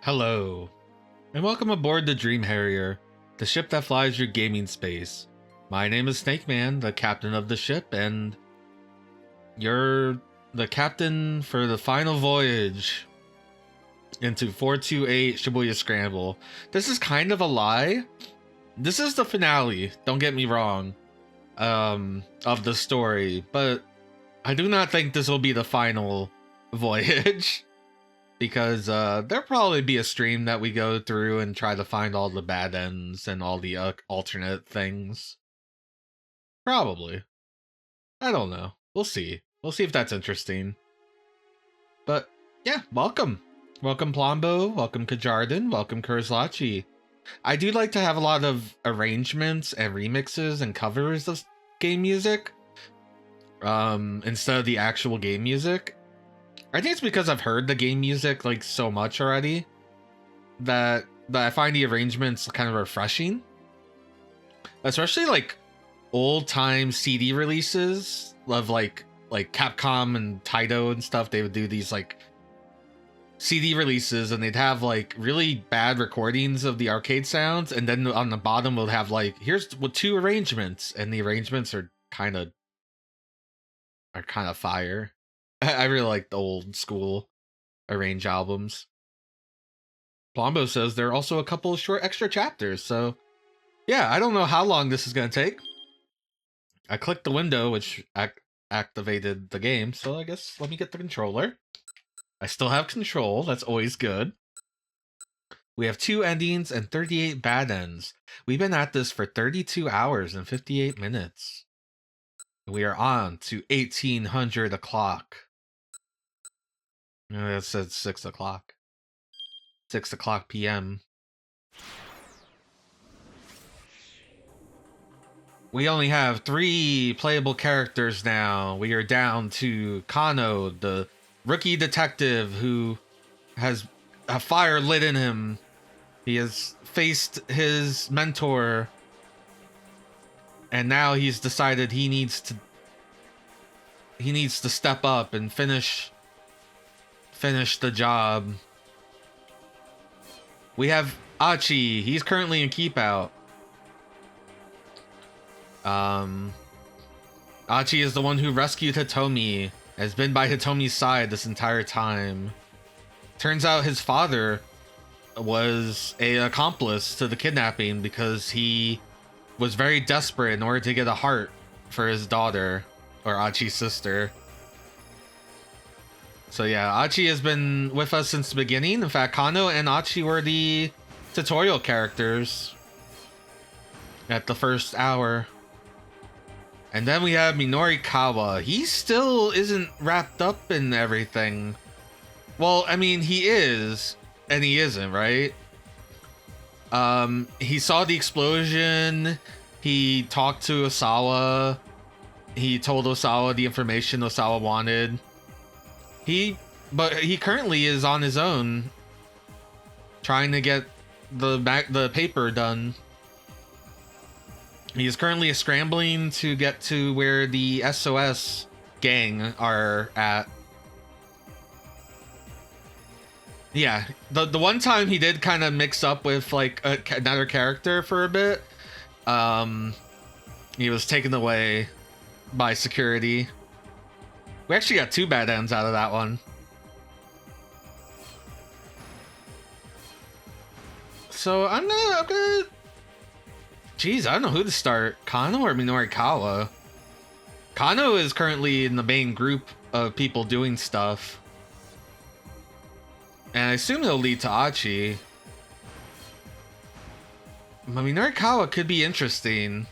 Hello, and welcome aboard the Dream Harrier, the ship that flies your gaming space. My name is Snake Man, the captain of the ship, and you're the captain for the final voyage into 428 Shibuya Scramble. This is kind of a lie. This is the finale, don't get me wrong, of the story, but I do not think this will be the final voyage. Because there'll probably be a stream that we go through and try to find all the bad ends and all the alternate things. Probably. I don't know. We'll see. We'll see if that's interesting. But yeah, welcome. Welcome Plombo, welcome Kajarden, welcome Kurzlachi. I do like to have a lot of arrangements and remixes and covers of game music. Instead of the actual game music. I think it's because I've heard the game music like so much already that I find the arrangements kind of refreshing. Especially like old time CD releases of like Capcom and Taito and stuff. They would do these like CD releases and they'd have like really bad recordings of the arcade sounds, and then on the bottom we'll have like here's two arrangements, and the arrangements are kind of fire. I really like the old school arrange albums. Plombo says there are also a couple of short extra chapters, so yeah, I don't know how long this is going to take. I clicked the window, which activated the game, so I guess let me get the controller. I still have control, that's always good. We have 2 endings and 38 bad ends. We've been at this for 32 hours and 58 minutes. We are on to 1800 o'clock. It says 6 o'clock. 6 o'clock p.m. We only have 3 playable characters now. We are down to Kano, the rookie detective who has a fire lit in him. He has faced his mentor, and now he's decided he needs to step up and finish the job. We have Achi. He's currently in keep out. Achi is the one who rescued Hitomi, has been by Hitomi's side this entire time. Turns out his father was an accomplice to the kidnapping because he was very desperate in order to get a heart for his daughter, or Achi's sister. So yeah, Achi has been with us since the beginning. In fact, Kano and Achi were the tutorial characters at the first hour. And then we have Minorikawa. He still isn't wrapped up in everything. Well, I mean, he is, and he isn't, right? He saw the explosion. He talked to Osawa. He told Osawa the information Osawa wanted. But he currently is on his own, trying to get the paper done. He is currently scrambling to get to where the SOS gang are at. Yeah, the one time he did kind of mix up with like another character for a bit. He was taken away by security. We actually got 2 bad ends out of that one. So I'm gonna... Jeez, I don't know who to start. Kano or Minorikawa? Kano is currently in the main group of people doing stuff. And I assume it'll lead to Achi. But Minorikawa could be interesting.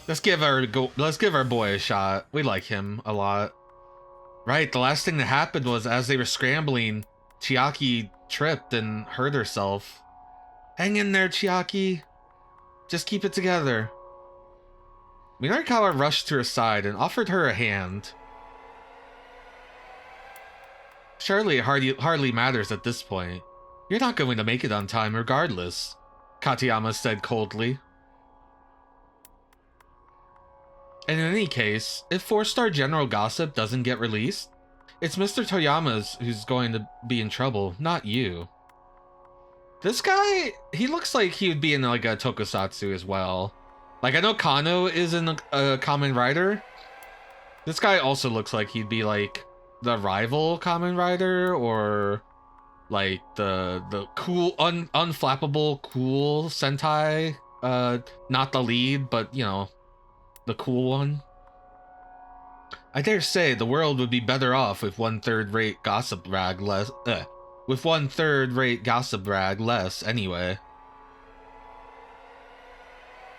Let's give our boy a shot. We like him a lot. Right, the last thing that happened was as they were scrambling, Chiaki tripped and hurt herself. Hang in there, Chiaki. Just keep it together. Minorikawa rushed to her side and offered her a hand. Surely it hardly matters at this point. You're not going to make it on time regardless, Katayama said coldly. And in any case, if 4-star general gossip doesn't get released, It's Mr. Toyama's who's going to be in trouble, not you. This guy, he looks like he would be in like a tokusatsu as well. Like, I know Kano is in a Kamen Rider. This guy also looks like he'd be like the rival Kamen Rider, or like the cool, unflappable cool Sentai. Not the lead, but you know, the cool one. I dare say the world would be better off with one third-rate gossip rag less. With one third-rate gossip rag less, anyway.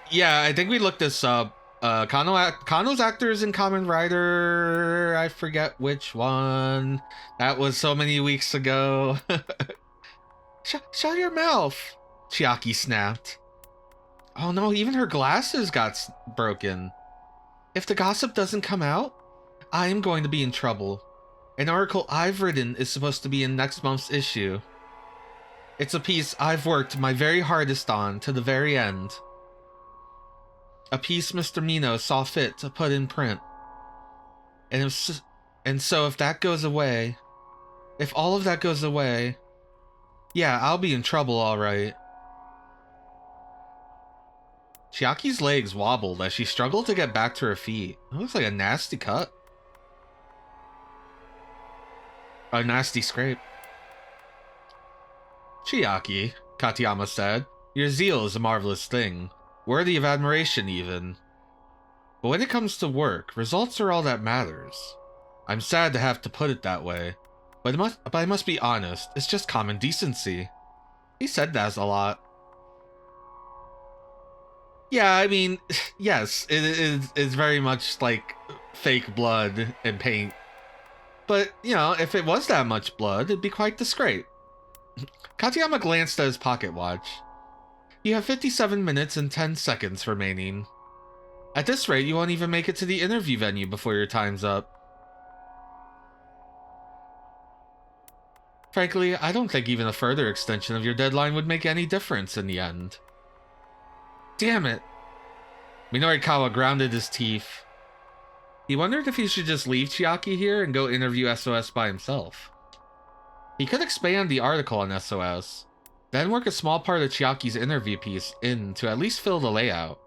Yeah, I think we looked this up. Kano's actors in Kamen Rider. I forget which one. That was so many weeks ago. Shut your mouth! Chiaki snapped. Oh no, even her glasses got broken. If the gossip doesn't come out, I am going to be in trouble. An article I've written is supposed to be in next month's issue. It's a piece I've worked my very hardest on to the very end. A piece Mr. Mino saw fit to put in print. And so if that goes away, if all of that goes away, yeah, I'll be in trouble, all right. Chiaki's legs wobbled as she struggled to get back to her feet. It looks like a nasty cut. A nasty scrape. Chiaki, Katayama said, your zeal is a marvelous thing. Worthy of admiration, even. But when it comes to work, results are all that matters. I'm sad to have to put it that way, but I must be honest, it's just common decency. He said that a lot. Yeah, I mean, yes, it's very much like fake blood and paint. But, you know, if it was that much blood, it'd be quite discreet. Katayama glanced at his pocket watch. You have 57 minutes and 10 seconds remaining. At this rate, you won't even make it to the interview venue before your time's up. Frankly, I don't think even a further extension of your deadline would make any difference in the end. Damn it! Minorikawa grounded his teeth. He wondered if he should just leave Chiaki here and go interview SOS by himself. He could expand the article on SOS, then work a small part of Chiaki's interview piece in to at least fill the layout.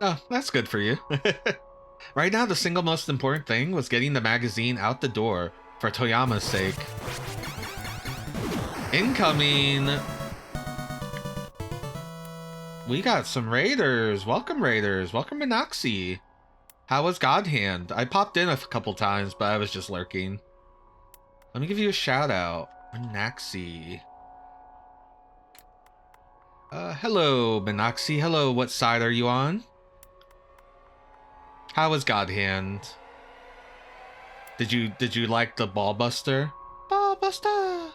Oh, that's good for you. Right now, the single most important thing was getting the magazine out the door for Toyama's sake. Incoming! We got some raiders. Welcome, raiders. Welcome, Minoxie. How was God Hand? I popped in a couple times, but I was just lurking. Let me give you a shout out. Minoxie. Hello, Minoxie. Hello, what side are you on? How was God Hand? Did you like the Ball Buster? Ball Buster!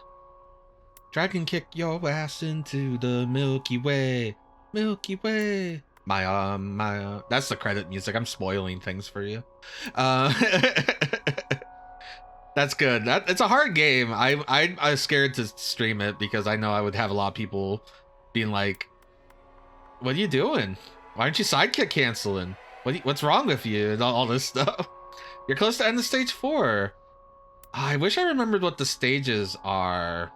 Dragon kick your ass into the Milky Way. Milky Way. That's the credit music. I'm spoiling things for you. That's good. It's a hard game. I was scared to stream it because I know I would have a lot of people being like, what are you doing? Why aren't you sidekick canceling? What's wrong with you? And all this stuff. You're close to end of stage 4. I wish I remembered what the stages are.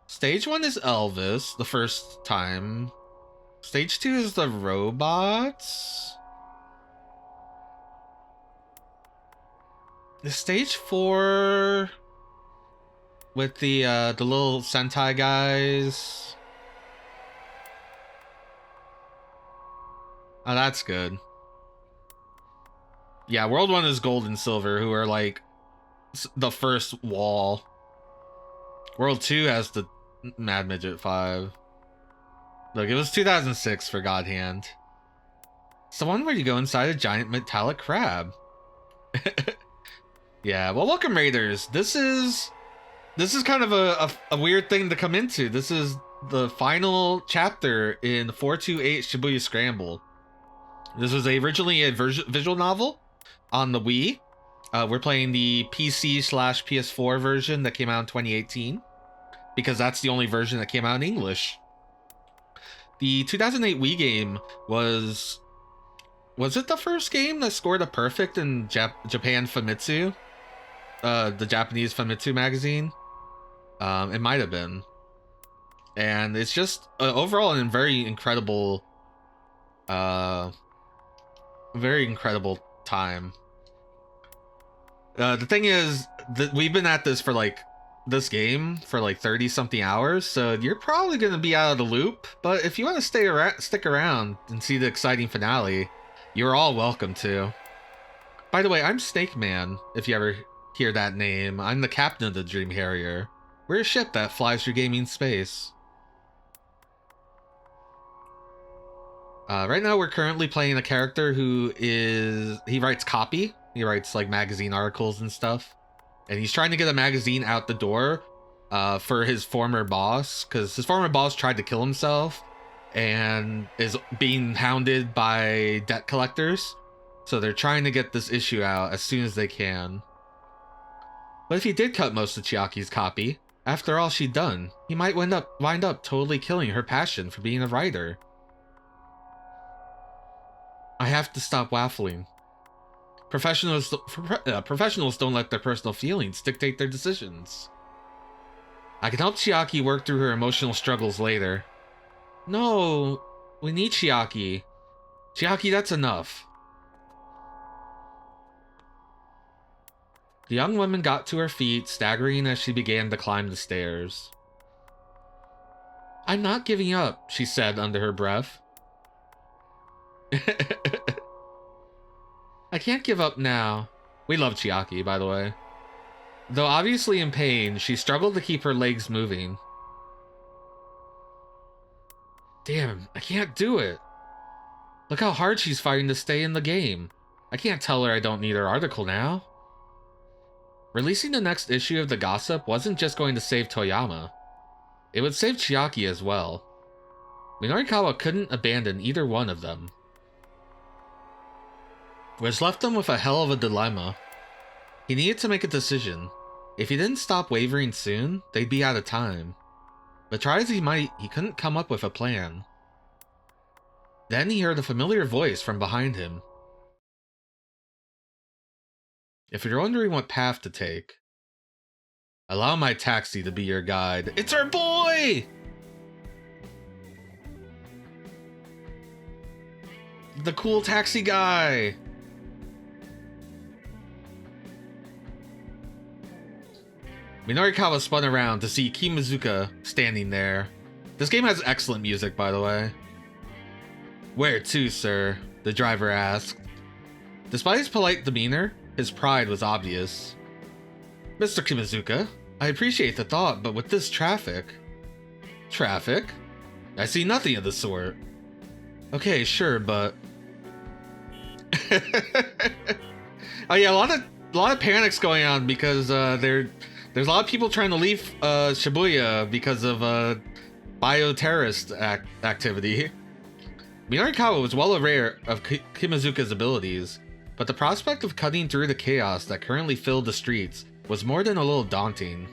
Stage 1 is Elvis, the first time. Stage 2 is the robots. The stage 4 with the little Sentai guys. Oh, that's good. Yeah, World 1 is Gold and Silver, who are like the first wall. World 2 has the Mad Midget 5. Look, it was 2006 for God Hand. It's the one where you go inside a giant metallic crab. Yeah, well, welcome, Raiders. This is kind of a weird thing to come into. This is the final chapter in 428 Shibuya Scramble. This was originally a visual novel on the Wii. We're playing the PC/PS4 version that came out in 2018 because that's the only version that came out in English. The 2008 Wii game was Was it the first game that scored a perfect in Japan Famitsu? The Japanese Famitsu magazine? It might have been. And it's just overall a very incredible time. The thing is that we've been at this for like this game for like 30 something hours, so you're probably going to be out of the loop, but if you want to stick around and see the exciting finale, you're all welcome to. By the way, I'm Snake Man, if you ever hear that name. I'm the captain of the Dream Harrier. We're a ship that flies through gaming space. Right now we're currently playing a character who he writes copy. He writes like magazine articles and stuff. And he's trying to get a magazine out the door for his former boss, because his former boss tried to kill himself and is being hounded by debt collectors. So they're trying to get this issue out as soon as they can. But if he did cut most of Chiaki's copy, after all she'd done, he might wind up totally killing her passion for being a writer. I have to stop waffling. Professionals don't let their personal feelings dictate their decisions. I can help Chiaki work through her emotional struggles later. No, we need Chiaki. Chiaki, that's enough. The young woman got to her feet, staggering as she began to climb the stairs. I'm not giving up, she said under her breath. I can't give up now. We love Chiaki, by the way. Though obviously in pain, she struggled to keep her legs moving. Damn, I can't do it. Look how hard she's fighting to stay in the game. I can't tell her I don't need her article now. Releasing the next issue of the Gossip wasn't just going to save Toyama. It would save Chiaki as well. Minorikawa couldn't abandon either one of them. Which left him with a hell of a dilemma. He needed to make a decision. If he didn't stop wavering soon, they'd be out of time. But try as he might, he couldn't come up with a plan. Then he heard a familiar voice from behind him. If you're wondering what path to take, allow my taxi to be your guide. It's our boy! The cool taxi guy! Minorikawa spun around to see Kimazuka standing there. This game has excellent music, by the way. Where to, sir? The driver asked. Despite his polite demeanor, his pride was obvious. Mr. Kimazuka, I appreciate the thought, but with this traffic... Traffic? I see nothing of the sort. Okay, sure, but... Oh yeah, a lot of panic's going on because there's a lot of people trying to leave Shibuya because of bioterrorist activity. Minorikawa was well aware of Kimazuka's abilities, but the prospect of cutting through the chaos that currently filled the streets was more than a little daunting.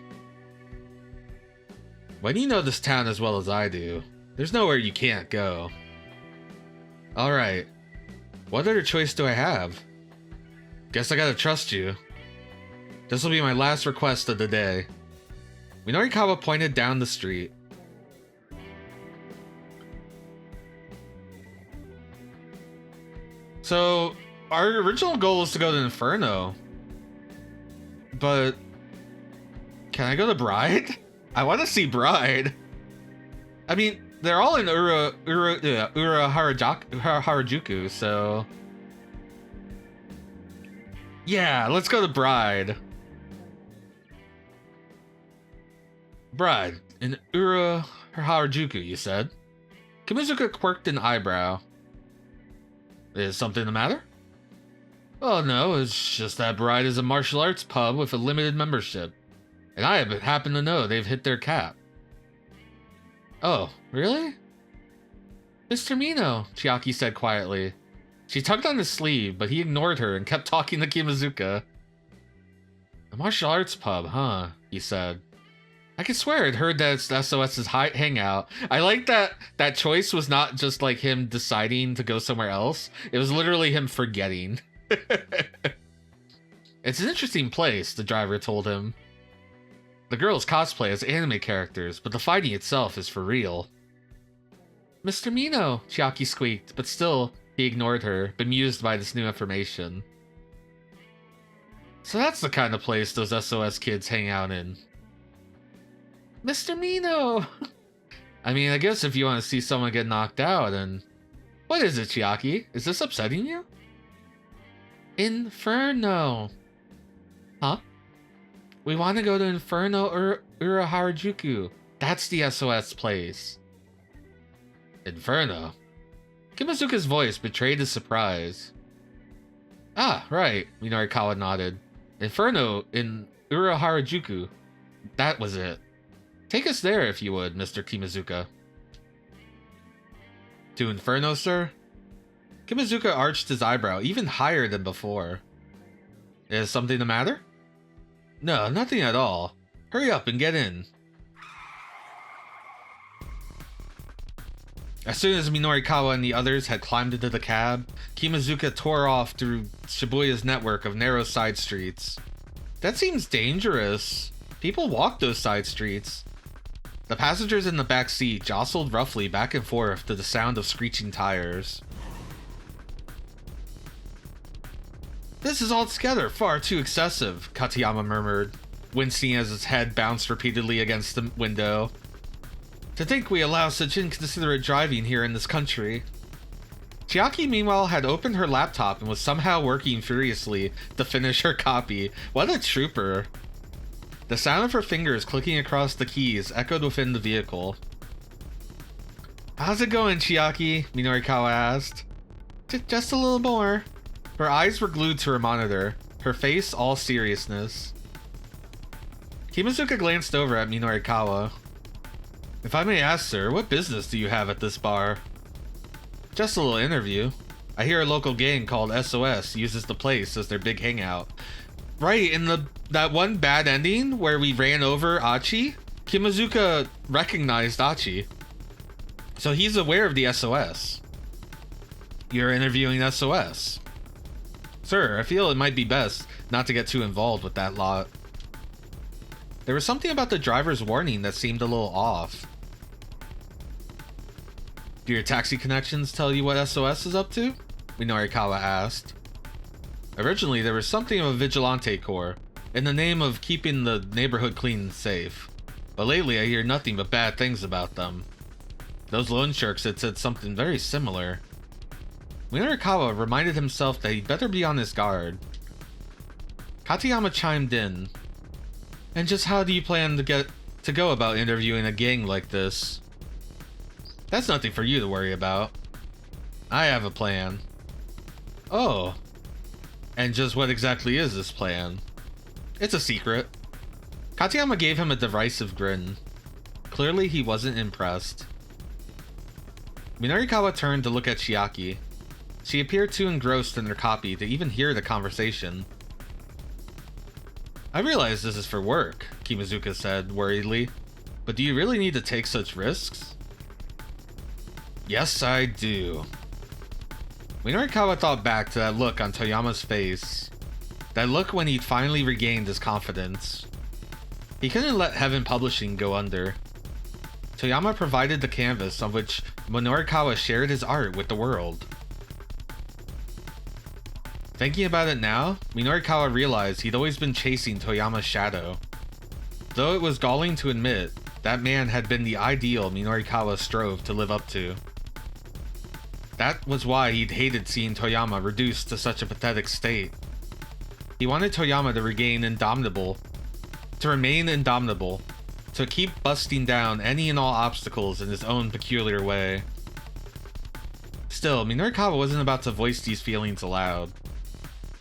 When you know this town as well as I do, there's nowhere you can't go. Alright, what other choice do I have? Guess I gotta trust you. This will be my last request of the day. Minorikawa pointed down the street. So, our original goal was to go to Inferno. But... can I go to Bride? I want to see Bride. I mean, they're all in Harajuku, so... yeah, let's go to Bride. Bride, in Harajuku, you said? Kimazuka quirked an eyebrow. Is something the matter? Oh no, it's just that Bride is a martial arts pub with a limited membership. And I happen to know they've hit their cap. Oh, really? Mr. Mino, Chiaki said quietly. She tugged on his sleeve, but he ignored her and kept talking to Kimazuka. A martial arts pub, huh? He said. I could swear I'd heard that it's SOS's hangout. I like that choice was not just like him deciding to go somewhere else. It was literally him forgetting. It's an interesting place, the driver told him. The girls cosplay as anime characters, but the fighting itself is for real. Mr. Mino, Chiaki squeaked, but still, he ignored her, bemused by this new information. So that's the kind of place those SOS kids hang out in. Mr. Mino! I mean, I guess if you want to see someone get knocked out, and... What is it, Chiaki? Is this upsetting you? Inferno! Huh? We want to go to Inferno Harajuku. That's the SOS place. Inferno? Kimazuka's voice betrayed his surprise. Ah, right, Minorikawa nodded. Inferno in Harajuku. That was it. Take us there if you would, Mr. Kimazuka. To Inferno, sir? Kimazuka arched his eyebrow even higher than before. Is something the matter? No, nothing at all. Hurry up and get in. As soon as Minorikawa and the others had climbed into the cab, Kimazuka tore off through Shibuya's network of narrow side streets. That seems dangerous. People walk those side streets. The passengers in the back seat jostled roughly back and forth to the sound of screeching tires. This is altogether far too excessive, Katayama murmured, wincing as his head bounced repeatedly against the window. To think we allow such inconsiderate driving here in this country. Chiaki, meanwhile, had opened her laptop and was somehow working furiously to finish her copy. What a trooper. The sound of her fingers clicking across the keys echoed within the vehicle. How's it going, Chiaki? Minorikawa asked. Just a little more. Her eyes were glued to her monitor, her face all seriousness. Kimazuka glanced over at Minorikawa. If I may ask, sir, what business do you have at this bar? Just a little interview. I hear a local gang called SOS uses the place as their big hangout. Right, in that one bad ending where we ran over Achi, Kimazuka recognized Achi. So he's aware of the SOS. You're interviewing SOS. Sir, I feel it might be best not to get too involved with that lot. There was something about the driver's warning that seemed a little off. Do your taxi connections tell you what SOS is up to? Minorikawa asked. Originally, there was something of a vigilante corps, in the name of keeping the neighborhood clean and safe. But lately, I hear nothing but bad things about them. Those loan sharks had said something very similar. Minorikawa reminded himself that he'd better be on his guard. Katayama chimed in. And just how do you plan to go about interviewing a gang like this? That's nothing for you to worry about. I have a plan. Oh. And just what exactly is this plan? It's a secret. Katayama gave him a derisive grin. Clearly he wasn't impressed. Minorikawa turned to look at Chiaki. She appeared too engrossed in her copy to even hear the conversation. I realize this is for work, Kimazuka said worriedly, but do you really need to take such risks? Yes, I do. Minorikawa thought back to that look on Toyama's face. That look when he'd finally regained his confidence. He couldn't let Heaven Publishing go under. Toyama provided the canvas on which Minorikawa shared his art with the world. Thinking about it now, Minorikawa realized he'd always been chasing Toyama's shadow. Though it was galling to admit, that man had been the ideal Minorikawa strove to live up to. That was why he'd hated seeing Toyama reduced to such a pathetic state. He wanted Toyama to remain indomitable, to keep busting down any and all obstacles in his own peculiar way. Still, Minorikawa wasn't about to voice these feelings aloud.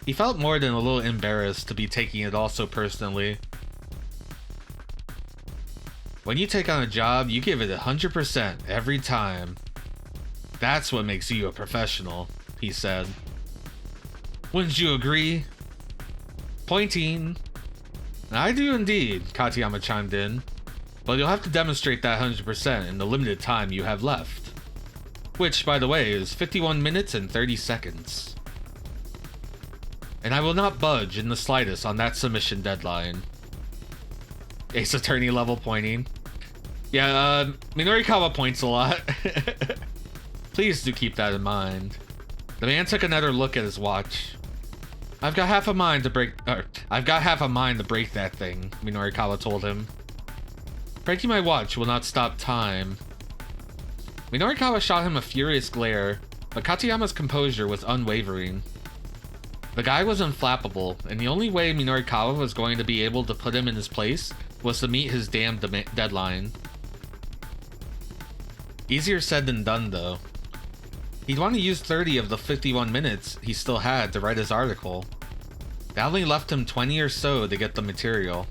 He felt more than a little embarrassed to be taking it all so personally. When you take on a job, you give it 100% every time. That's what makes you a professional, he said. Wouldn't you agree? Pointing. I do indeed, Katayama chimed in. but you'll have to demonstrate that 100% in the limited time you have left. Which, by the way, is 51 minutes and 30 seconds. And I will not budge in the slightest on that submission deadline. Ace Attorney level pointing. Yeah, Minorikawa points a lot. Please do keep that in mind. The man took another look at his watch. I've got half a mind to break that thing, Minorikawa told him. Breaking my watch will not stop time. Minorikawa shot him a furious glare, but Katayama's composure was unwavering. The guy was unflappable, and the only way Minorikawa was going to be able to put him in his place was to meet his damn deadline. Easier said than done, though. He'd want to use 30 of the 51 minutes he still had to write his article. That only left him 20 or so to get the material.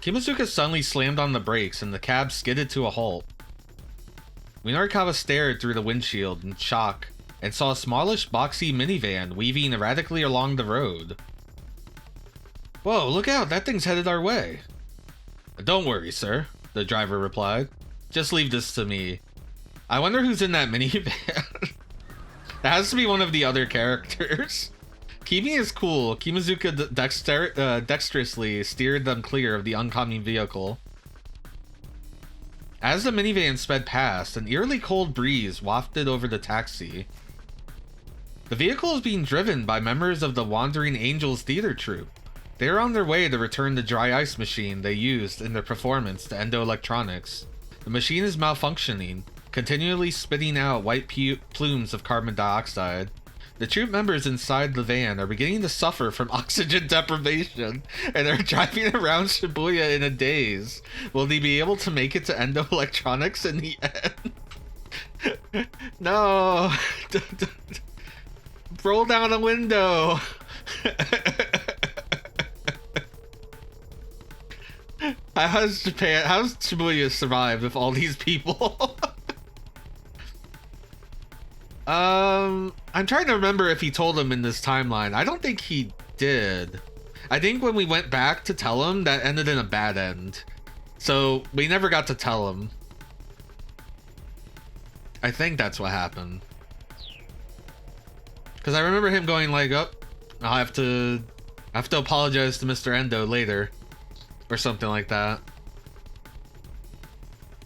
Kimazuka suddenly slammed on the brakes and the cab skidded to a halt. Minorikawa stared through the windshield in shock and saw a smallish, boxy minivan weaving erratically along the road. Whoa, look out, that thing's headed our way. Don't worry, sir, the driver replied. Just leave this to me. I wonder who's in that minivan. That has to be one of the other characters. Kimi is cool. Kimazuka dexterously steered them clear of the oncoming vehicle. As the minivan sped past, an eerily cold breeze wafted over the taxi. The vehicle is being driven by members of the Wandering Angels theater troupe. They are on their way to return the dry ice machine they used in their performance to Endo Electronics. The machine is malfunctioning, continually spitting out white plumes of carbon dioxide. The troupe members inside the van are beginning to suffer from oxygen deprivation and are driving around Shibuya in a daze. Will they be able to make it to Endo Electronics in the end? No! Roll down a window! How's Shibuya survived with all these people? I'm trying to remember if he told him in this timeline. I don't think he did. I think when we went back to tell him, that ended in a bad end. So we never got to tell him. I think that's what happened. Because I remember him going like, oh, I have to apologize to Mr. Endo later. Or something like that.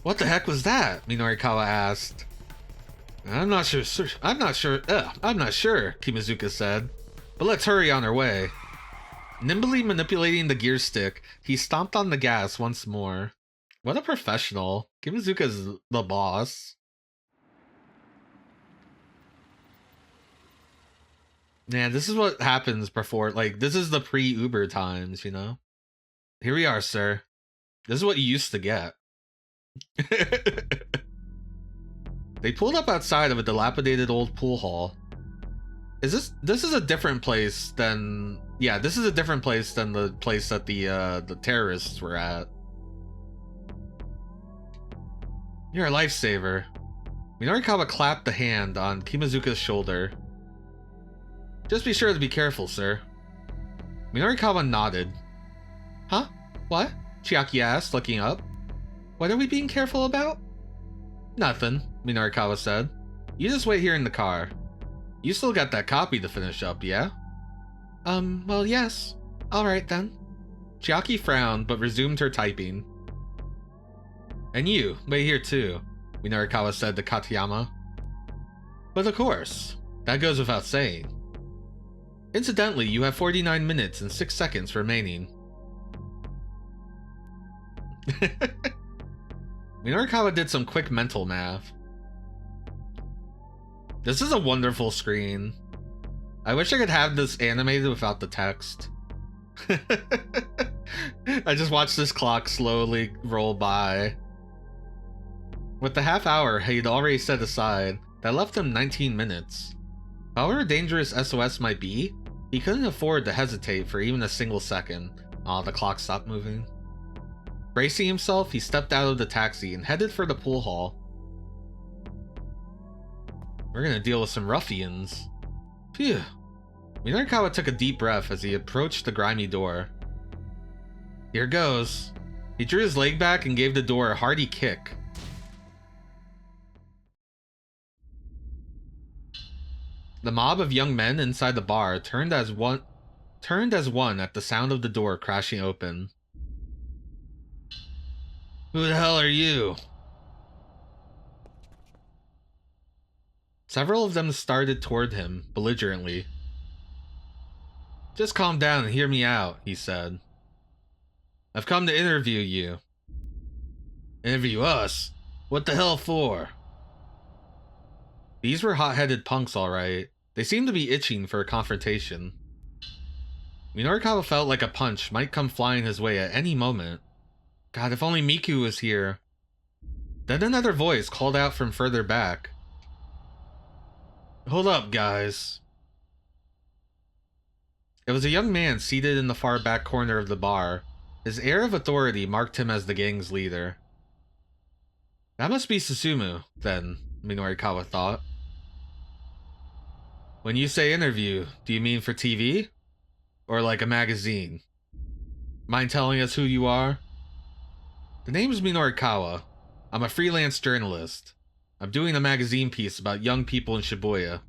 What the heck was that? Minorikawa asked. I'm not sure, Kimazuka said. But let's hurry on our way. Nimbly manipulating the gear stick, he stomped on the gas once more. What a professional. Kimazuka's the boss. Yeah, this is what happens before, like, this is the pre-Uber times, you know? Here we are, sir. This is what you used to get. They pulled up outside of a dilapidated old pool hall. This is a different place than... Yeah, this is a different place than the place that the terrorists were at. You're a lifesaver. Minorikawa clapped the hand on Kimazuka's shoulder. Just be sure to be careful, sir. Minorikawa nodded. Huh? What? Chiaki asked, looking up. What are we being careful about? Nothing, Minorikawa said. You just wait here in the car. You still got that copy to finish up, yeah? Well, yes. Alright then. Chiaki frowned, but resumed her typing. And you, wait here too, Minorikawa said to Katayama. But of course, that goes without saying. Incidentally, you have 49 minutes and 6 seconds remaining. Minorikawa did some quick mental math. This is a wonderful screen. I wish I could have this animated without the text. I just watched this clock slowly roll by. With the half hour he'd already set aside, that left him 19 minutes. However dangerous SOS might be, he couldn't afford to hesitate for even a single second. Aw, the clock stopped moving. Bracing himself, he stepped out of the taxi and headed for the pool hall. We're gonna deal with some ruffians. Phew. Minorikawa took a deep breath as he approached the grimy door. Here goes. He drew his leg back and gave the door a hearty kick. The mob of young men inside the bar turned as one at the sound of the door crashing open. Who the hell are you? Several of them started toward him, belligerently. Just calm down and hear me out, he said. I've come to interview you. Interview us? What the hell for? These were hot-headed punks, alright. They seemed to be itching for a confrontation. Minorikawa felt like a punch might come flying his way at any moment. God, if only Miku was here. Then another voice called out from further back. Hold up, guys. It was a young man seated in the far back corner of the bar. His air of authority marked him as the gang's leader. That must be Susumu, then, Minorikawa thought. When you say interview, do you mean for TV? Or like a magazine? Mind telling us who you are? The name is Minorikawa. I'm a freelance journalist. I'm doing a magazine piece about young people in Shibuya.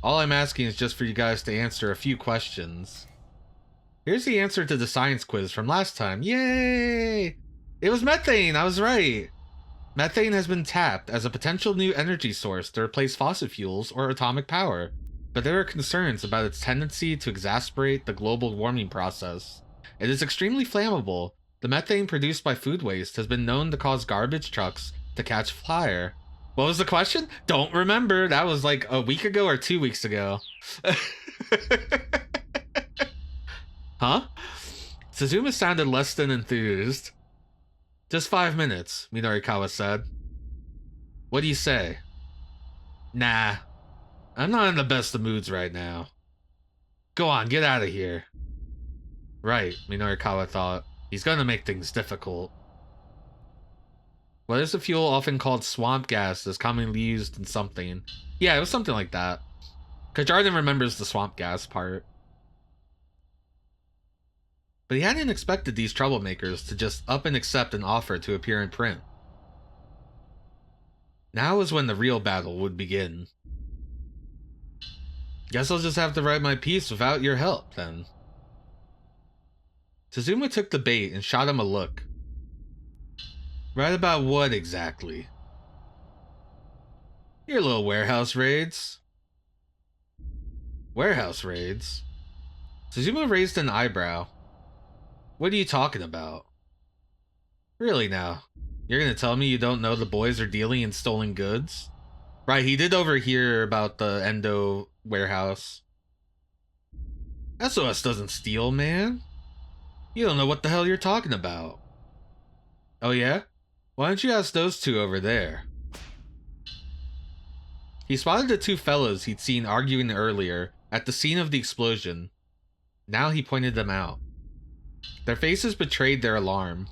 All I'm asking is just for you guys to answer a few questions. Here's the answer to the science quiz from last time. Yay! It was methane, I was right. Methane has been tapped as a potential new energy source to replace fossil fuels or atomic power, but there are concerns about its tendency to exacerbate the global warming process. It is extremely flammable. The methane produced by food waste has been known to cause garbage trucks to catch fire. What was the question? Don't remember. That was like a week ago or 2 weeks ago. Huh? Suzume sounded less than enthused. Just 5 minutes, Minorikawa said. What do you say? Nah. I'm not in the best of moods right now. Go on, get out of here. Right, Minorikawa thought. He's gonna make things difficult. What is the fuel often called swamp gas that's commonly used in something? Yeah, it was something like that. Kajarden remembers the swamp gas part. But he hadn't expected these troublemakers to just up and accept an offer to appear in print. Now is when the real battle would begin. Guess I'll just have to write my piece without your help, then. Suzume took the bait and shot him a look. Write about what exactly? Your little warehouse raids. Warehouse raids? Suzume raised an eyebrow. What are you talking about? Really now? You're gonna tell me you don't know the boys are dealing in stolen goods? Right, he did overhear about the Endo warehouse. SOS doesn't steal, man. You don't know what the hell you're talking about. Oh yeah? Why don't you ask those two over there? He spotted the two fellows he'd seen arguing earlier at the scene of the explosion. Now he pointed them out. Their faces betrayed their alarm.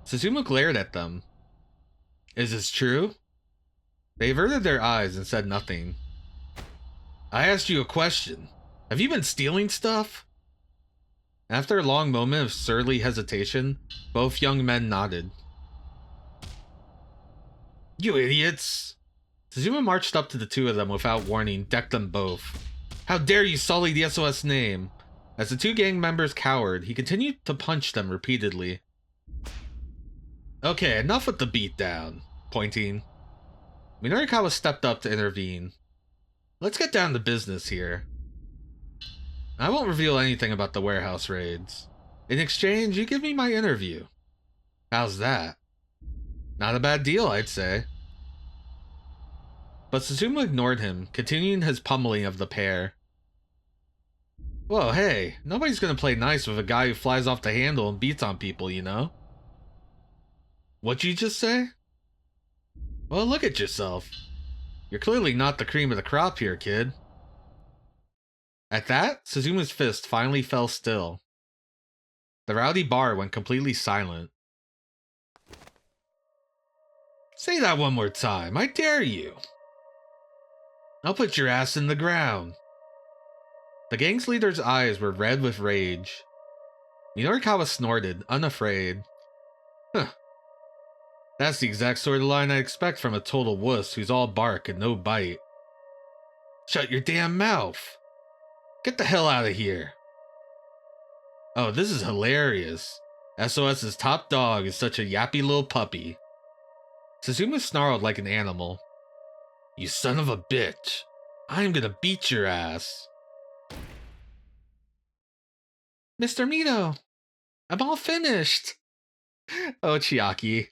Suzume glared at them. Is this true? They averted their eyes and said nothing. I asked you a question. Have you been stealing stuff? After a long moment of surly hesitation, both young men nodded. You idiots! Suzume marched up to the two of them without warning, decked them both. How dare you sully the SOS name! As the two gang members cowered, he continued to punch them repeatedly. Okay, enough with the beatdown, pointing. Minorikawa stepped up to intervene. Let's get down to business here. I won't reveal anything about the warehouse raids. In exchange, you give me my interview. How's that? Not a bad deal, I'd say. But Suzume ignored him, continuing his pummeling of the pair. Whoa, hey, nobody's gonna play nice with a guy who flies off the handle and beats on people, you know? What'd you just say? Well, look at yourself. You're clearly not the cream of the crop here, kid. At that, Suzume's fist finally fell still. The rowdy bar went completely silent. Say that one more time, I dare you. I'll put your ass in the ground. The gang's leader's eyes were red with rage. Minorikawa snorted, unafraid. Huh. That's the exact sort of line I expect from a total wuss who's all bark and no bite. Shut your damn mouth! Get the hell out of here! Oh, this is hilarious. SOS's top dog is such a yappy little puppy. Suzumu snarled like an animal. You son of a bitch! I'm gonna beat your ass! Mr. Mito! I'm all finished! Oh, Chiaki.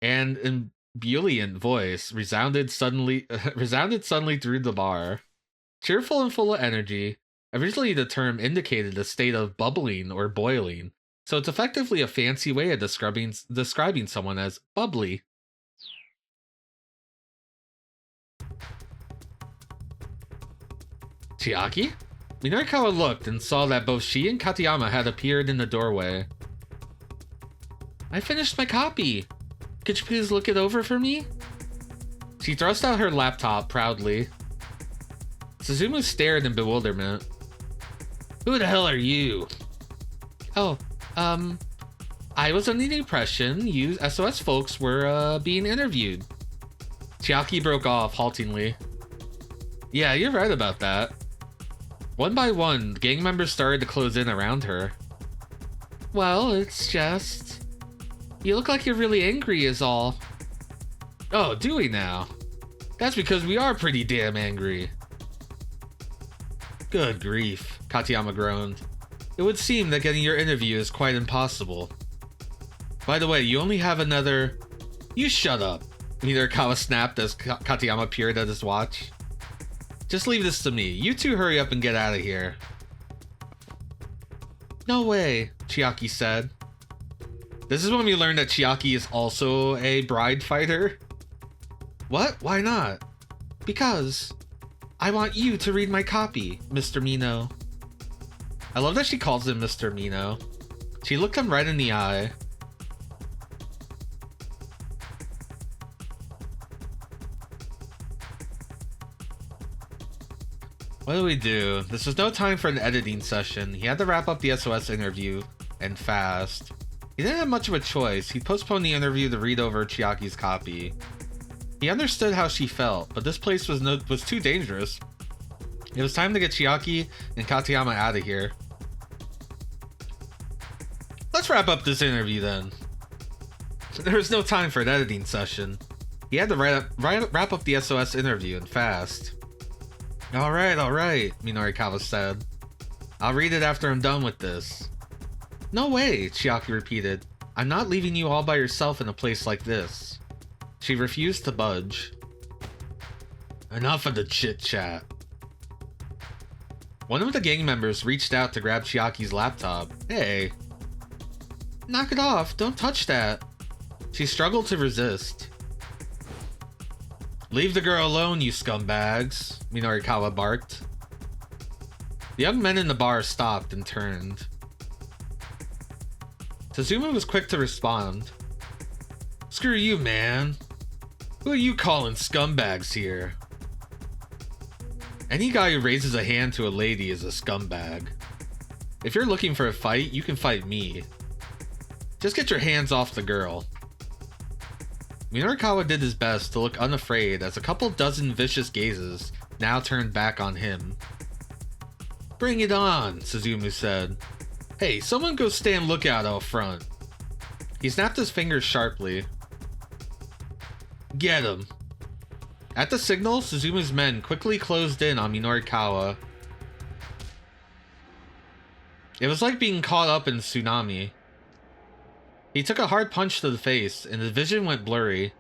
And an ebullient voice resounded suddenly through the bar. Cheerful and full of energy, originally the term indicated a state of bubbling or boiling, so it's effectively a fancy way of describing someone as bubbly. Chiaki? Minorikawa looked and saw that both she and Katayama had appeared in the doorway. I finished my copy. Could you please look it over for me? She thrust out her laptop proudly. Suzumu stared in bewilderment. Who the hell are you? Oh, I was under the impression you SOS folks were, being interviewed. Chiaki broke off haltingly. Yeah, you're right about that. One by one, gang members started to close in around her. Well, it's just... You look like you're really angry is all. Oh, do we now? That's because we are pretty damn angry. Good grief, Katayama groaned. It would seem that getting your interview is quite impossible. By the way, you only have another... You shut up, Minorikawa snapped as Katayama peered at his watch. Just leave this to me. You two hurry up and get out of here. No way, Chiaki said. This is when we learned that Chiaki is also a bride fighter. What? Why not? Because I want you to read my copy, Mr. Mino. I love that she calls him Mr. Mino. She looked him right in the eye. What do we do? This was no time for an editing session. He had to wrap up the SOS interview, and fast. He didn't have much of a choice. He postponed the interview to read over Chiaki's copy. He understood how she felt, but this place was too dangerous. It was time to get Chiaki and Katayama out of here. Let's wrap up this interview then. There was no time for an editing session. He had to wrap up the SOS interview, and fast. Alright, Minorikawa said. I'll read it after I'm done with this. No way, Chiaki repeated. I'm not leaving you all by yourself in a place like this. She refused to budge. Enough of the chit-chat. One of the gang members reached out to grab Chiaki's laptop. Hey. Knock it off, don't touch that. She struggled to resist. Leave the girl alone, you scumbags, Minorikawa barked. The young men in the bar stopped and turned. Suzumu was quick to respond. Screw you, man. Who are you calling scumbags here? Any guy who raises a hand to a lady is a scumbag. If you're looking for a fight, you can fight me. Just get your hands off the girl. Minorikawa did his best to look unafraid as a couple dozen vicious gazes now turned back on him. Bring it on, Suzumu said. Hey, someone go stand lookout out front. He snapped his fingers sharply. Get him. At the signal, Suzumu's men quickly closed in on Minorikawa. It was like being caught up in tsunami. He took a hard punch to the face, and his vision went blurry.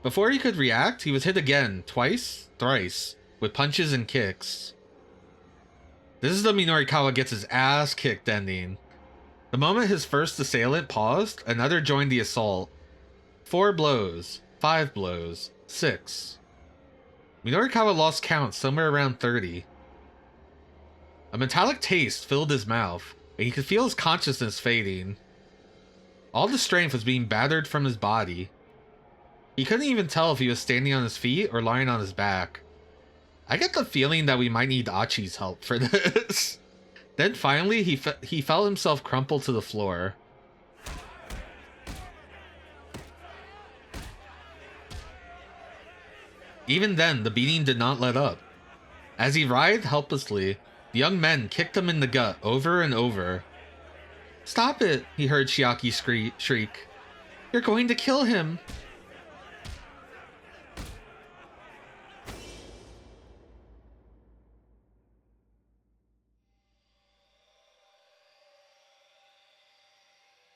Before he could react, he was hit again, twice, thrice, with punches and kicks. This is the Minorikawa gets his ass kicked ending. The moment his first assailant paused, another joined the assault. 4 blows, 5 blows, 6. Minorikawa lost count somewhere around 30. A metallic taste filled his mouth, and he could feel his consciousness fading. All the strength was being battered from his body. He couldn't even tell if he was standing on his feet or lying on his back. I get the feeling that we might need Achi's help for this. Then finally, he felt himself crumple to the floor. Even then, the beating did not let up. As he writhed helplessly, the young men kicked him in the gut over and over. "Stop it," he heard Chiaki shriek. "You're going to kill him."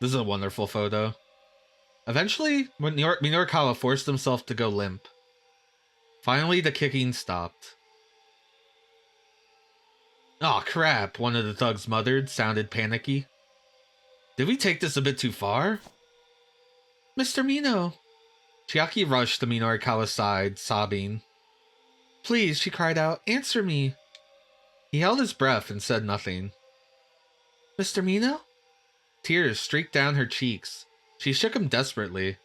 This is a wonderful photo. Eventually, Minorikawa forced himself to go limp. Finally, the kicking stopped. "Aw, crap," one of the thugs muttered, sounded panicky. "Did we take this a bit too far?" "Mr. Mino!" Chiaki rushed to Minorikawa's side, sobbing. "Please," she cried out, "answer me." He held his breath and said nothing. "Mr. Mino?" Tears streaked down her cheeks. She shook him desperately.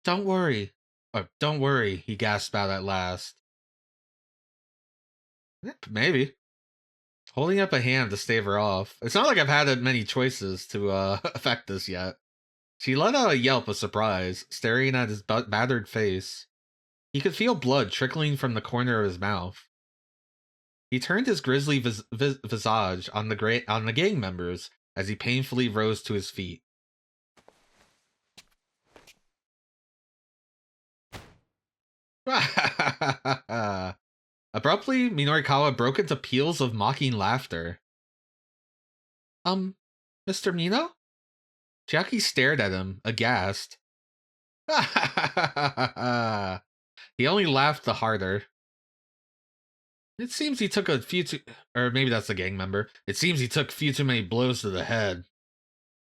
Don't worry," he gasped out at last. Maybe. Holding up a hand to stave her off. It's not like I've had many choices to affect this yet. She let out a yelp of surprise, staring at his battered face. He could feel blood trickling from the corner of his mouth. He turned his grisly visage on the gang members as he painfully rose to his feet. Abruptly, Minorikawa broke into peals of mocking laughter. Mr. Mino?" Chiaki stared at him, aghast. He only laughed the harder. "It seems he took a few too... Or maybe that's the gang member. It seems he took a few too many blows to the head.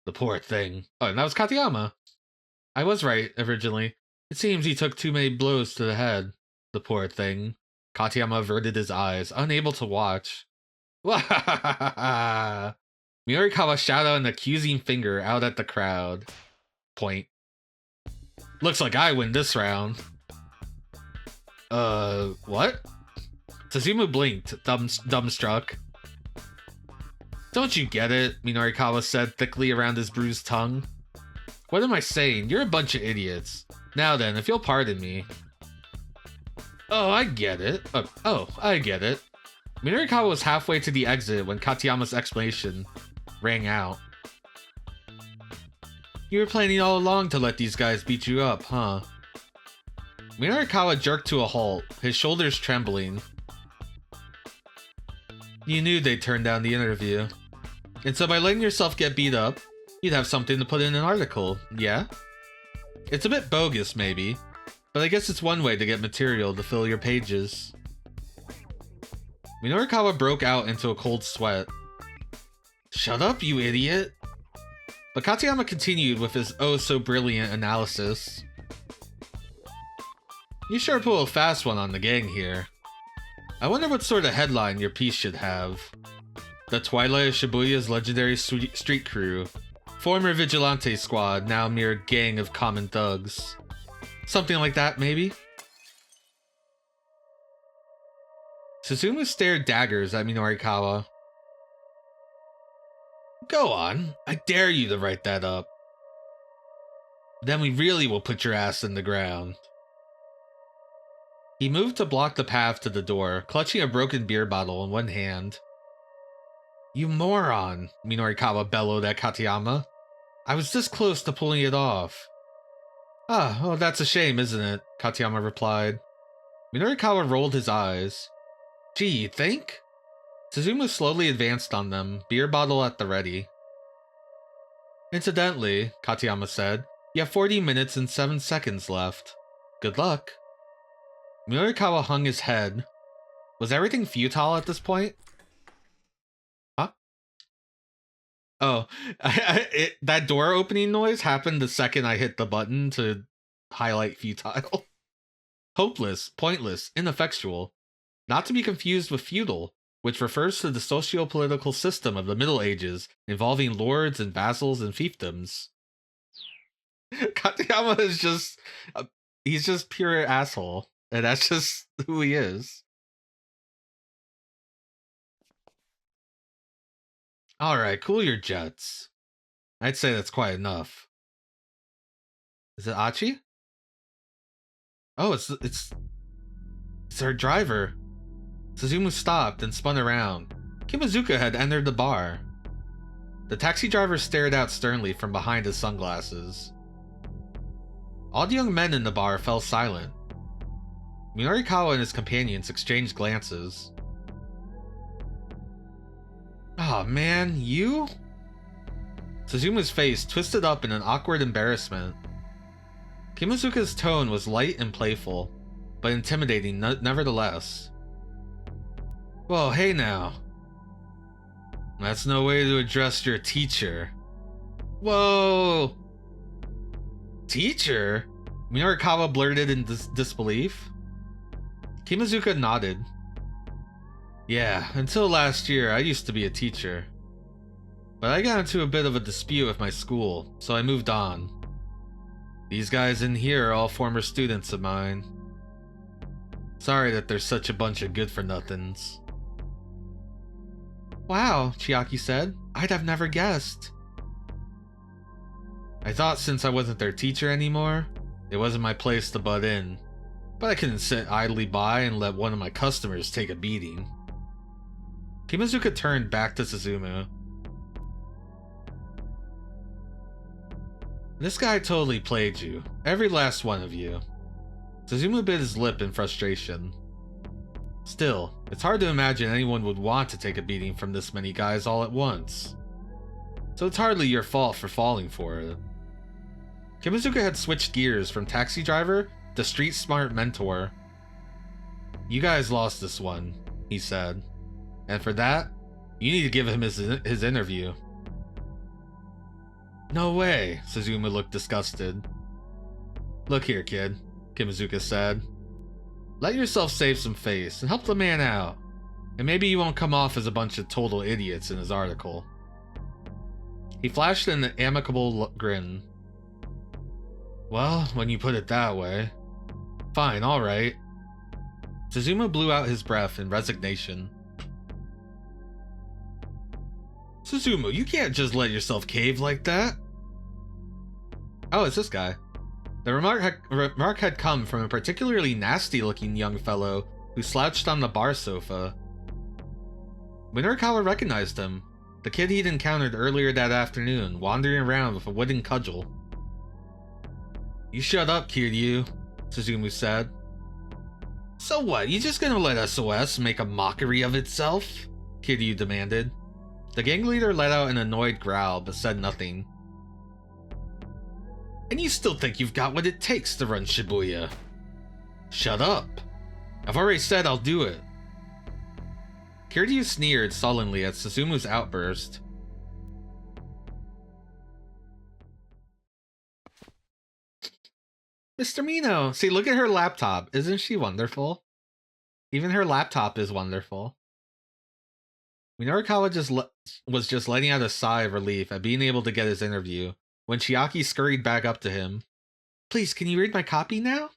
The poor thing." Oh, and that was Katayama. I was right, originally. "It seems he took too many blows to the head. The poor thing." Katayama averted his eyes, unable to watch. Minorikawa shot out an accusing finger out at the crowd. Point. "Looks like I win this round." What? Suzumu blinked, dumbstruck. "Don't you get it?" Minorikawa said thickly around his bruised tongue. "What am I saying? You're a bunch of idiots. Now then, if you'll pardon me." "Oh, I get it. I get it." Minorikawa was halfway to the exit when Katayama's explanation rang out. "You were planning all along to let these guys beat you up, huh?" Minorikawa jerked to a halt, his shoulders trembling. "You knew they'd turn down the interview. And so by letting yourself get beat up, you'd have something to put in an article, yeah? It's a bit bogus, maybe, but I guess it's one way to get material to fill your pages." Minorikawa broke out into a cold sweat. "Shut up, you idiot!" But Katayama continued with his oh-so-brilliant analysis. "You sure pull a fast one on the gang here. I wonder what sort of headline your piece should have. The Twilight of Shibuya's legendary street crew. Former vigilante squad, now mere gang of common thugs. Something like that, maybe?" Suzumu stared daggers at Minorikawa. "Go on. I dare you to write that up. Then we really will put your ass in the ground." He moved to block the path to the door, clutching a broken beer bottle in one hand. "You moron," Minorikawa bellowed at Katayama. "I was this close to pulling it off." "Ah, oh, that's a shame, isn't it?" Katayama replied. Minorikawa rolled his eyes. "Gee, you think?" Suzumu slowly advanced on them, beer bottle at the ready. "Incidentally," Katayama said, "you have 40 minutes and 7 seconds left. Good luck." Minorikawa hung his head. Was everything futile at this point? Huh? Oh, that door opening noise happened the second I hit the button to highlight futile. Hopeless, pointless, ineffectual. Not to be confused with feudal, which refers to the socio-political system of the Middle Ages involving lords and vassals and fiefdoms. Katayama is just... he's just pure asshole. And that's just who he is. Alright, cool your jets. I'd say that's quite enough. Is it Achi? Oh, it's our driver. Suzumu stopped and spun around. Kimazuka had entered the bar. The taxi driver stared out sternly from behind his sunglasses. All the young men in the bar fell silent. Minorikawa and his companions exchanged glances. Oh man, you? Suzumu's face twisted up in an awkward embarrassment. Kimazuka's tone was light and playful, but intimidating nevertheless. Whoa, hey now. That's no way to address your teacher. Whoa! Teacher? Minorikawa blurted in disbelief. Kimazuka nodded. Yeah, until last year I used to be a teacher. But I got into a bit of a dispute with my school, so I moved on. These guys in here are all former students of mine. Sorry that there's such a bunch of good-for-nothings. Wow, Chiaki said. I'd have never guessed. I thought since I wasn't their teacher anymore, it wasn't my place to butt in. But I couldn't sit idly by and let one of my customers take a beating. Kimazuka turned back to Suzumu. This guy totally played you. Every last one of you. Suzumu bit his lip in frustration. Still, it's hard to imagine anyone would want to take a beating from this many guys all at once. So it's hardly your fault for falling for it. Kimazuka had switched gears from taxi driver to street smart mentor. You guys lost this one, he said. And for that, you need to give him his interview. No way, Suzumu looked disgusted. Look here, kid, Kimazuka said. Let yourself save some face and help the man out. And maybe you won't come off as a bunch of total idiots in his article. He flashed an amicable grin. Well, when you put it that way. Fine, alright. Suzumu blew out his breath in resignation. Suzumu, you can't just let yourself cave like that. Oh, it's this guy. The remark had come from a particularly nasty-looking young fellow who slouched on the bar sofa. Minorikawa recognized him, the kid he'd encountered earlier that afternoon, wandering around with a wooden cudgel. You shut up, Kiryu, Suzumu said. So what, you just gonna let SOS make a mockery of itself? Kiryu demanded. The gang leader let out an annoyed growl, but said nothing. And you still think you've got what it takes to run Shibuya? Shut up. I've already said I'll do it. Kiryu sneered sullenly at Suzumu's outburst. Mr. Mino, see, look at her laptop. Isn't she wonderful? Even her laptop is wonderful. Minorikawa was just letting out a sigh of relief at being able to get his interview when Chiaki scurried back up to him. Please, can you read my copy now?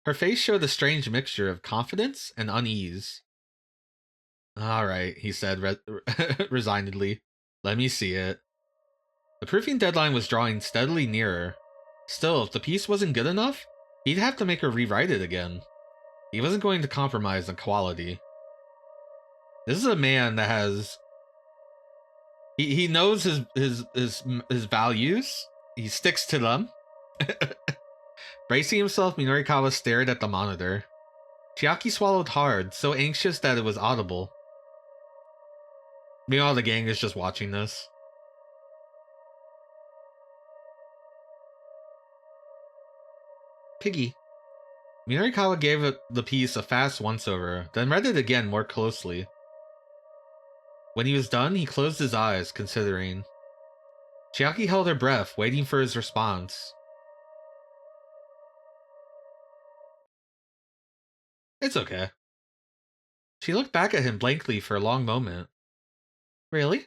Her face showed a strange mixture of confidence and unease. Alright, he said resignedly. Let me see it. The proofing deadline was drawing steadily nearer. Still, if the piece wasn't good enough, he'd have to make her rewrite it again. He wasn't going to compromise on quality. This is a man that has... He knows his values. He sticks to them. Bracing himself, Minorikawa stared at the monitor. Chiaki swallowed hard, so anxious that it was audible. Meanwhile, the gang is just watching this. Piggy. Minorikawa gave the piece a fast once-over, then read it again more closely. When he was done, he closed his eyes, considering. Chiaki held her breath, waiting for his response. It's okay. She looked back at him blankly for a long moment. Really?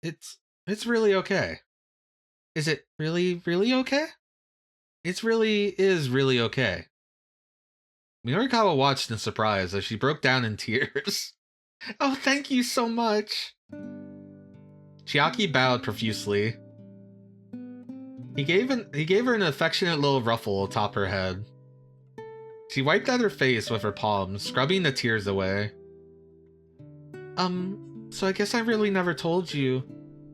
It's really okay. Is it really okay? It really is really okay. Minorikawa watched in surprise as she broke down in tears. Oh, thank you so much. Chiaki bowed profusely. He gave her an affectionate little ruffle atop her head. She wiped at her face with her palms, scrubbing the tears away. So I guess I really never told you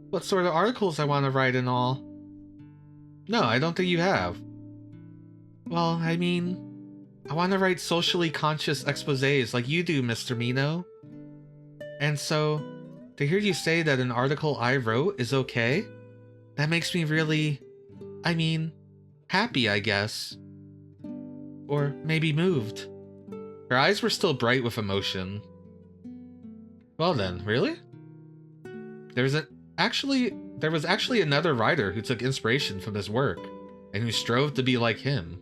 what sort of articles I want to write and all. No, I don't think you have. Well, I mean, I want to write socially conscious exposés like you do, Mr. Mino. And so, to hear you say that an article I wrote is okay, that makes me really, happy, I guess. Or maybe moved. Her eyes were still bright with emotion. Well then, really? There was actually another writer who took inspiration from his work, and who strove to be like him.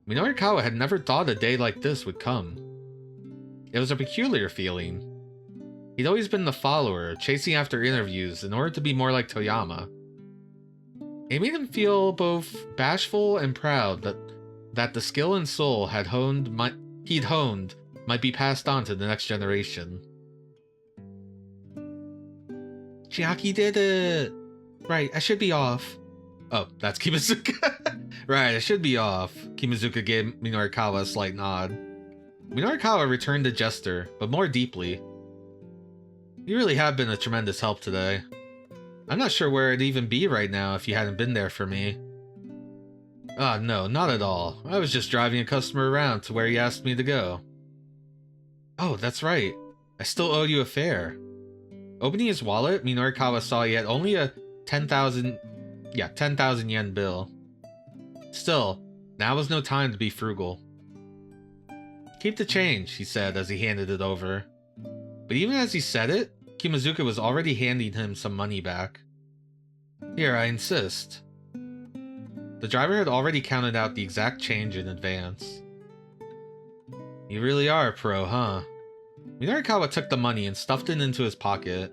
Minorikawa had never thought a day like this would come. It was a peculiar feeling. He'd always been the follower, chasing after interviews in order to be more like Toyama. It made him feel both bashful and proud that the skill and soul he'd honed might be passed on to the next generation. Chiaki did it! Right, I should be off. Oh, that's Kimazuka. Right, I should be off. Kimazuka gave Minorikawa a slight nod. Minorikawa returned the gesture, but more deeply. You really have been a tremendous help today. I'm not sure where I'd even be right now if you hadn't been there for me. Ah, no, not at all. I was just driving a customer around to where he asked me to go. Oh, that's right. I still owe you a fare. Opening his wallet, Minorikawa saw he had only a 10,000 yen bill. Still, now was no time to be frugal. Keep the change, he said as he handed it over. But even as he said it, Kimazuka was already handing him some money back. Here, I insist. The driver had already counted out the exact change in advance. You really are a pro, huh? Minorikawa took the money and stuffed it into his pocket.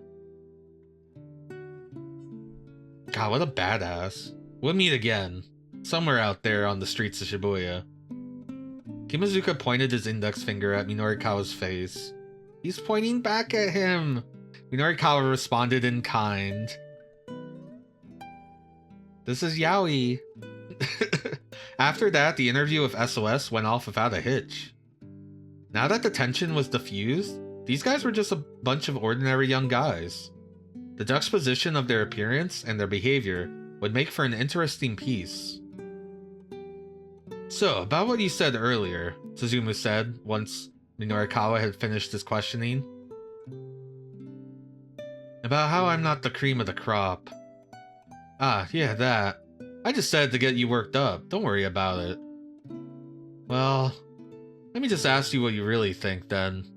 God, what a badass. We'll meet again. Somewhere out there on the streets of Shibuya. Kimazuka pointed his index finger at Minorikawa's face. He's pointing back at him! Minorikawa responded in kind. This is Yaoi. After that, the interview with SOS went off without a hitch. Now that the tension was diffused, these guys were just a bunch of ordinary young guys. The juxtaposition of their appearance and their behavior would make for an interesting piece. So, about what you said earlier, Suzumu said once Minorikawa had finished his questioning. About how I'm not the cream of the crop. Ah, yeah, that. I just said to get you worked up, don't worry about it. Well, let me just ask you what you really think then.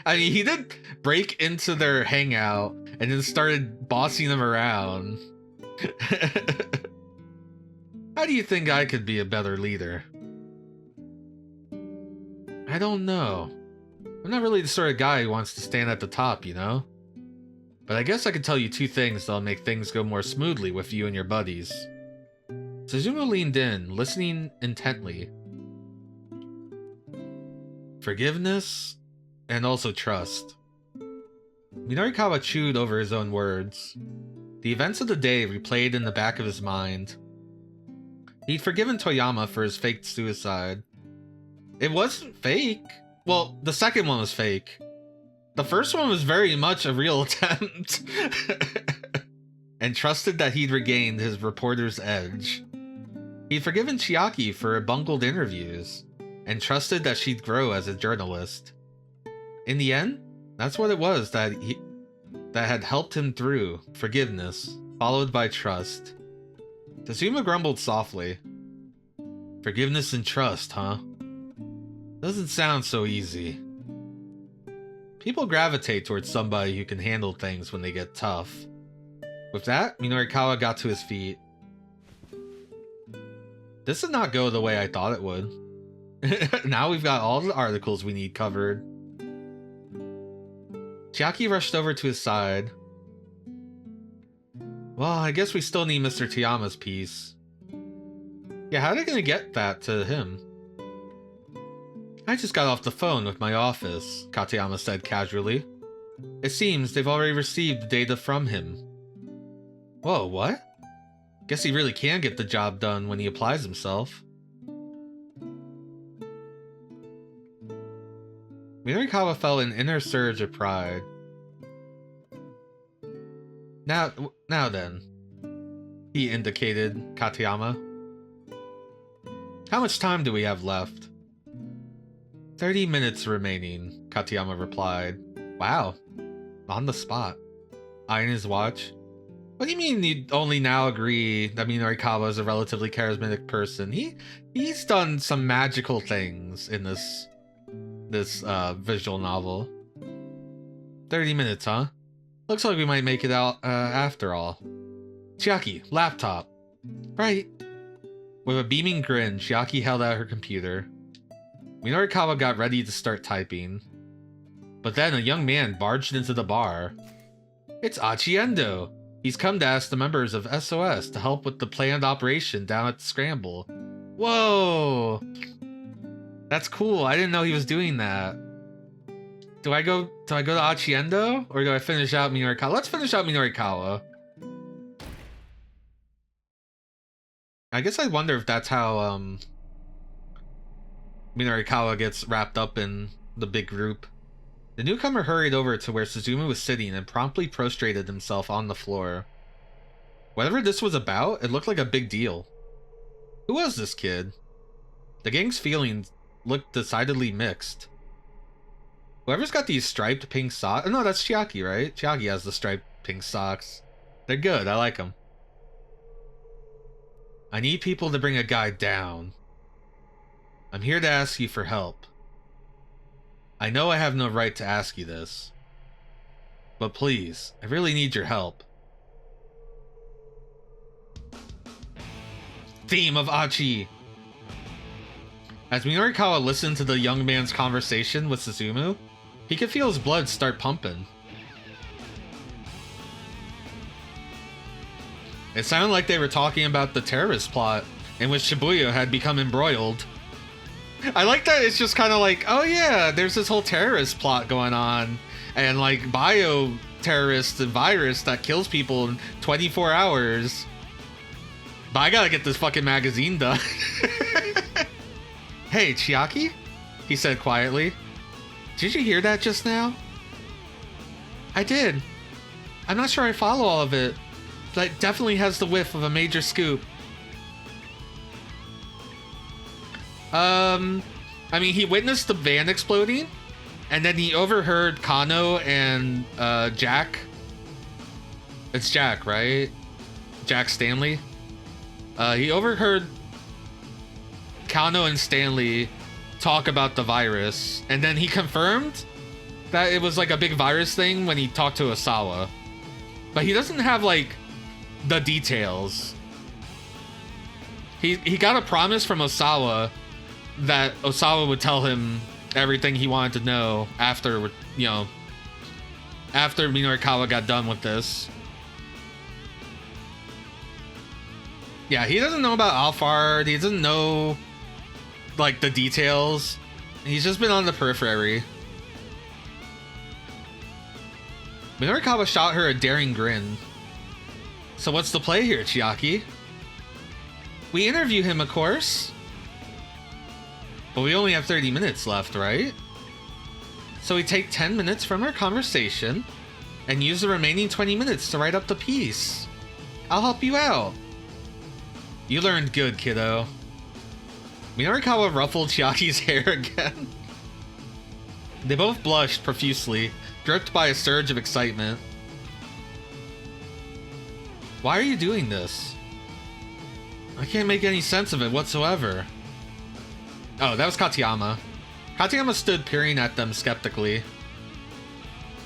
I mean, he did break into their hangout and then started bossing them around. How do you think I could be a better leader? I don't know. I'm not really the sort of guy who wants to stand at the top, you know? But I guess I could tell you two things that'll make things go more smoothly with you and your buddies. Suzumu leaned in, listening intently. Forgiveness, and also trust. Minorikawa chewed over his own words. The events of the day replayed in the back of his mind. He'd forgiven Toyama for his faked suicide. It wasn't fake. Well, the second one was fake. The first one was very much a real attempt. And trusted that he'd regained his reporter's edge. He'd forgiven Chiaki for her bungled interviews, and trusted that she'd grow as a journalist. In the end, that's what it was that had helped him through: forgiveness, followed by trust. Tsuma grumbled softly. Forgiveness and trust, huh? Doesn't sound so easy. People gravitate towards somebody who can handle things when they get tough. With that, Minorikawa got to his feet. This did not go the way I thought it would. Now we've got all the articles we need covered. Chiaki rushed over to his side. Well, I guess we still need Mr. Toyama's piece. Yeah, how are they gonna get that to him? I just got off the phone with my office, Katayama said casually. It seems they've already received data from him. Whoa, what? Guess he really can get the job done when he applies himself. Minorikawa felt an inner surge of pride. Now then, he indicated Katayama. How much time do we have left? 30 minutes remaining, Katayama replied. Wow, on the spot. Eyeing his watch. What do you mean you only now agree that Minorikawa is a relatively charismatic person? He's done some magical things in this visual novel. 30 minutes, huh? Looks like we might make it out after all. Chiaki, laptop. Right. With a beaming grin, Chiaki held out her computer. Minorikawa got ready to start typing. But then a young man barged into the bar. It's Achiendo. He's come to ask the members of SOS to help with the planned operation down at the Scramble. Whoa! That's cool. I didn't know he was doing that. Do I go to Achiendo? Or do I finish out Minorikawa? Let's finish out Minorikawa. I guess I wonder if that's how Minorikawa gets wrapped up in the big group. The newcomer hurried over to where Suzumu was sitting and promptly prostrated himself on the floor. Whatever this was about, it looked like a big deal. Who was this kid? The gang's feelings looked decidedly mixed. Whoever's got these striped pink socks... Oh, no, that's Chiaki, right? Chiaki has the striped pink socks. They're good, I like them. I need people to bring a guy down. I'm here to ask you for help. I know I have no right to ask you this. But please, I really need your help. Theme of Achi! As Minorikawa listened to the young man's conversation with Suzumu, he could feel his blood start pumping. It sounded like they were talking about the terrorist plot in which Shibuya had become embroiled. I like that it's just kind of like, oh yeah, there's this whole terrorist plot going on, and like bio-terrorist and virus that kills people in 24 hours. But I gotta get this fucking magazine done. Hey, Chiaki? He said quietly. Did you hear that just now? I did. I'm not sure I follow all of it, but it definitely has the whiff of a major scoop. I mean, he witnessed the van exploding, and then he overheard Kano and Jack. It's Jack, right? Jack Stanley. He overheard Kano and Stanley talk about the virus, and then he confirmed that it was like a big virus thing when he talked to Osawa. But he doesn't have like the details. He got a promise from Osawa that Osawa would tell him everything he wanted to know after, you know, after Minorikawa got done with this. Yeah, he doesn't know about Alphard. He doesn't know, like, the details. He's just been on the periphery. Minorikawa shot her a daring grin. So what's the play here, Chiaki? We interview him, of course. But we only have 30 minutes left, right? So we take 10 minutes from our conversation and use the remaining 20 minutes to write up the piece. I'll help you out. You learned good, kiddo. Minorikawa ruffled Chiaki's hair again. They both blushed profusely, gripped by a surge of excitement. Why are you doing this? I can't make any sense of it whatsoever. Oh, that was Katayama. Katayama stood peering at them skeptically.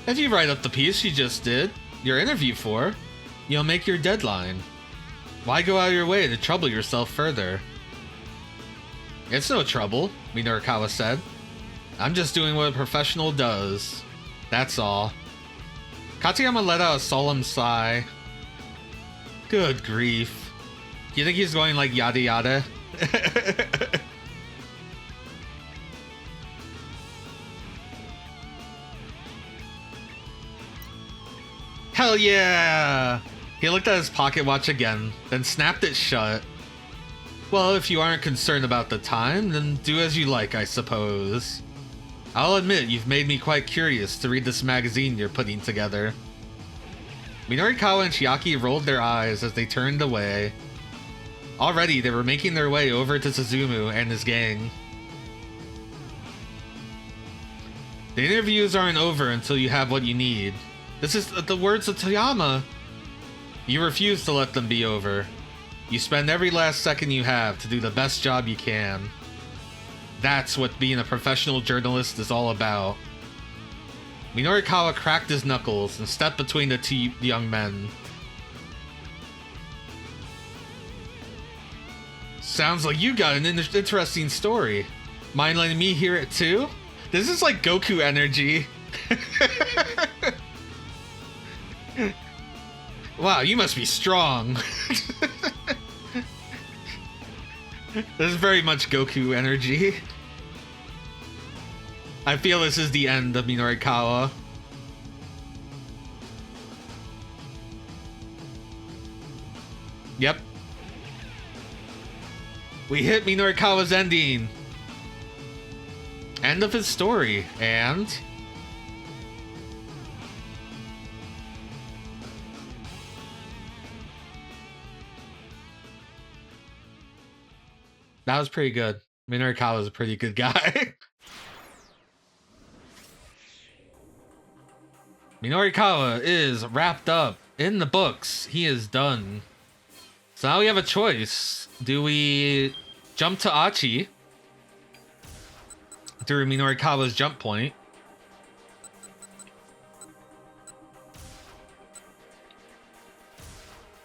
If you write up the piece you just did, your interview for, you'll make your deadline. Why go out of your way to trouble yourself further? It's no trouble, Minorikawa said. I'm just doing what a professional does. That's all. Katayama let out a solemn sigh. Good grief. Do you think he's going like yada yada? Hell yeah! He looked at his pocket watch again, then snapped it shut. Well, if you aren't concerned about the time, then do as you like, I suppose. I'll admit, you've made me quite curious to read this magazine you're putting together. Minorikawa and Chiaki rolled their eyes as they turned away. Already, they were making their way over to Suzumu and his gang. The interviews aren't over until you have what you need. This is the words of Toyama. You refuse to let them be over. You spend every last second you have to do the best job you can. That's what being a professional journalist is all about. Minorikawa cracked his knuckles and stepped between the two young men. Sounds like you got an interesting story. Mind letting me hear it too? This is like Goku energy. Wow, you must be strong. This is very much Goku energy. I feel this is the end of Minorikawa. Yep. We hit Minorikawa's ending. End of his story, and... that was pretty good. Minorikawa was a pretty good guy. Minorikawa is wrapped up in the books. He is done. So now we have a choice. Do we jump to Achi through Minorikawa's jump point?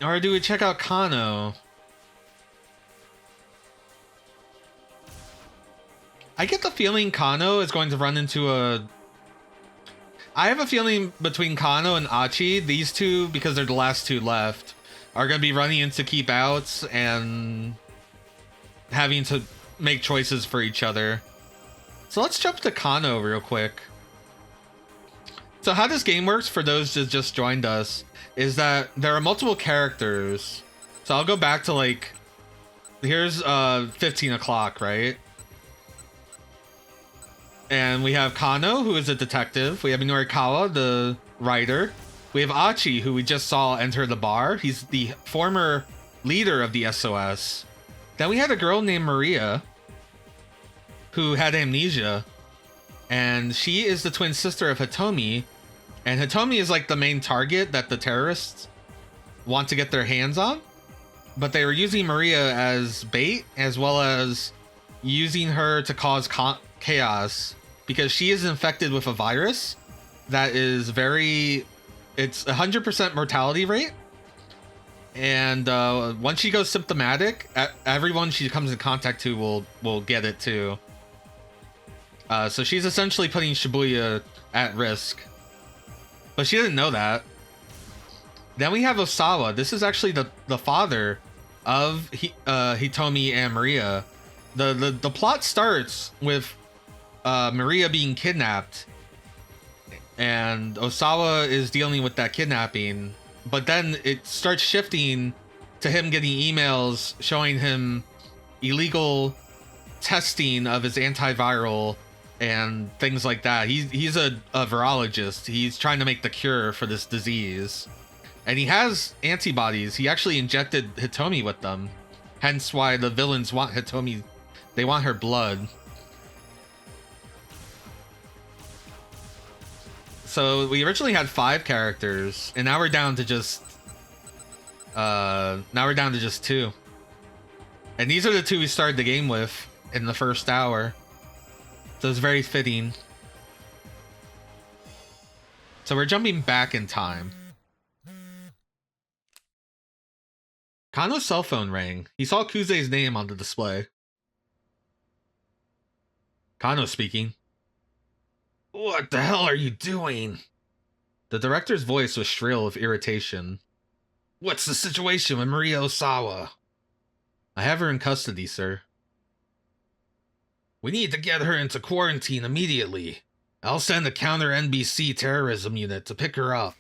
Or do we check out Kano? I get the feeling Kano is going to run into a... I have a feeling between Kano and Achi, these two, because they're the last two left, are going to be running into keep outs and having to make choices for each other. So let's jump to Kano real quick. So how this game works, for those that just joined us, is that there are multiple characters. So I'll go back to like... here's 15 o'clock, right? And we have Kano, who is a detective. We have Minorikawa, the writer. We have Achi, who we just saw enter the bar. He's the former leader of the SOS. Then we had a girl named Maria, who had amnesia. And she is the twin sister of Hitomi. And Hitomi is like the main target that the terrorists want to get their hands on. But they were using Maria as bait, as well as using her to cause chaos, because she is infected with a virus that is very... it's 100% mortality rate. And once she goes symptomatic, everyone she comes in contact to will get it too. So she's essentially putting Shibuya at risk. But she didn't know that. Then we have Osawa. This is actually the father of Hitomi and Maria. The plot starts with Maria being kidnapped, and Osawa is dealing with that kidnapping. But then it starts shifting to him getting emails showing him illegal testing of his antiviral and things like that. He's a virologist. He's trying to make the cure for this disease. And he has antibodies. He actually injected Hitomi with them. Hence why the villains want Hitomi. They want her blood. So we originally had 5 characters, and now we're down to just 2. And these are the 2 we started the game with in the first hour. So it's very fitting. So we're jumping back in time. Kano's cell phone rang. He saw Kuze's name on the display. Kano speaking. What the hell are you doing? The director's voice was shrill with irritation. What's the situation with Maria Osawa? I have her in custody, sir. We need to get her into quarantine immediately. I'll send a counter NBC terrorism unit to pick her up.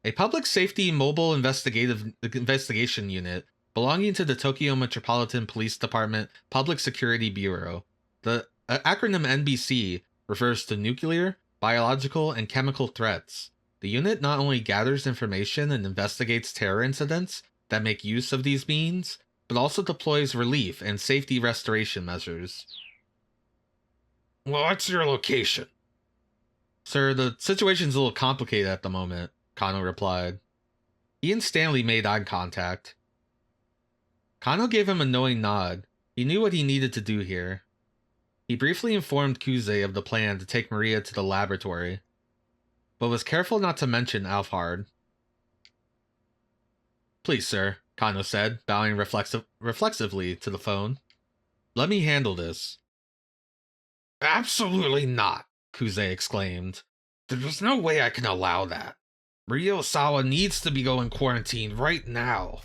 A public safety mobile investigation unit belonging to the Tokyo Metropolitan Police Department Public Security Bureau. The acronym NBC refers to nuclear, biological, and chemical threats. The unit not only gathers information and investigates terror incidents that make use of these means, but also deploys relief and safety restoration measures. What's your location? Sir, the situation's a little complicated at the moment, Kano replied. He and Stanley made eye contact. Kano gave him a knowing nod. He knew what he needed to do here. He briefly informed Kuze of the plan to take Maria to the laboratory, but was careful not to mention Alphard. Please, sir, Kano said, bowing reflexively to the phone. Let me handle this. Absolutely not, Kuze exclaimed. There's no way I can allow that. Maria Osawa needs to be going quarantine right now.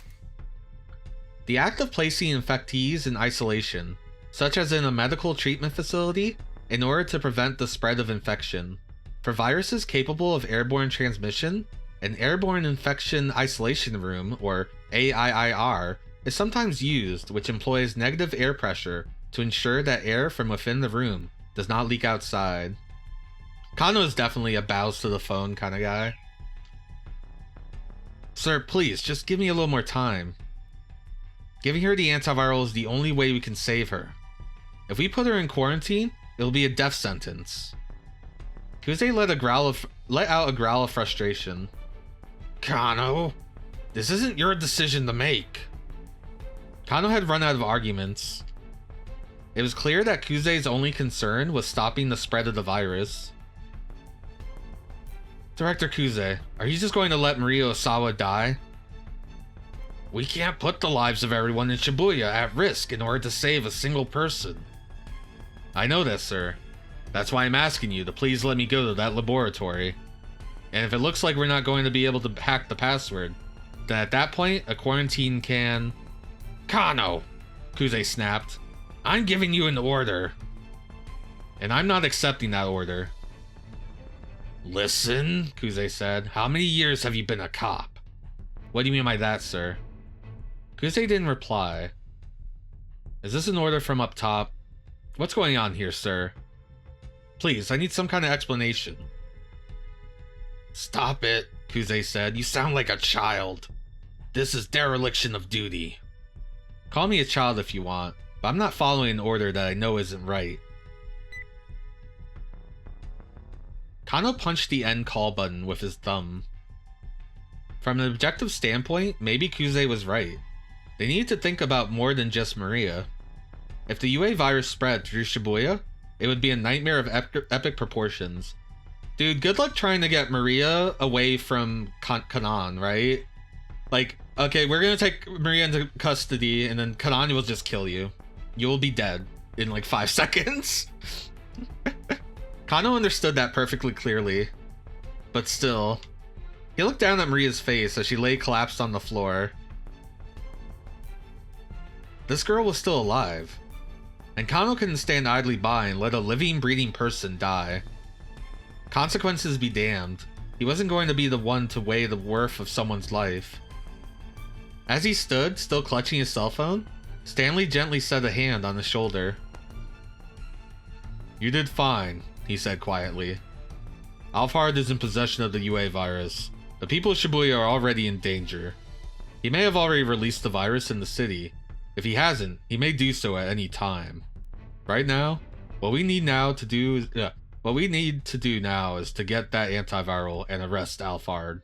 The act of placing infectees in isolation, such as in a medical treatment facility, in order to prevent the spread of infection. For viruses capable of airborne transmission, an airborne infection isolation room, or AIIR, is sometimes used, which employs negative air pressure to ensure that air from within the room does not leak outside. Kano is definitely a bows to the phone kind of guy. Sir, please, just give me a little more time. Giving her the antiviral is the only way we can save her. If we put her in quarantine, it'll be a death sentence. Kuze let out a growl of frustration. Kano, this isn't your decision to make. Kano had run out of arguments. It was clear that Kuze's only concern was stopping the spread of the virus. Director Kuze, are you just going to let Maria Osawa die? We can't put the lives of everyone in Shibuya at risk in order to save a single person. I know that, sir. That's why I'm asking you to please let me go to that laboratory. And if it looks like we're not going to be able to hack the password, then at that point, a quarantine can... Kano! Kuze snapped. I'm giving you an order. And I'm not accepting that order. Listen, Kuze said. How many years have you been a cop? What do you mean by that, sir? Kuze didn't reply. Is this an order from up top? What's going on here, sir? Please, I need some kind of explanation. Stop it, Kuze said. You sound like a child. This is dereliction of duty. Call me a child if you want, but I'm not following an order that I know isn't right. Kano punched the end call button with his thumb. From an objective standpoint, maybe Kuze was right. They needed to think about more than just Maria. If the UA virus spread through Shibuya, it would be a nightmare of epic proportions. Dude, good luck trying to get Maria away from Kanan, right? Like, okay, we're gonna take Maria into custody, and then Kanan will just kill you. You will be dead in like 5 seconds. Kano understood that perfectly clearly, but still. He looked down at Maria's face as she lay collapsed on the floor. This girl was still alive, and Kano couldn't stand idly by and let a living, breathing person die. Consequences be damned. He wasn't going to be the one to weigh the worth of someone's life. As he stood, still clutching his cell phone, Stanley gently set a hand on his shoulder. You did fine, he said quietly. Alphard is in possession of the UA virus. The people of Shibuya are already in danger. He may have already released the virus in the city. If he hasn't, he may do so at any time. Right now, what we need to do now is to get that antiviral and arrest Alphard.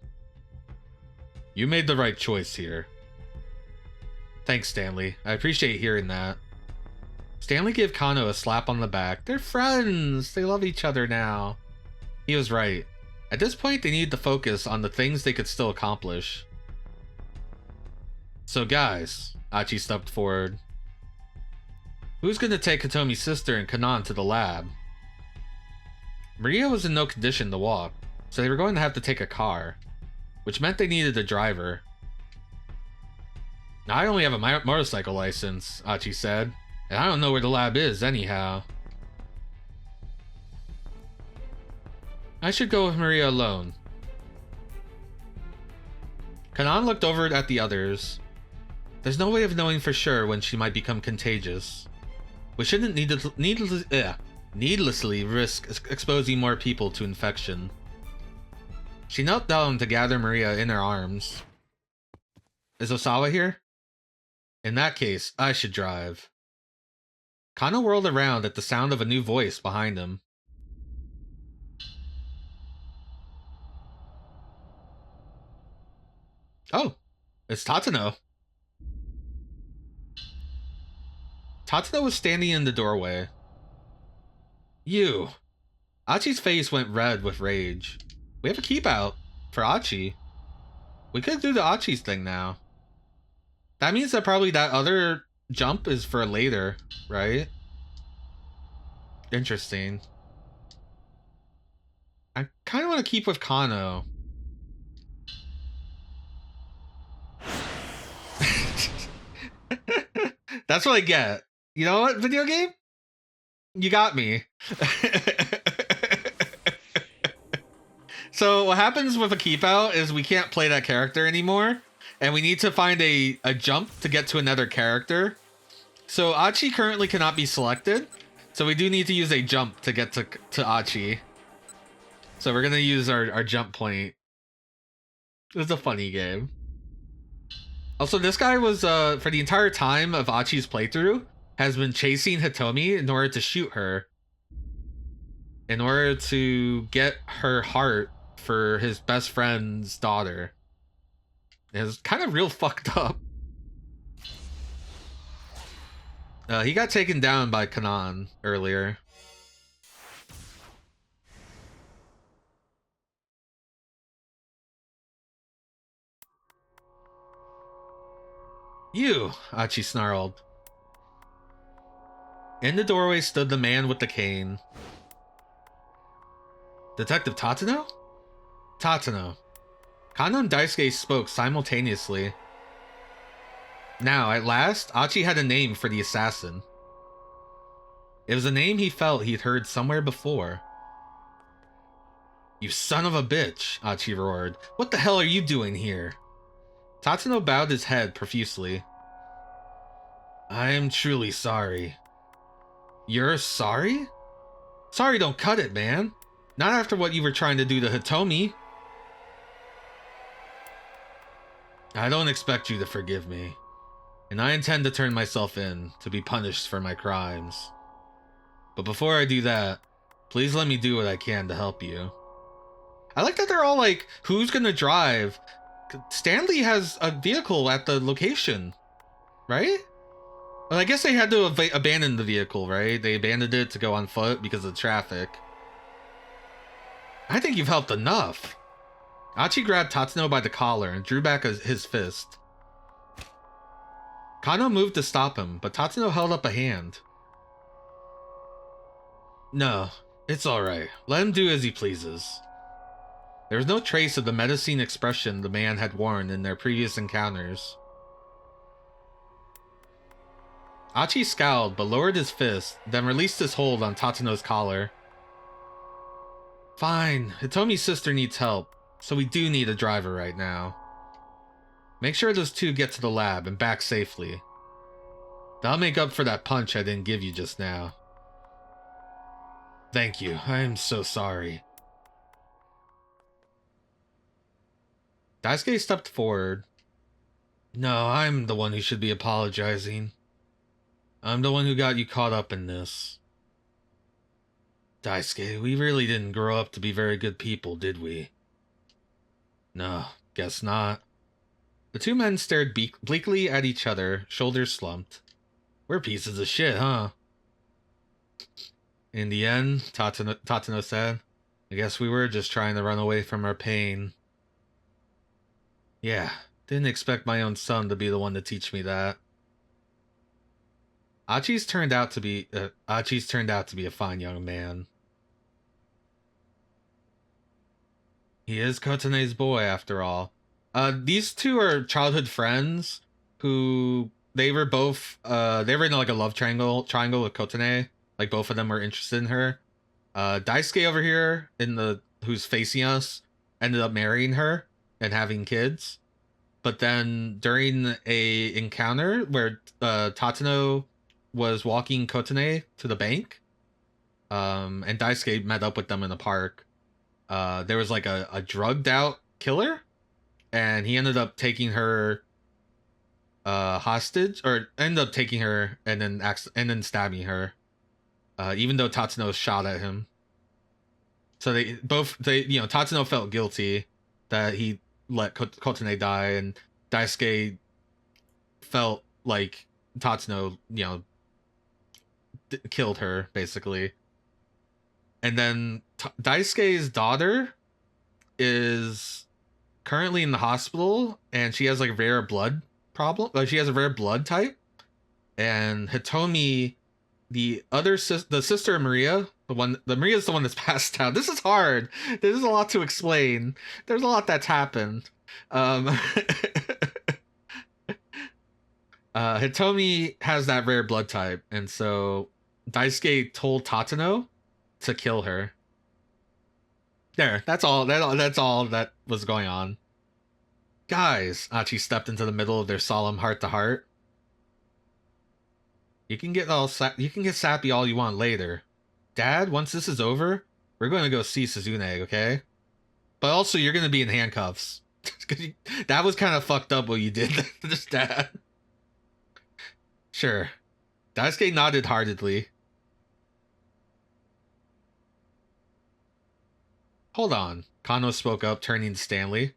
You made the right choice here. Thanks, Stanley. I appreciate hearing that. Stanley gave Kano a slap on the back. They're friends. They love each other now. He was right. At this point, they needed to focus on the things they could still accomplish. So guys, Achi stepped forward. Who's going to take Hitomi's sister and Kanan to the lab? Maria was in no condition to walk, so they were going to have to take a car, which meant they needed a driver. Now, I only have a motorcycle license, Achi said, and I don't know where the lab is anyhow. I should go with Maria alone. Kanan looked over at the others. There's no way of knowing for sure when she might become contagious. We shouldn't needlessly risk exposing more people to infection. She knelt down to gather Maria in her arms. Is Osawa here? In that case, I should drive. Kano whirled around at the sound of a new voice behind him. Oh, it's Tatano. Tatano was standing in the doorway. You. Achi's face went red with rage. We have a keep out for Achi. We could do the Achi's thing now. That means that probably that other jump is for later, right? Interesting. I kind of want to keep with Kano. That's what I get. You know what, video game? You got me. So what happens with a keep out is we can't play that character anymore, and we need to find a jump to get to another character. So Achi currently cannot be selected, so we do need to use a jump to get to Achi. So we're gonna use our jump point. It's a funny game. Also, this guy was for the entire time of Achi's playthrough has been chasing Hitomi in order to shoot her, in order to get her heart for his best friend's daughter. It's kind of real fucked up. He got taken down by Kanan earlier. You, Achi snarled. In the doorway stood the man with the cane. Detective Tatano? Tatano. Kano and Daisuke spoke simultaneously. Now, at last, Achi had a name for the assassin. It was a name he felt he'd heard somewhere before. You son of a bitch, Achi roared. What the hell are you doing here? Tatano bowed his head profusely. I am truly sorry. You're sorry? Sorry don't cut it, man. Not after what you were trying to do to Hitomi. I don't expect you to forgive me, and I intend to turn myself in to be punished for my crimes. But before I do that, please let me do what I can to help you. I like that they're all like, who's gonna drive? Stanley has a vehicle at the location, right? Well, I guess they had to abandon the vehicle, right? They abandoned it to go on foot because of traffic. I think you've helped enough. Achi grabbed Tatano by the collar and drew back his fist. Kano moved to stop him, but Tatano held up a hand. No, it's alright. Let him do as he pleases. There was no trace of the menacing expression the man had worn in their previous encounters. Achi scowled but lowered his fist, then released his hold on Tatano's collar. Fine, Hitomi's sister needs help, so we do need a driver right now. Make sure those two get to the lab and back safely. That'll make up for that punch I didn't give you just now. Thank you, I am so sorry. Daisuke stepped forward. No, I'm the one who should be apologizing. I'm the one who got you caught up in this. Daisuke, we really didn't grow up to be very good people, did we? No, guess not. The two men stared bleakly at each other, shoulders slumped. We're pieces of shit, huh? In the end, Tatano said, I guess we were just trying to run away from our pain. Yeah, didn't expect my own son to be the one to teach me that. Achi's turned out to be a fine young man. He is Kotane's boy, after all. These two are childhood friends who they were both they were in like a love triangle with Kotane. Like both of them were interested in her. Daisuke over here who's facing us ended up marrying her and having kids. But then during a encounter where Tatsuno was walking Kotane to the bank, and Daisuke met up with them in the park, there was like a drugged out killer, and he ended up taking her hostage, or ended up taking her and then stabbing her, even though Tatsuno shot at him. So they Tatsuno felt guilty that he let Kotane die, and Daisuke felt like Tatsuno, killed her, basically. And then Daisuke's daughter is currently in the hospital, and she has like a rare blood problem. She has a rare blood type. And Hitomi, the sister of Maria, Maria's the one that's passed out. This is hard. There's a lot to explain. There's a lot that's happened. Hitomi has that rare blood type, and so Daisuke told Tatsuno to kill her. There, that's all that was going on. Guys, Achi stepped into the middle of their solemn heart-to-heart. You can get sappy all you want later. Dad, once this is over, we're going to go see Suzune, okay? But also, you're going to be in handcuffs. That was kind of fucked up what you did to this dad. Sure. Daisuke nodded heartedly. Hold on, Kano spoke up, turning to Stanley.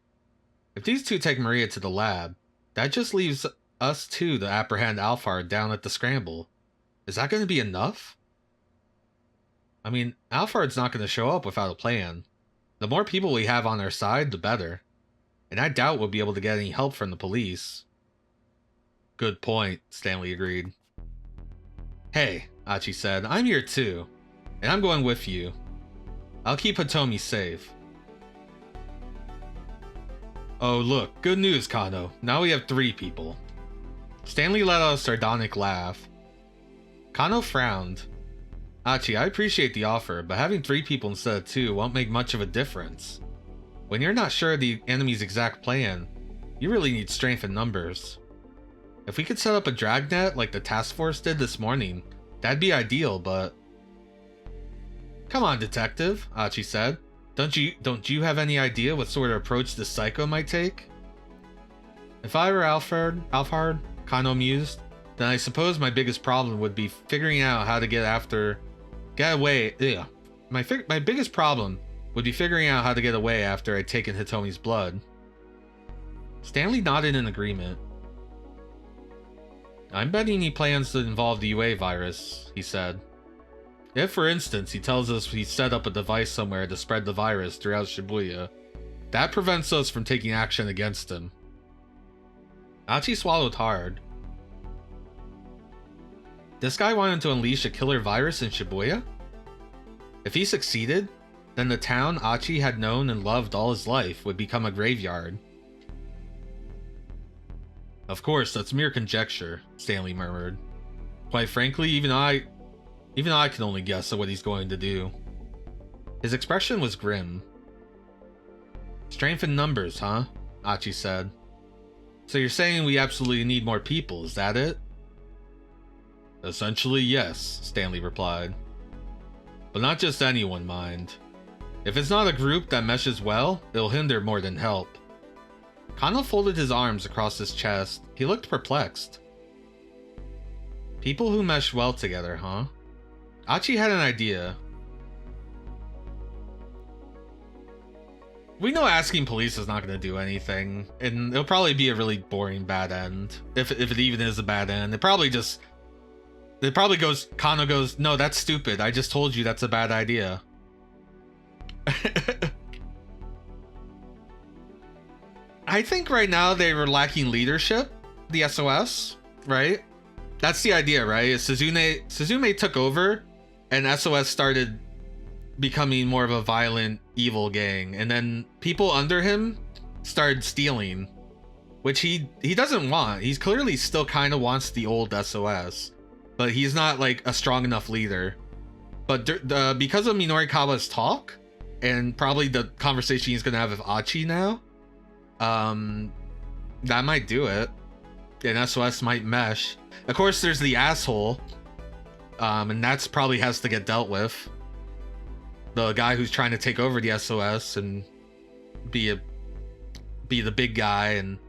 If these two take Maria to the lab, that just leaves us two to apprehend Alphard down at the Scramble. Is that going to be enough? I mean, Alphard's not going to show up without a plan. The more people we have on our side, the better. And I doubt we'll be able to get any help from the police. Good point, Stanley agreed. Hey, Achi said, I'm here too. And I'm going with you. I'll keep Hitomi safe. Oh look, good news, Kano. Now we have 3 people. Stanley let out a sardonic laugh. Kano frowned. Achi, I appreciate the offer, but having 3 people instead of 2 won't make much of a difference. When you're not sure of the enemy's exact plan, you really need strength in numbers. If we could set up a dragnet like the task force did this morning, that'd be ideal, but... Come on, detective, Achi said. Don't you have any idea what sort of approach this psycho might take? If I were Alphard, Kano mused, then I suppose my biggest problem would be figuring out how to get away. Ugh. My biggest problem would be figuring out how to get away after I'd taken Hitomi's blood. Stanley nodded in agreement. I'm betting he plans to involve the UA virus, he said. If, for instance, he tells us he set up a device somewhere to spread the virus throughout Shibuya, that prevents us from taking action against him. Achi swallowed hard. This guy wanted to unleash a killer virus in Shibuya? If he succeeded, then the town Achi had known and loved all his life would become a graveyard. Of course, that's mere conjecture, Stanley murmured. Quite frankly, even I can only guess at what he's going to do. His expression was grim. Strength in numbers, huh? Achi said. So you're saying we absolutely need more people, is that it? Essentially, yes, Stanley replied. But not just anyone, mind. If it's not a group that meshes well, it'll hinder more than help. Kano folded his arms across his chest. He looked perplexed. People who mesh well together, huh? Achi had an idea. We know asking police is not going to do anything, and it'll probably be a really boring bad end. If it even is a bad end, Kano goes, no, that's stupid. I just told you that's a bad idea. I think right now they were lacking leadership, the SOS, right? That's the idea, right? Suzume took over, and SOS started becoming more of a violent, evil gang, and then people under him started stealing, which he doesn't want. He's clearly still kind of wants the old SOS, but he's not like a strong enough leader. But because of Minorikawa's talk, and probably the conversation he's gonna have with Achi now, That might do it. And SOS might mesh. Of course, there's the asshole. And that's probably has to get dealt with. The guy who's trying to take over the SOS and be the big guy, and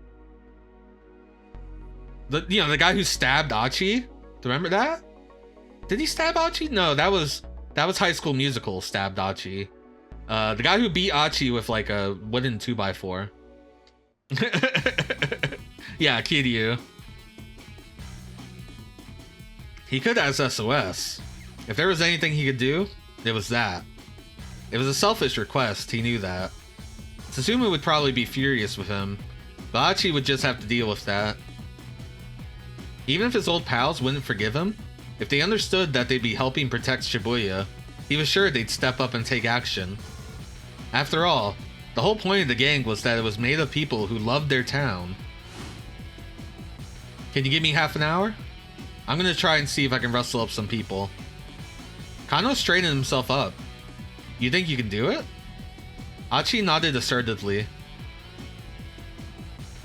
the guy who stabbed Achi. Remember that? Did he stab Achi? No, that was High School Musical stabbed Achi. The guy who beat Achi with like a wooden 2x4. Yeah, Kiryu. He could as SOS. If there was anything he could do, it was that. It was a selfish request, he knew that. Suzumu would probably be furious with him, but Achi would just have to deal with that. Even if his old pals wouldn't forgive him, if they understood that they'd be helping protect Shibuya, he was sure they'd step up and take action. After all, the whole point of the gang was that it was made of people who loved their town. Can you give me half an hour? I'm gonna try and see if I can rustle up some people. Kano straightened himself up. You think you can do it? Achi nodded assertively.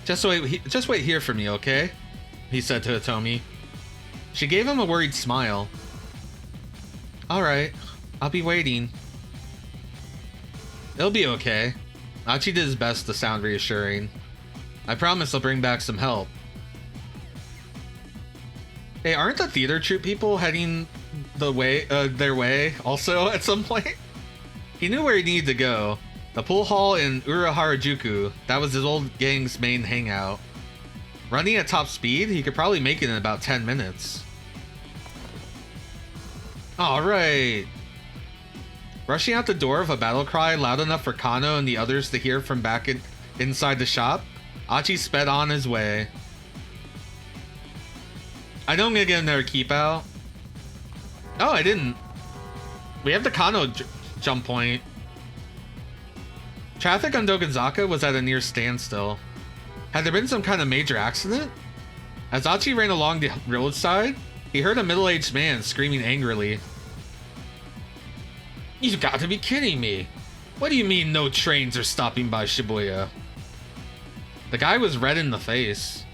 Just wait here for me, okay? He said to Hitomi. She gave him a worried smile. Alright, I'll be waiting. It'll be okay. Achi did his best to sound reassuring. I promise I'll bring back some help. Hey, aren't the theater troupe people heading their way also at some point? He knew where he needed to go. The pool hall in Uraharajuku, that was his old gang's main hangout. Running at top speed, he could probably make it in about 10 minutes. Alright. Rushing out the door with a battle cry loud enough for Kano and the others to hear from back inside the shop, Achi sped on his way. I know I'm gonna get another keep out. Oh, I didn't. We have the Kano jump point. Traffic on Dogonzaka was at a near standstill. Had there been some kind of major accident? As Achi ran along the roadside, he heard a middle-aged man screaming angrily. You've got to be kidding me. What do you mean no trains are stopping by Shibuya? The guy was red in the face.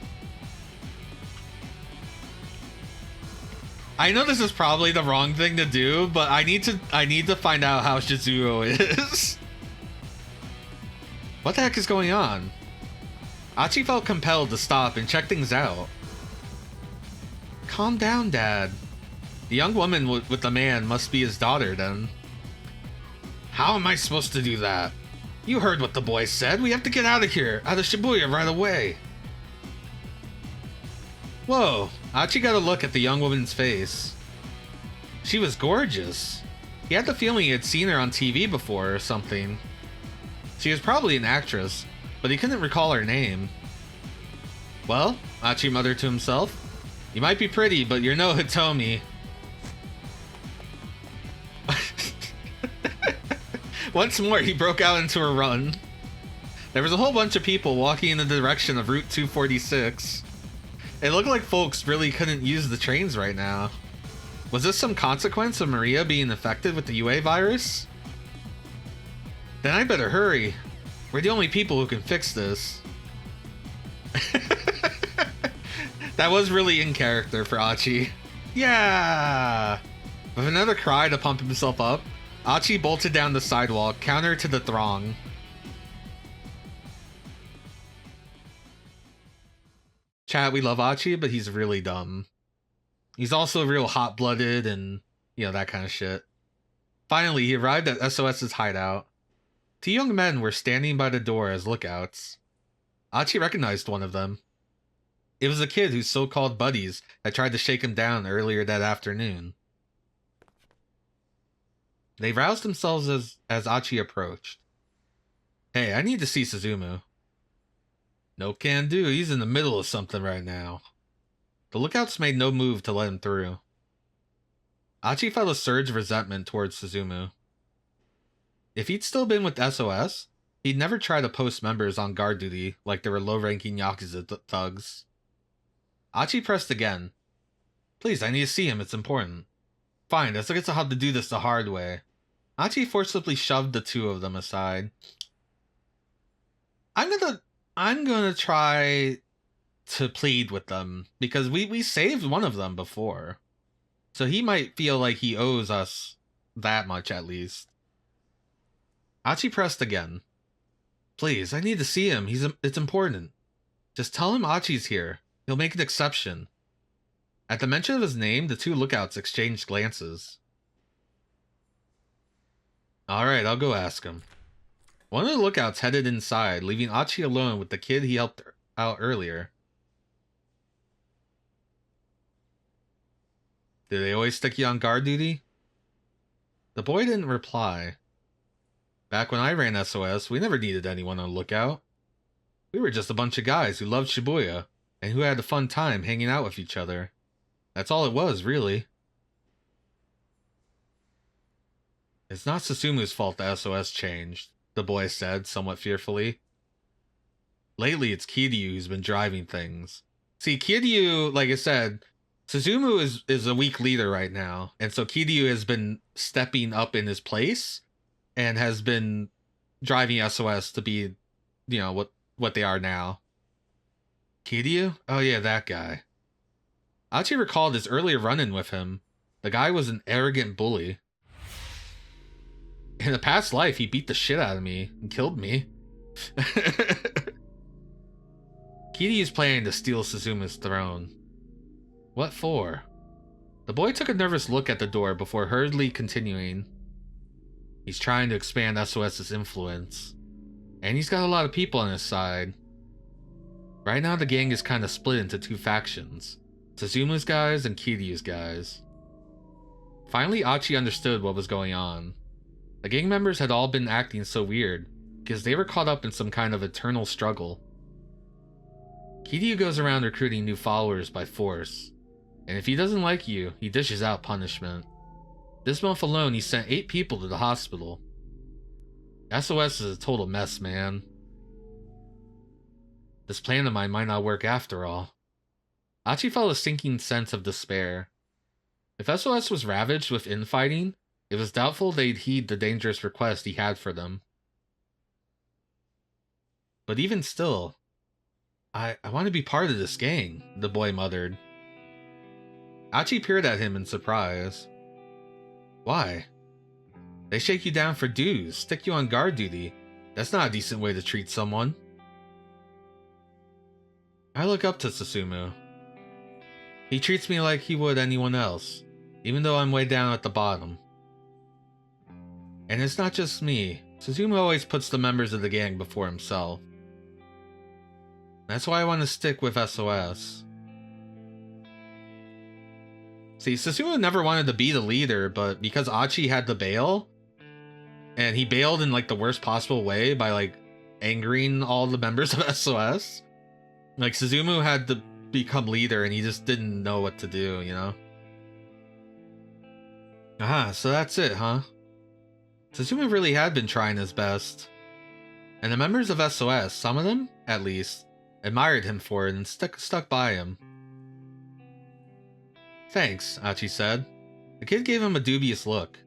I know this is probably the wrong thing to do, but I need to find out how Shizuo is. What the heck is going on? Achi felt compelled to stop and check things out. Calm down, Dad. The young woman with the man must be his daughter, then. How am I supposed to do that? You heard what the boy said. We have to get out of here, out of Shibuya right away. Whoa, Achi got a look at the young woman's face. She was gorgeous. He had the feeling he had seen her on TV before or something. She was probably an actress, but he couldn't recall her name. Well, Achi muttered to himself, you might be pretty, but you're no Hitomi. Once more, he broke out into a run. There was a whole bunch of people walking in the direction of Route 246. It looked like folks really couldn't use the trains right now. Was this some consequence of Maria being infected with the UA virus? Then I better hurry. We're the only people who can fix this. That was really in character for Achi. Yeah! With another cry to pump himself up, Achi bolted down the sidewalk, counter to the throng. Chat, we love Achi, but he's really dumb. He's also real hot-blooded and, that kind of shit. Finally, he arrived at SOS's hideout. Two young men were standing by the door as lookouts. Achi recognized one of them. It was a kid whose so-called buddies had tried to shake him down earlier that afternoon. They roused themselves as Achi approached. Hey, I need to see Suzumu. No can do, he's in the middle of something right now. The lookouts made no move to let him through. Achi felt a surge of resentment towards Suzumu. If he'd still been with SOS, he'd never try to post members on guard duty like they were low-ranking Yakuza thugs. Achi pressed again. Please, I need to see him, it's important. Fine, let's look at how to do this the hard way. Achi forcibly shoved the two of them aside. I'm gonna try to plead with them, because we saved one of them before. So he might feel like he owes us that much at least. Achi pressed again. Please, I need to see him. It's important. Just tell him Achi's here. He'll make an exception. At the mention of his name, the two lookouts exchanged glances. Alright, I'll go ask him. One of the lookouts headed inside, leaving Achi alone with the kid he helped out earlier. Do they always stick you on guard duty? The boy didn't reply. Back when I ran SOS, we never needed anyone on lookout. We were just a bunch of guys who loved Shibuya, and who had a fun time hanging out with each other. That's all it was, really. It's not Susumu's fault the SOS changed, the boy said, somewhat fearfully. Lately, it's Kiryu who's been driving things. See, Kiryu, like I said, Suzumu is a weak leader right now, and so Kiryu has been stepping up in his place, and has been driving SOS to be, you know, what they are now. Kiryu? Oh yeah, that guy. Achi recalled his earlier run-in with him. The guy was an arrogant bully. In a past life, he beat the shit out of me and killed me. Kiryu's planning to steal Suzuma's throne. What for? The boy took a nervous look at the door before hurriedly continuing. He's trying to expand SOS's influence. And he's got a lot of people on his side. Right now the gang is kind of split into two factions. Suzuma's guys and Kiryu's guys. Finally Achi understood what was going on. The gang members had all been acting so weird because they were caught up in some kind of eternal struggle. Kiryu goes around recruiting new followers by force. And if he doesn't like you, he dishes out punishment. This month alone, he sent 8 people to the hospital. SOS is a total mess, man. This plan of mine might not work after all. Achi felt a sinking sense of despair. If SOS was ravaged with infighting, it was doubtful they'd heed the dangerous request he had for them. But even still, I want to be part of this gang, the boy muttered. Achi peered at him in surprise. Why? They shake you down for dues, stick you on guard duty. That's not a decent way to treat someone. I look up to Susumu. He treats me like he would anyone else, even though I'm way down at the bottom. And it's not just me. Susumu always puts the members of the gang before himself. That's why I want to stick with SOS. See, Susumu never wanted to be the leader, but because Achi had to bail, and he bailed in like the worst possible way by like angering all the members of SOS, like Susumu had to become leader and he just didn't know what to do, you know? Aha, so that's it, huh? Susumu really had been trying his best. And the members of SOS, some of them, at least, admired him for it and stuck by him. Thanks, Achi said. The kid gave him a dubious look.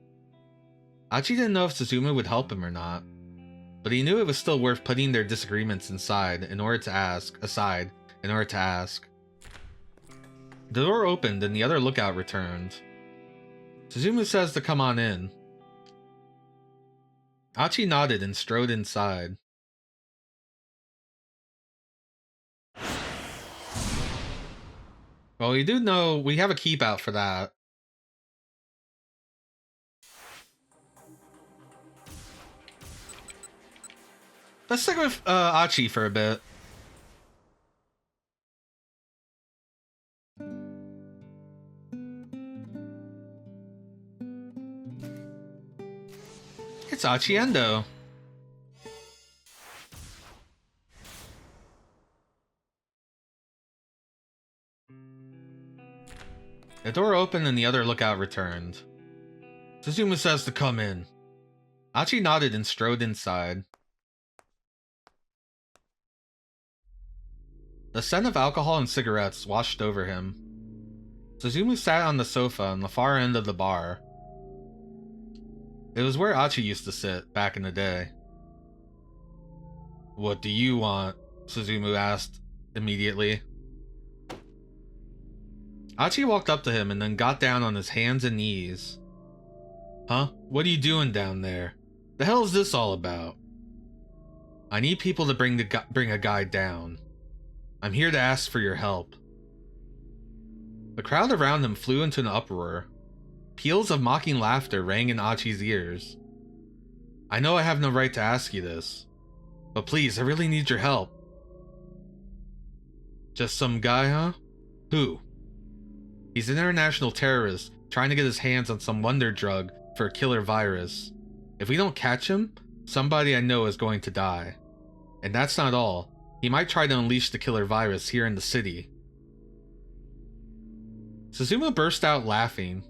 Achi didn't know if Susumu would help him or not, but he knew it was still worth putting their disagreements aside in order to ask. The door opened and the other lookout returned. Susumu says to come on in. Achi nodded and strode inside. Well, we do know we have a keep out for that. Let's stick with Achi for a bit. It's Achi Endo. The door opened and the other lookout returned. Susumu says to come in. Achi nodded and strode inside. The scent of alcohol and cigarettes washed over him. Susumu sat on the sofa on the far end of the bar. It was where Achi used to sit back in the day. What do you want? Susumu asked immediately. Achi walked up to him and then got down on his hands and knees. Huh? What are you doing down there? The hell is this all about? I need people to bring a guy down. I'm here to ask for your help. The crowd around him flew into an uproar. Peals of mocking laughter rang in Achi's ears. I know I have no right to ask you this, but please, I really need your help. Just some guy, huh? Who? He's an international terrorist trying to get his hands on some wonder drug for a killer virus. If we don't catch him, somebody I know is going to die. And that's not all. He might try to unleash the killer virus here in the city. Suzumu burst out laughing.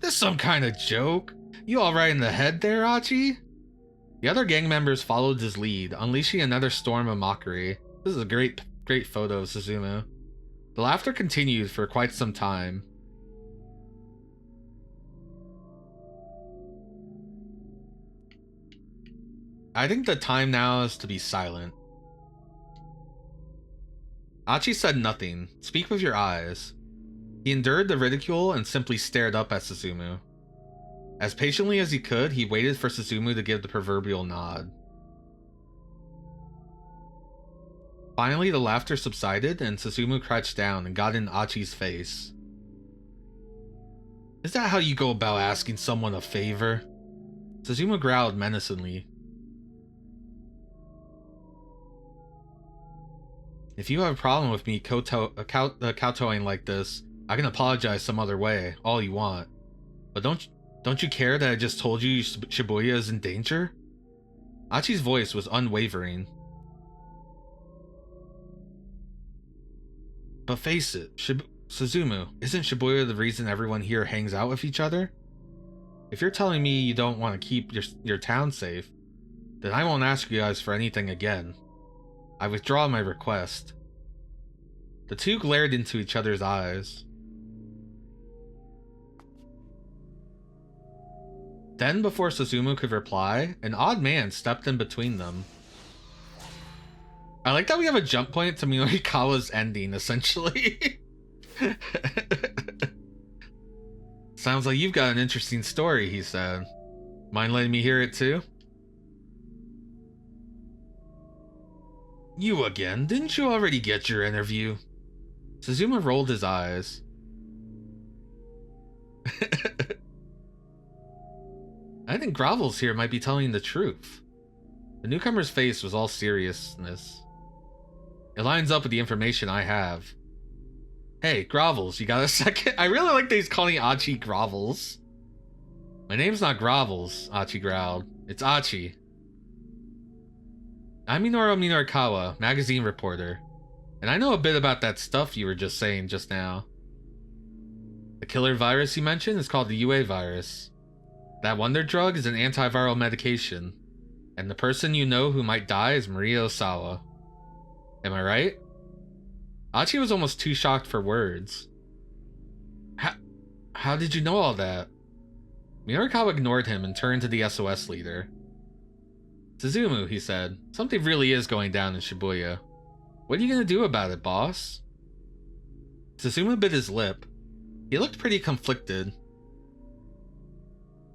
This some kind of joke? You alright in the head there, Achi? The other gang members followed his lead, unleashing another storm of mockery. This is a great photo of Suzumu. The laughter continued for quite some time. I think the time now is to be silent. Achi said nothing. Speak with your eyes. He endured the ridicule and simply stared up at Suzumu. As patiently as he could, he waited for Suzumu to give the proverbial nod. Finally, the laughter subsided and Suzumu crouched down and got in Achi's face. Is that how you go about asking someone a favor? Suzumu growled menacingly. If you have a problem with me kowtowing like this, I can apologize some other way, all you want. But don't you care that I just told you Shibuya is in danger? Achi's voice was unwavering. But face it, Suzumu, isn't Shibuya the reason everyone here hangs out with each other? If you're telling me you don't want to keep your town safe, then I won't ask you guys for anything again. I withdraw my request. The two glared into each other's eyes. Then, before Suzumu could reply, an odd man stepped in between them. I like that we have a jump point to Minorikawa's ending, essentially. Sounds like you've got an interesting story, he said. Mind letting me hear it too? You again? Didn't you already get your interview? Suzumu rolled his eyes. I think Grovels here might be telling the truth. The newcomer's face was all seriousness. It lines up with the information I have. Hey, Grovels, you got a second? I really like that he's calling Achi Grovels. My name's not Grovels, Achi growled. It's Achi. I'm Minoru Minorikawa, magazine reporter. And I know a bit about that stuff you were just saying just now. The killer virus you mentioned is called the UA virus. That wonder drug is an antiviral medication. And the person you know who might die is Maria Osawa. Am I right? Achi was almost too shocked for words. How did you know all that? Minorikawa ignored him and turned to the SOS leader. Suzumu, he said, something really is going down in Shibuya. What are you gonna do about it, boss? Suzumu bit his lip. He looked pretty conflicted.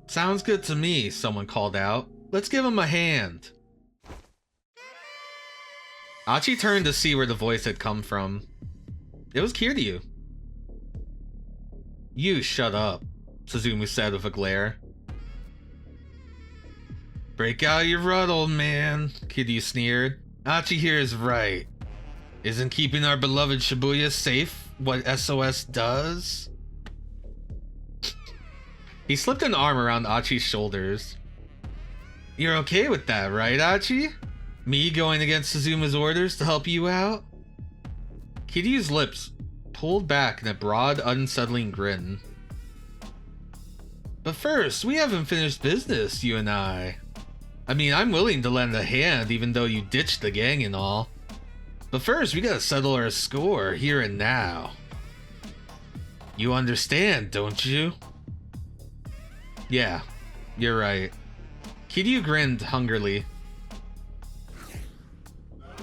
Sounds good to me, someone called out. Let's give him a hand. Achi turned to see where the voice had come from. It was Kiryu. You shut up, Suzumu said with a glare. Break out your rut, old man, Kiryu sneered. Achi here is right. Isn't keeping our beloved Shibuya safe what SOS does? He slipped an arm around Achi's shoulders. You're okay with that, right, Achi? Me going against Suzumu's orders to help you out? Kiryu's lips pulled back in a broad, unsettling grin. But first, we haven't finished business, you and I. I mean, I'm willing to lend a hand even though you ditched the gang and all. But first, we gotta settle our score here and now. You understand, don't you? Yeah, you're right. Kiryu grinned hungrily.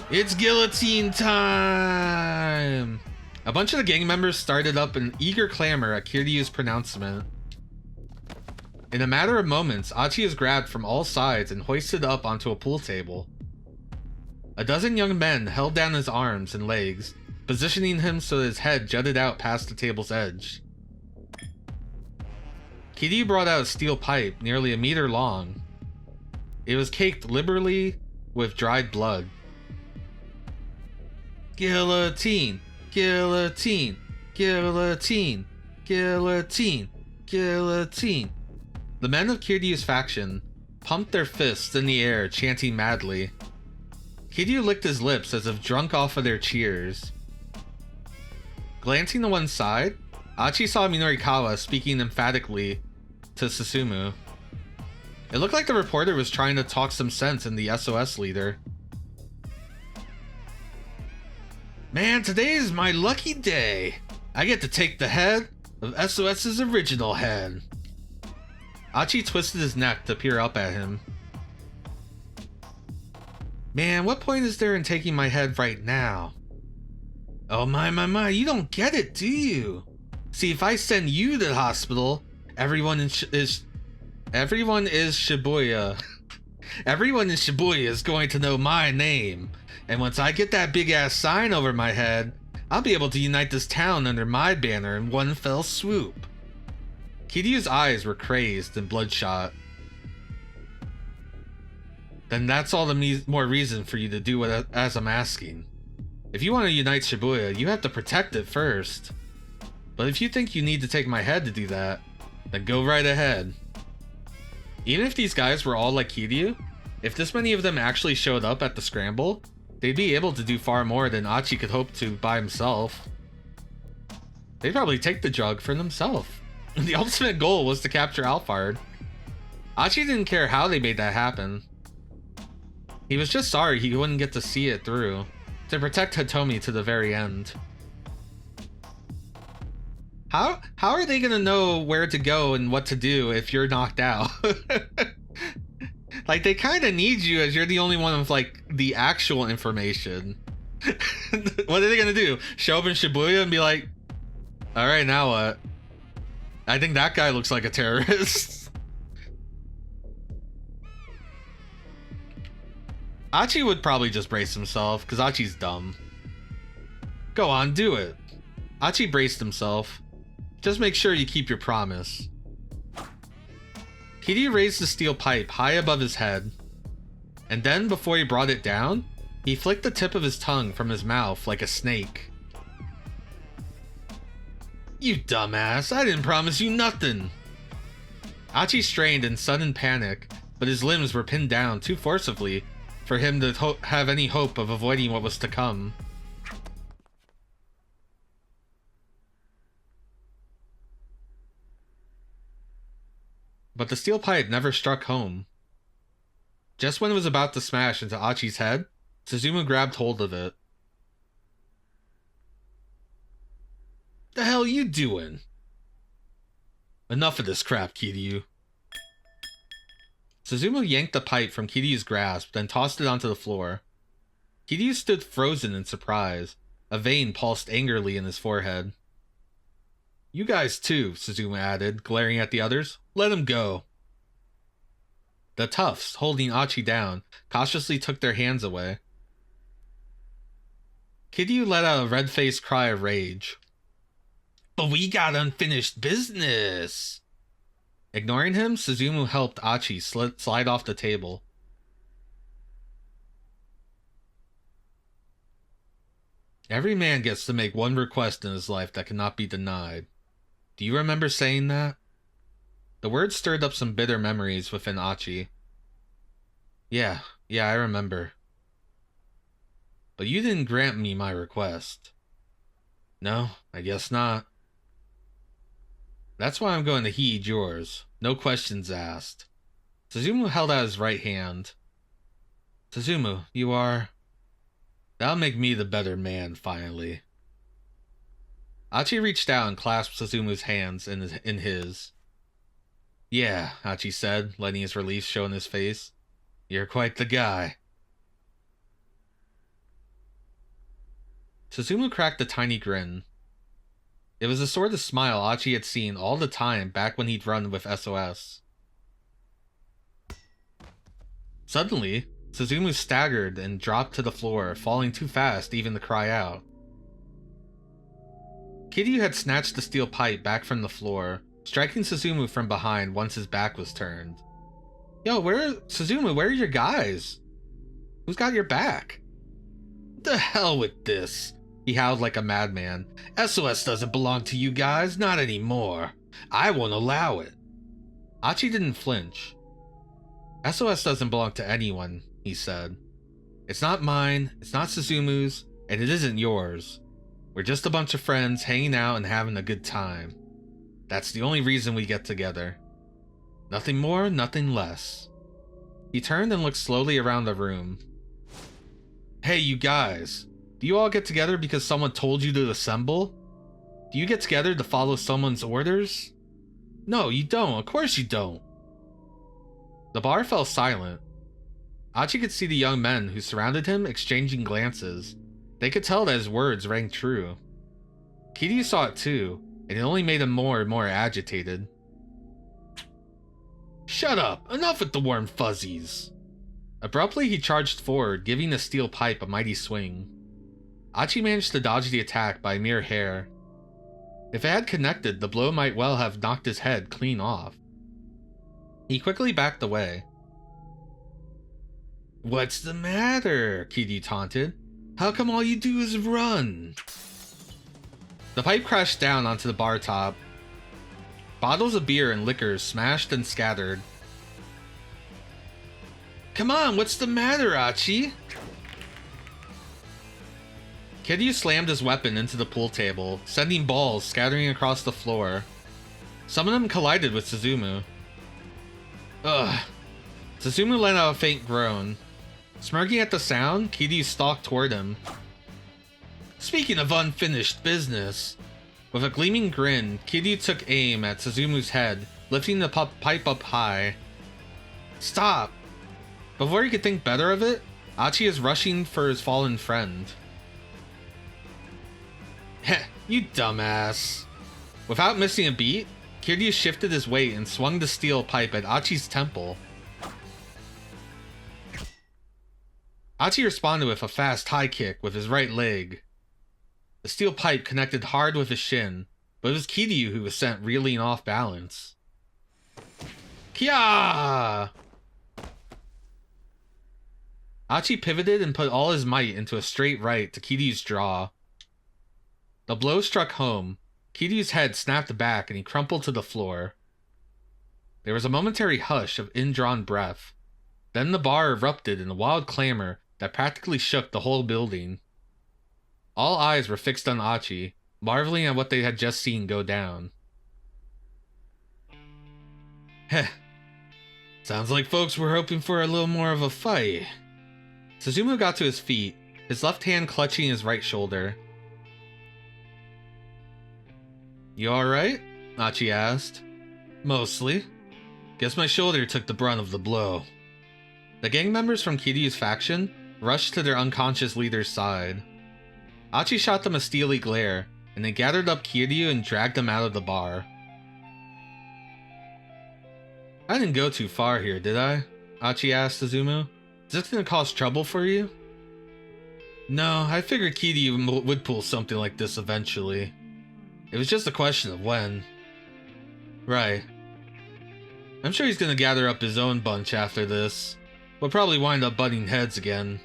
It's guillotine time! A bunch of the gang members started up an eager clamor at Kiryu's pronouncement. In a matter of moments, Achi is grabbed from all sides and hoisted up onto a pool table. A dozen young men held down his arms and legs, positioning him so that his head jutted out past the table's edge. Kiryu brought out a steel pipe nearly a meter long. It was caked liberally with dried blood. Guillotine! Guillotine! Guillotine! Guillotine! Guillotine! The men of Kiryu's faction pumped their fists in the air, chanting madly. Kiryu licked his lips as if drunk off of their cheers. Glancing to one side, Achi saw Minorikawa speaking emphatically to Susumu. It looked like the reporter was trying to talk some sense in the SOS leader. Man, today is my lucky day. I get to take the head of SOS's original head. Achi twisted his neck to peer up at him. Man, what point is there in taking my head right now? Oh my, you don't get it, do you? See, if I send you to the hospital, everyone is Shibuya. Everyone in Shibuya is going to know my name. And once I get that big ass sign over my head, I'll be able to unite this town under my banner in one fell swoop. Kiryu's eyes were crazed and bloodshot. Then that's all the more reason for you to do what as I'm asking. If you want to unite Shibuya, you have to protect it first. But if you think you need to take my head to do that, then go right ahead. Even if these guys were all like Kiryu, if this many of them actually showed up at the scramble, they'd be able to do far more than Achi could hope to by himself. They'd probably take the drug for themselves. The ultimate goal was to capture Alphard. Achi didn't care how they made that happen. He was just sorry he wouldn't get to see it through, to protect Hitomi to the very end. How are they gonna know where to go and what to do if you're knocked out? Like, they kind of need you as you're the only one with, like, the actual information. What are they gonna do? Show up in Shibuya and be like, alright, now what? I think that guy looks like a terrorist. Achi would probably just brace himself, because Achi's dumb. Go on, do it. Achi braced himself. Just make sure you keep your promise. Kiryu raised the steel pipe high above his head, and then before he brought it down, he flicked the tip of his tongue from his mouth like a snake. You dumbass, I didn't promise you nothing. Achi strained in sudden panic, but his limbs were pinned down too forcibly for him to have any hope of avoiding what was to come. But the steel pipe never struck home. Just when it was about to smash into Achi's head, Suzumu grabbed hold of it. The hell you doing? Enough of this crap, Kiryu. Suzumu yanked the pipe from Kiryu's grasp, then tossed it onto the floor. Kiryu stood frozen in surprise. A vein pulsed angrily in his forehead. You guys too, Suzumu added, glaring at the others. Let him go. The toughs, holding Achi down, cautiously took their hands away. Kiryu let out a red-faced cry of rage. But we got unfinished business! Ignoring him, Suzumu helped Achi slide off the table. Every man gets to make one request in his life that cannot be denied. Do you remember saying that? The words stirred up some bitter memories within Achi. Yeah, I remember. But you didn't grant me my request. No, I guess not. That's why I'm going to heed yours. No questions asked. Suzumu held out his right hand. Suzumu, you are... That'll make me the better man, finally. Achi reached out and clasped Suzumu's hands in his. Yeah, Achi said, letting his relief show in his face. You're quite the guy. Suzumu cracked a tiny grin. It was the sort of smile Achi had seen all the time back when he'd run with SOS. Suddenly, Suzumu staggered and dropped to the floor, falling too fast even to cry out. Kiryu had snatched the steel pipe back from the floor, striking Suzumu from behind once his back was turned. Yo, Suzumu, where are your guys? Who's got your back? The hell with this, he howled like a madman. SOS doesn't belong to you guys, not anymore. I won't allow it. Achi didn't flinch. SOS doesn't belong to anyone, he said. It's not mine, it's not Suzumu's, and it isn't yours. We're just a bunch of friends hanging out and having a good time. That's the only reason we get together. Nothing more, nothing less. He turned and looked slowly around the room. Hey, you guys. Do you all get together because someone told you to assemble? Do you get together to follow someone's orders? No, you don't. Of course you don't. The bar fell silent. Achi could see the young men who surrounded him exchanging glances. They could tell that his words rang true. Kiryu saw it too, and it only made him more and more agitated. Shut up! Enough with the warm fuzzies! Abruptly, he charged forward, giving the steel pipe a mighty swing. Achi managed to dodge the attack by a mere hair. If it had connected, the blow might well have knocked his head clean off. He quickly backed away. What's the matter? Kiryu taunted. How come all you do is run? The pipe crashed down onto the bar top. Bottles of beer and liquor smashed and scattered. Come on, what's the matter, Achi? Kiryu slammed his weapon into the pool table, sending balls scattering across the floor. Some of them collided with Suzumu. Ugh. Suzumu let out a faint groan. Smirking at the sound, Kiryu stalked toward him. Speaking of unfinished business. With a gleaming grin, Kiryu took aim at Suzumu's head, lifting the pipe up high. Stop! Before he could think better of it, Achi is rushing for his fallen friend. Heh, you dumbass. Without missing a beat, Kiryu shifted his weight and swung the steel pipe at Achi's temple. Achi responded with a fast high kick with his right leg. The steel pipe connected hard with his shin, but it was Kiryu who was sent reeling off balance. Kya! Achi pivoted and put all his might into a straight right to Kiryu's jaw. The blow struck home. Kiryu's head snapped back and he crumpled to the floor. There was a momentary hush of indrawn breath. Then the bar erupted in a wild clamor that practically shook the whole building. All eyes were fixed on Achi, marveling at what they had just seen go down. Heh. Sounds like folks were hoping for a little more of a fight. Suzumu got to his feet, his left hand clutching his right shoulder. You alright? Achi asked. Mostly. Guess my shoulder took the brunt of the blow. The gang members from Kiryu's faction rushed to their unconscious leader's side. Achi shot them a steely glare, and they gathered up Kiryu and dragged him out of the bar. I didn't go too far here, did I? Achi asked Suzumu. Is this gonna cause trouble for you? No, I figured Kiryu would pull something like this eventually. It was just a question of when. Right. I'm sure he's gonna gather up his own bunch after this. We'll probably wind up butting heads again.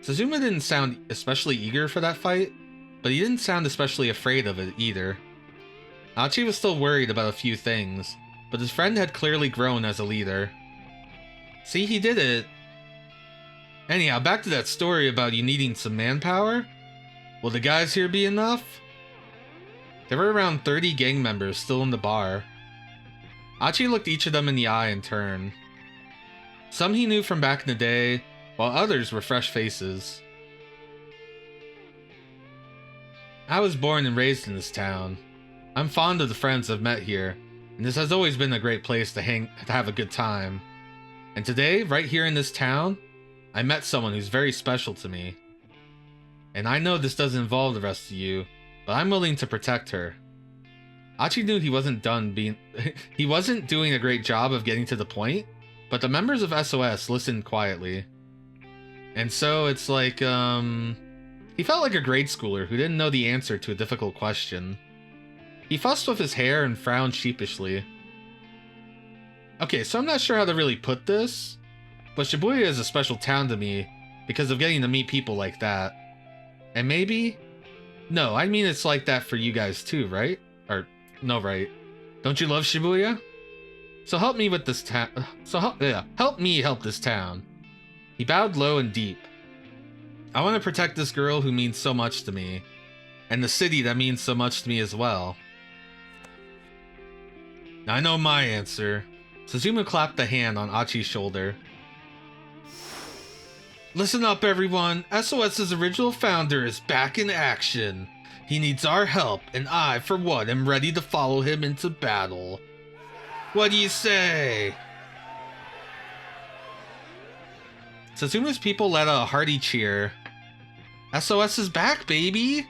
Suzumu didn't sound especially eager for that fight, but he didn't sound especially afraid of it either. Achi was still worried about a few things, but his friend had clearly grown as a leader. See, he did it. Anyhow, back to that story about you needing some manpower. Will the guys here be enough? There were around 30 gang members still in the bar. Achi looked each of them in the eye and turned. Some he knew from back in the day, while others were fresh faces. I was born and raised in this town. I'm fond of the friends I've met here, and this has always been a great place to have a good time. And today, right here in this town, I met someone who's very special to me. And I know this doesn't involve the rest of you, but I'm willing to protect her. Achi knew he wasn't he wasn't doing a great job of getting to the point, but the members of SOS listened quietly. And so it's like, he felt like a grade schooler who didn't know the answer to a difficult question. He fussed with his hair and frowned sheepishly. Okay, so I'm not sure how to really put this, but Shibuya is a special town to me because of getting to meet people like that. And maybe... No, I mean it's like that for you guys too, right? Or, no, right? Don't you love Shibuya? So help me with this town. Help me help this town. He bowed low and deep. I want to protect this girl who means so much to me, and the city that means so much to me as well. I know my answer. Suzumu clapped a hand on Achi's shoulder. Listen up, everyone. SOS's original founder is back in action. He needs our help, and I, for one, am ready to follow him into battle. What do you say? Suzumu's people let out a hearty cheer. SOS is back, baby!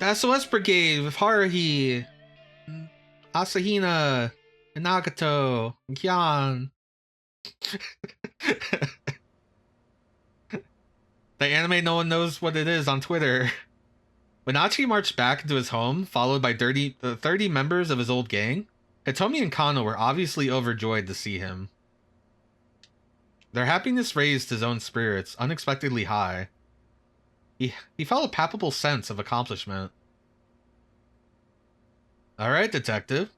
The SOS Brigade with Haruhi, Asahina, and Nagato, and Kyan. The anime no one knows what it is on Twitter. When Achi marched back into his home, followed by 30 members of his old gang, Hitomi and Kano were obviously overjoyed to see him. Their happiness raised his own spirits unexpectedly high. He felt a palpable sense of accomplishment. Alright, detective,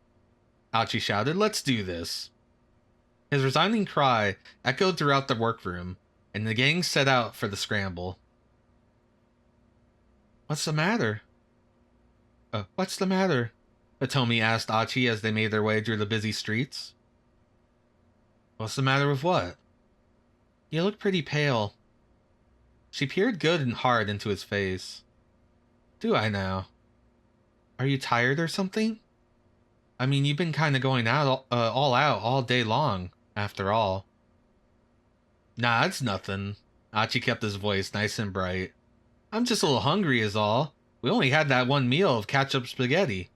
Achi shouted, let's do this. His resounding cry echoed throughout the workroom, and the gang set out for the scramble. What's the matter? What's the matter? Hitomi asked Achi as they made their way through the busy streets. What's the matter with what? You look pretty pale. She peered good and hard into his face. Do I now? Are you tired or something? I mean, you've been kind of going out all out all day long, after all. Nah, it's nothing. Achi kept his voice nice and bright. I'm just a little hungry is all. We only had that one meal of ketchup spaghetti.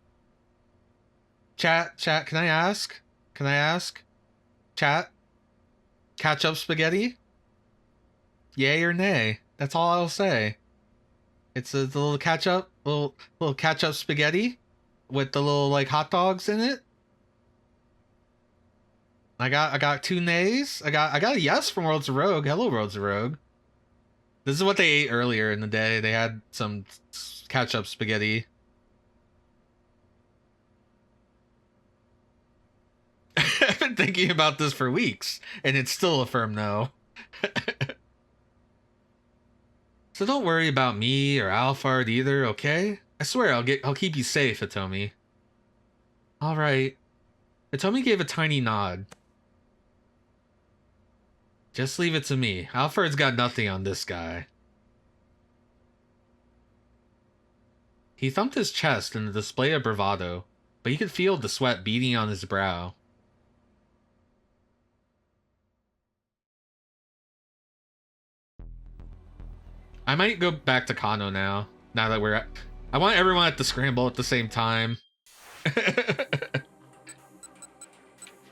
Chat, can I ask? Chat? Ketchup spaghetti? Yay or nay? That's all I'll say. It's a little ketchup, little ketchup spaghetti with the little like hot dogs in it. I got 2 nays. I got a yes from Worlds of Rogue. Hello, Worlds of Rogue. This is what they ate earlier in the day. They had some ketchup spaghetti. I've been thinking about this for weeks, and it's still a firm no. So don't worry about me or Alphard either, okay? I swear I'll keep you safe, Hitomi. All right. Hitomi gave a tiny nod. Just leave it to me. Alphard's got nothing on this guy. He thumped his chest in a display of bravado, but he could feel the sweat beading on his brow. I might go back to Kano now that we're at... I want everyone at the scramble at the same time. So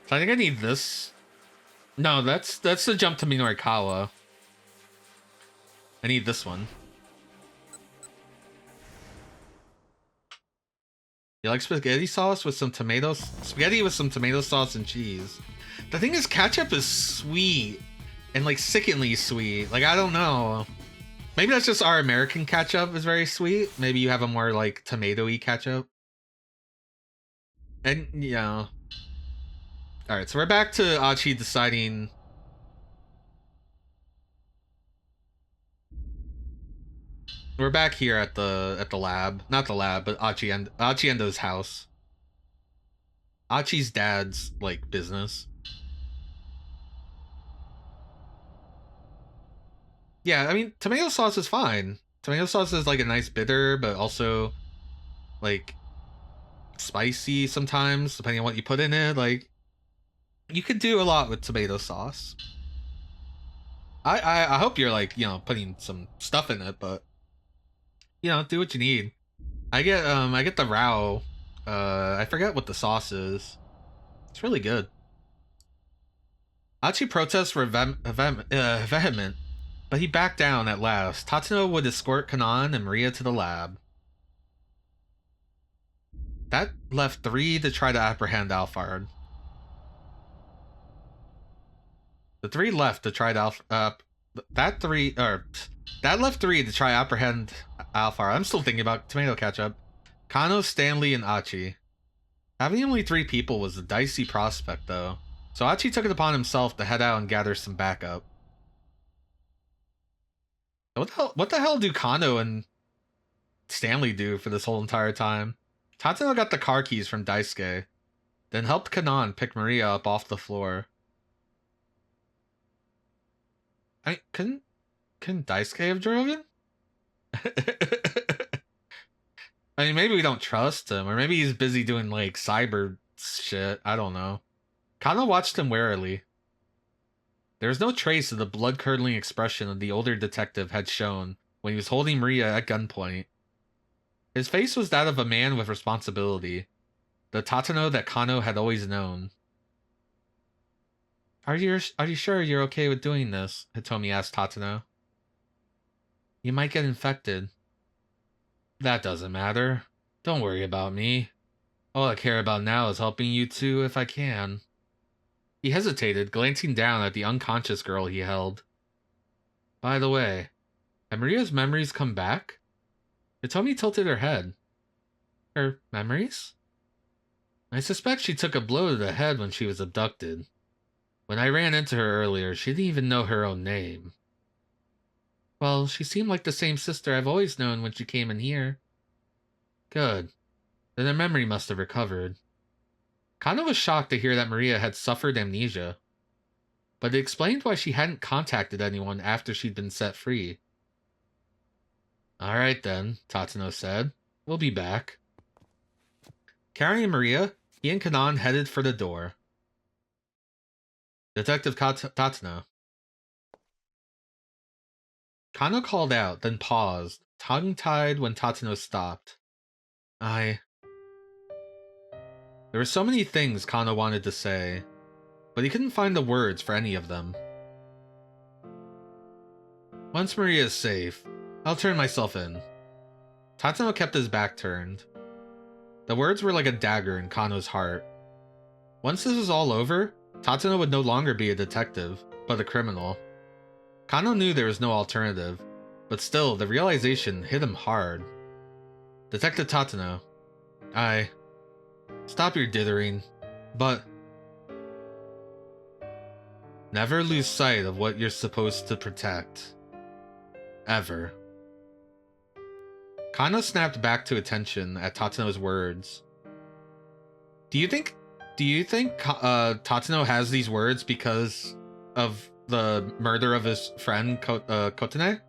I think I need this. No, that's the jump to Minorikawa. I need this one. You like spaghetti sauce with some tomatoes? Spaghetti with some tomato sauce and cheese. The thing is, ketchup is sweet. And like sickeningly sweet. Like, I don't know. Maybe that's just our American ketchup is very sweet. Maybe you have a more like tomato-y ketchup. And, you know. Alright, so we're back to Achi deciding... We're back here at the lab. Not the lab, but Achi Endo's house. Achi's dad's, like, business. Yeah, I mean, tomato sauce is fine. Tomato sauce is like a nice bitter, but also like spicy sometimes, depending on what you put in it. Like, you could do a lot with tomato sauce. I hope you're like, you know, putting some stuff in it, but you know, do what you need. I get the Rao I forget what the sauce is. It's really good. Achi protests were vehement, but he backed down at last. Tatsuno would escort Kanan and Maria to the lab. That left 3 to try to apprehend Alphard. The 3 left to try to that left 3 to try apprehend Alphard. I'm still thinking about tomato ketchup. Kano, Stanley, and Achi. Having only 3 people was a dicey prospect, though. So Achi took it upon himself to head out and gather some backup. What the hell do Kano and Stanley do for this whole entire time? Tatsuno got the car keys from Daisuke, then helped Kanan pick Maria up off the floor. Couldn't Daisuke have driven? I mean, maybe we don't trust him, or maybe he's busy doing, like, cyber shit. I don't know. Kano watched him warily. There was no trace of the blood-curdling expression the older detective had shown when he was holding Maria at gunpoint. His face was that of a man with responsibility, the Tatsuno that Kano had always known. Are you sure you're okay with doing this? Hitomi asked Tatsuno. You might get infected. That doesn't matter. Don't worry about me. All I care about now is helping you two if I can. He hesitated, glancing down at the unconscious girl he held. By the way, have Maria's memories come back? Hitomi tilted her head. Her memories? I suspect she took a blow to the head when she was abducted. When I ran into her earlier, she didn't even know her own name. Well, she seemed like the same sister I've always known when she came in here. Good. Then her memory must have recovered. Kano was shocked to hear that Maria had suffered amnesia, but it explained why she hadn't contacted anyone after she'd been set free. Alright then, Tatsuno said. We'll be back. Carrying Maria, he and Kanan headed for the door. Detective Tatsuno. Kano called out, then paused, tongue-tied when Tatsuno stopped. There were so many things Kano wanted to say, but he couldn't find the words for any of them. Once Maria is safe, I'll turn myself in. Tatsuno kept his back turned. The words were like a dagger in Kano's heart. Once this was all over, Tatsuno would no longer be a detective, but a criminal. Kano knew there was no alternative, but still, the realization hit him hard. Detective Tatsuno. Stop your dithering, but... Never lose sight of what you're supposed to protect. Ever. Kano snapped back to attention at Tatsuno's words. Do you think Tatsuno has these words because of the murder of his friend Kotane?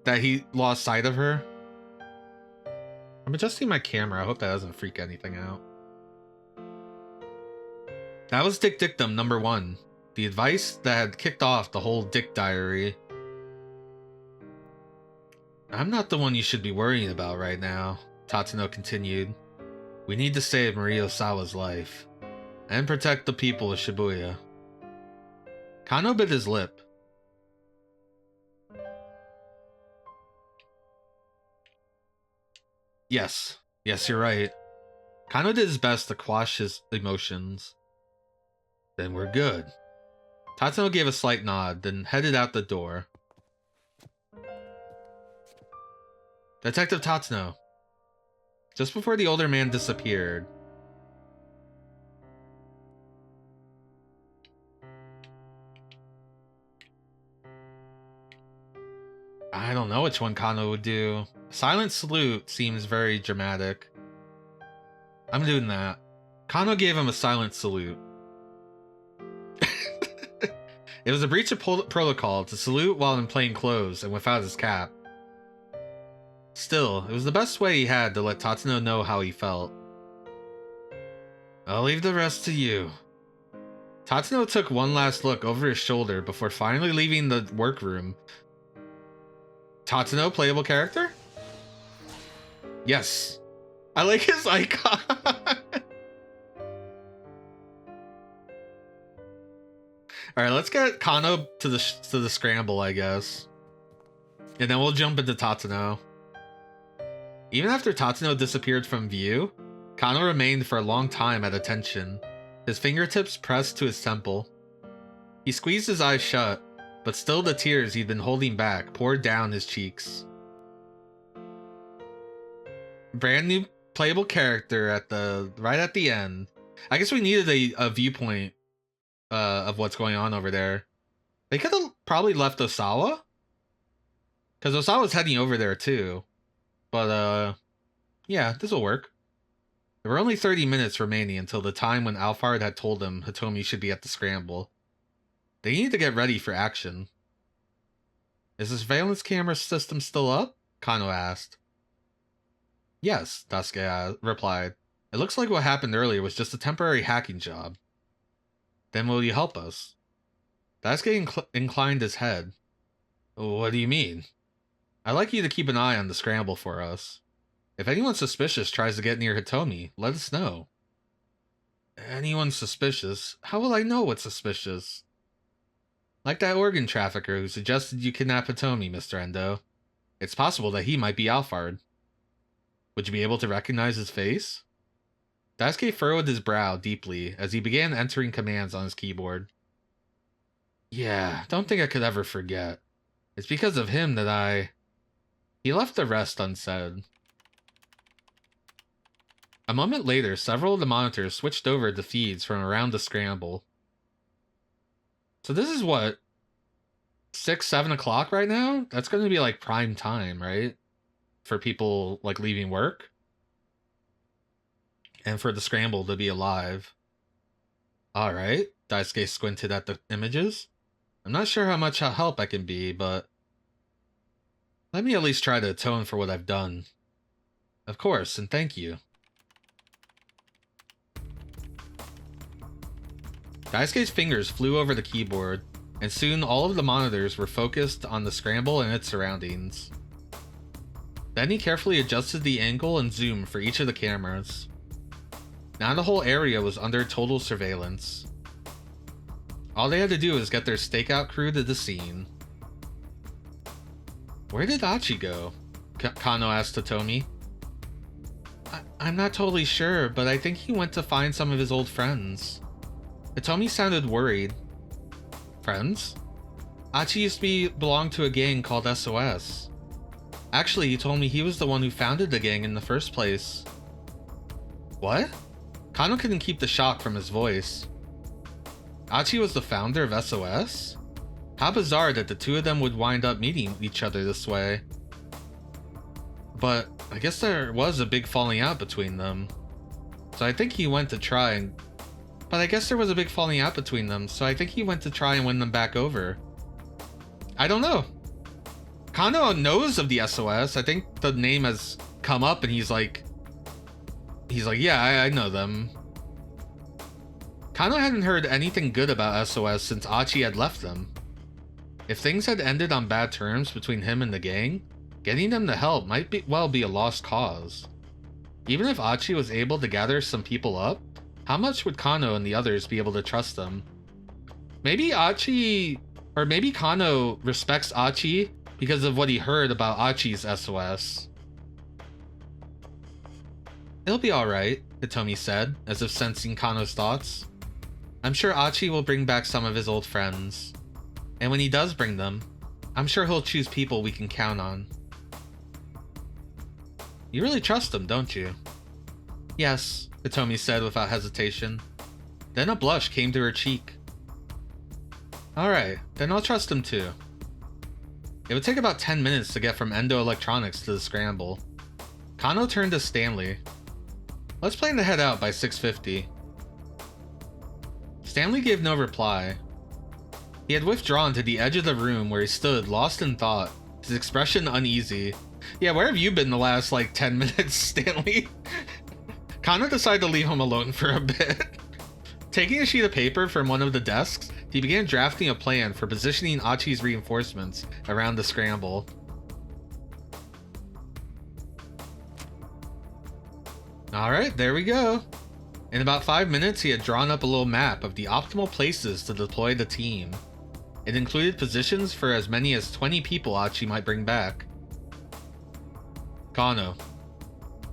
That he lost sight of her? I'm adjusting my camera. I hope that doesn't freak anything out. That was Dick Dictum number 1. The advice that had kicked off the whole Dick Diary. I'm not the one you should be worrying about right now, Tatsuno continued. We need to save Maria Osawa's life. And protect the people of Shibuya. Kano bit his lip. Yes, you're right. Kano did his best to quash his emotions. Then we're good. Tatsuno gave a slight nod, then headed out the door. Detective Tatsuno. Just before the older man disappeared. I don't know which one Kano would do. Silent salute seems very dramatic. I'm doing that. Kano gave him a silent salute. It was a breach of protocol to salute while in plain clothes and without his cap. Still, it was the best way he had to let Tatsuno know how he felt. I'll leave the rest to you. Tatsuno took one last look over his shoulder before finally leaving the workroom. Tatsuno, playable character? Yes. I like his icon. All right, let's get Kano to the scramble, I guess, and then we'll jump into Tatsuno. Even after Tatsuno disappeared from view, Kano remained for a long time at attention, his fingertips pressed to his temple. He squeezed his eyes shut, but still the tears he'd been holding back poured down his cheeks. Brand new playable character right at the end. I guess we needed a viewpoint of what's going on over there. They could have probably left Osawa, because Osawa's heading over there too. But yeah, this will work. There were only 30 minutes remaining until the time when Alphard had told him Hitomi should be at the scramble. They needed to get ready for action. Is the surveillance camera system still up? Kano asked. Yes, Daisuke replied. It looks like what happened earlier was just a temporary hacking job. Then will you help us? Daisuke inclined his head. What do you mean? I'd like you to keep an eye on the scramble for us. If anyone suspicious tries to get near Hitomi, let us know. Anyone suspicious? How will I know what's suspicious? Like that organ trafficker who suggested you kidnap Hitomi, Mr. Endo. It's possible that he might be Alphard. Would you be able to recognize his face? Daisuke furrowed his brow deeply as he began entering commands on his keyboard. Yeah, don't think I could ever forget. It's because of him that I... He left the rest unsaid. A moment later, several of the monitors switched over to feeds from around the scramble. So this is what? 6, 7 o'clock right now? That's going to be like prime time, right? For people like leaving work. And for the scramble to be alive. Alright, Daisuke squinted at the images. I'm not sure how much help I can be, but... let me at least try to atone for what I've done. Of course, and thank you. Daisuke's fingers flew over the keyboard, and soon all of the monitors were focused on the scramble and its surroundings. Then he carefully adjusted the angle and zoom for each of the cameras. Now the whole area was under total surveillance. All they had to do was get their stakeout crew to the scene. Where did Achi go? Kano asked Hitomi. I'm not totally sure, but I think he went to find some of his old friends. Hitomi sounded worried. Friends? Achi used to belong to a gang called SOS. Actually, he told me he was the one who founded the gang in the first place. What? Kano couldn't keep the shock from his voice. Achi was the founder of SOS? How bizarre that the two of them would wind up meeting each other this way. But I guess there was a big falling out between them. So I think he went to try and... But I guess there was a big falling out between them, so I think he went to try and win them back over. I don't know. Kano knows of the SOS. I think the name has come up and he's like, yeah, I know them. Kano hadn't heard anything good about SOS since Achi had left them. If things had ended on bad terms between him and the gang, getting them to help might well be a lost cause. Even if Achi was able to gather some people up, how much would Kano and the others be able to trust them? Maybe Kano respects Achi because of what he heard about Achi's SOS. It'll be alright, Hitomi said, as if sensing Kano's thoughts. I'm sure Achi will bring back some of his old friends. And when he does bring them, I'm sure he'll choose people we can count on. You really trust him, don't you? Yes, Hitomi said without hesitation. Then a blush came to her cheek. Alright, then I'll trust him too. It would take about 10 minutes to get from Endo Electronics to the scramble. Kano turned to Stanley. Let's plan to head out by 6:50. Stanley gave no reply. He had withdrawn to the edge of the room where he stood, lost in thought, his expression uneasy. Yeah, where have you been the last, 10 minutes, Stanley? Kano decided to leave him alone for a bit. Taking a sheet of paper from one of the desks, he began drafting a plan for positioning Achi's reinforcements around the scramble. Alright, there we go. In about 5 minutes, he had drawn up a little map of the optimal places to deploy the team. It included positions for as many as 20 people Achi might bring back. Kano.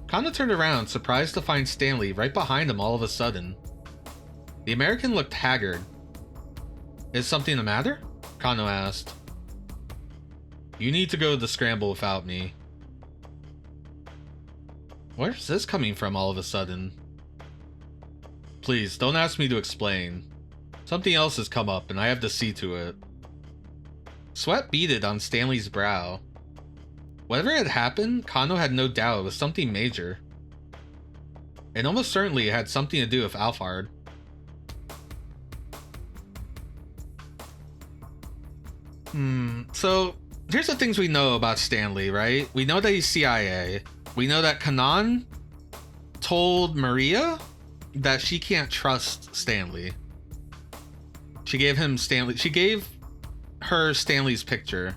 Kano turned around, surprised to find Stanley right behind him all of a sudden. The American looked haggard. Is something the matter? Kano asked. You need to go to the scramble without me. Where's this coming from all of a sudden? Please, don't ask me to explain. Something else has come up and I have to see to it. Sweat beaded on Stanley's brow. Whatever had happened, Kano had no doubt it was something major. And almost certainly it had something to do with Alphard. So here's the things we know about Stanley, right? We know that he's CIA. We know that Kanan told Maria that she can't trust Stanley. She gave her Stanley's picture.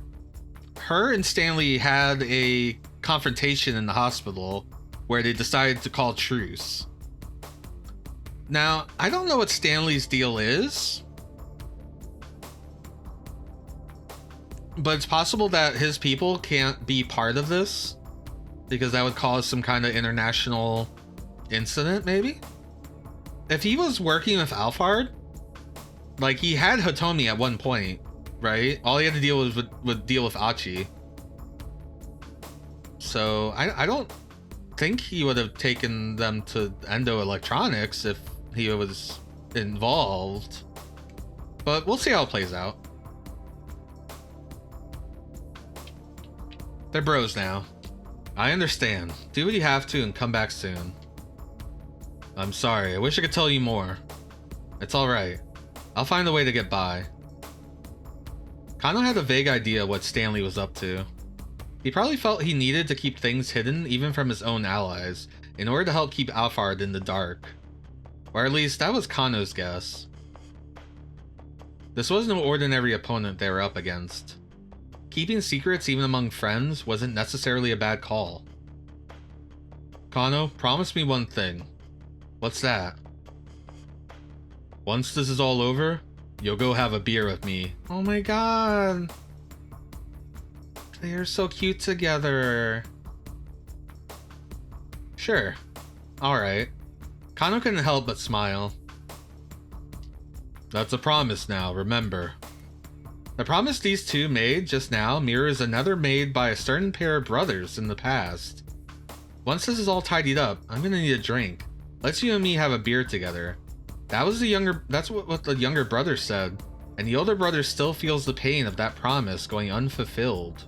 Her and Stanley had a confrontation in the hospital where they decided to call truce. Now, I don't know what Stanley's deal is, but it's possible that his people can't be part of this because that would cause some kind of international incident, maybe? If he was working with Alphard, like he had Hitomi at one point, right? All he had to deal with deal with Achi. So I don't think he would have taken them to Endo Electronics if he was involved. But we'll see how it plays out. They're bros now. I understand. Do what you have to and come back soon. I'm sorry. I wish I could tell you more. It's alright. I'll find a way to get by. Kano had a vague idea what Stanley was up to. He probably felt he needed to keep things hidden even from his own allies in order to help keep Alphard in the dark. Or at least that was Kano's guess. This was no ordinary opponent they were up against. Keeping secrets even among friends wasn't necessarily a bad call. Kano, promise me one thing. What's that? Once this is all over, you'll go have a beer with me. Oh my god. They are so cute together. Sure. Alright. Kano couldn't help but smile. That's a promise now, remember. The promise these two made just now mirrors another made by a certain pair of brothers in the past. Once this is all tidied up, I'm gonna need a drink. Let's you and me have a beer together. That's what the younger brother said, and the older brother still feels the pain of that promise going unfulfilled.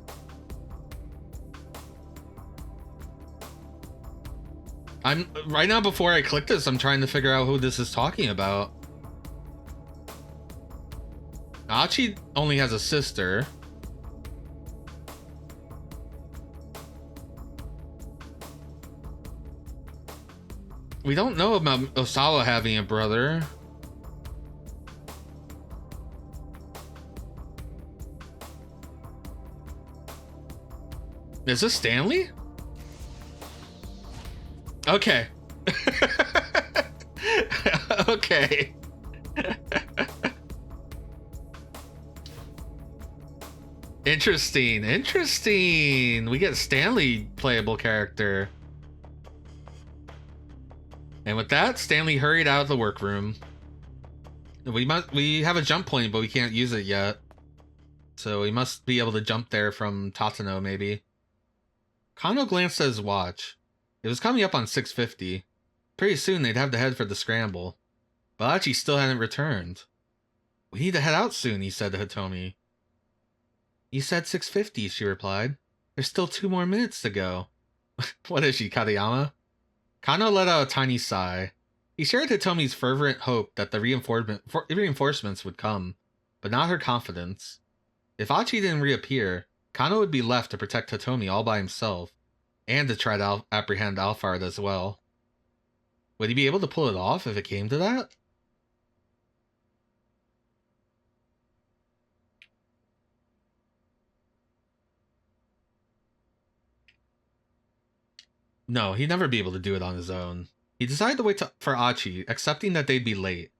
Right now, before I click this, I'm trying to figure out who this is talking about. Achi only has a sister. We don't know about Osawa having a brother. Is this Stanley? Okay. Okay. Interesting. We get Stanley playable character. And with that, Stanley hurried out of the workroom. We have a jump point, but we can't use it yet. So we must be able to jump there from Tatano, maybe. Kano glanced at his watch. It was coming up on 6:50. Pretty soon they'd have to head for the scramble. But Achi still hadn't returned. We need to head out soon, he said to Hitomi. You said 6:50, she replied. There's still 2 more minutes to go. What is she, Katayama? Kano let out a tiny sigh. He shared Hitomi's fervent hope that the reinforcements would come, but not her confidence. If Achi didn't reappear, Kano would be left to protect Hitomi all by himself, and to try to apprehend Alphard as well. Would he be able to pull it off if it came to that? No, he'd never be able to do it on his own. He decided to wait for Achi, accepting that they'd be late.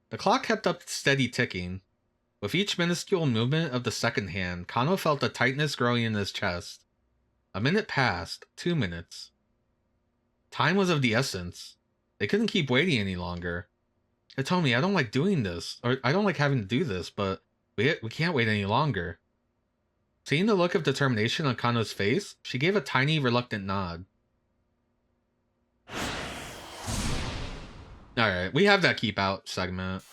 The clock kept up steady ticking. With each minuscule movement of the second hand, Kano felt a tightness growing in his chest. A minute passed, 2 minutes. Time was of the essence. They couldn't keep waiting any longer. Hitomi, I don't like doing this, or I don't like having to do this, but we can't wait any longer. Seeing the look of determination on Kano's face, she gave a tiny, reluctant nod. Alright, we have that keep out segment.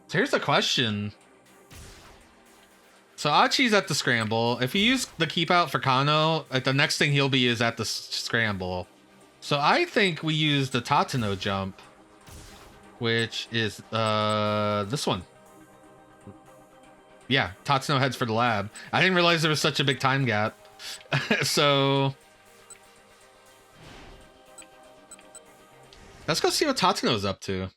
So here's the question. So Achi's at the scramble. If you use the keep out for Kano, the next thing he'll be is at the scramble. So I think we use the Tatsuno jump, which is this one. Yeah, Tatsuno heads for the lab. I didn't realize there was such a big time gap. So let's go see what Tatsuno's up to.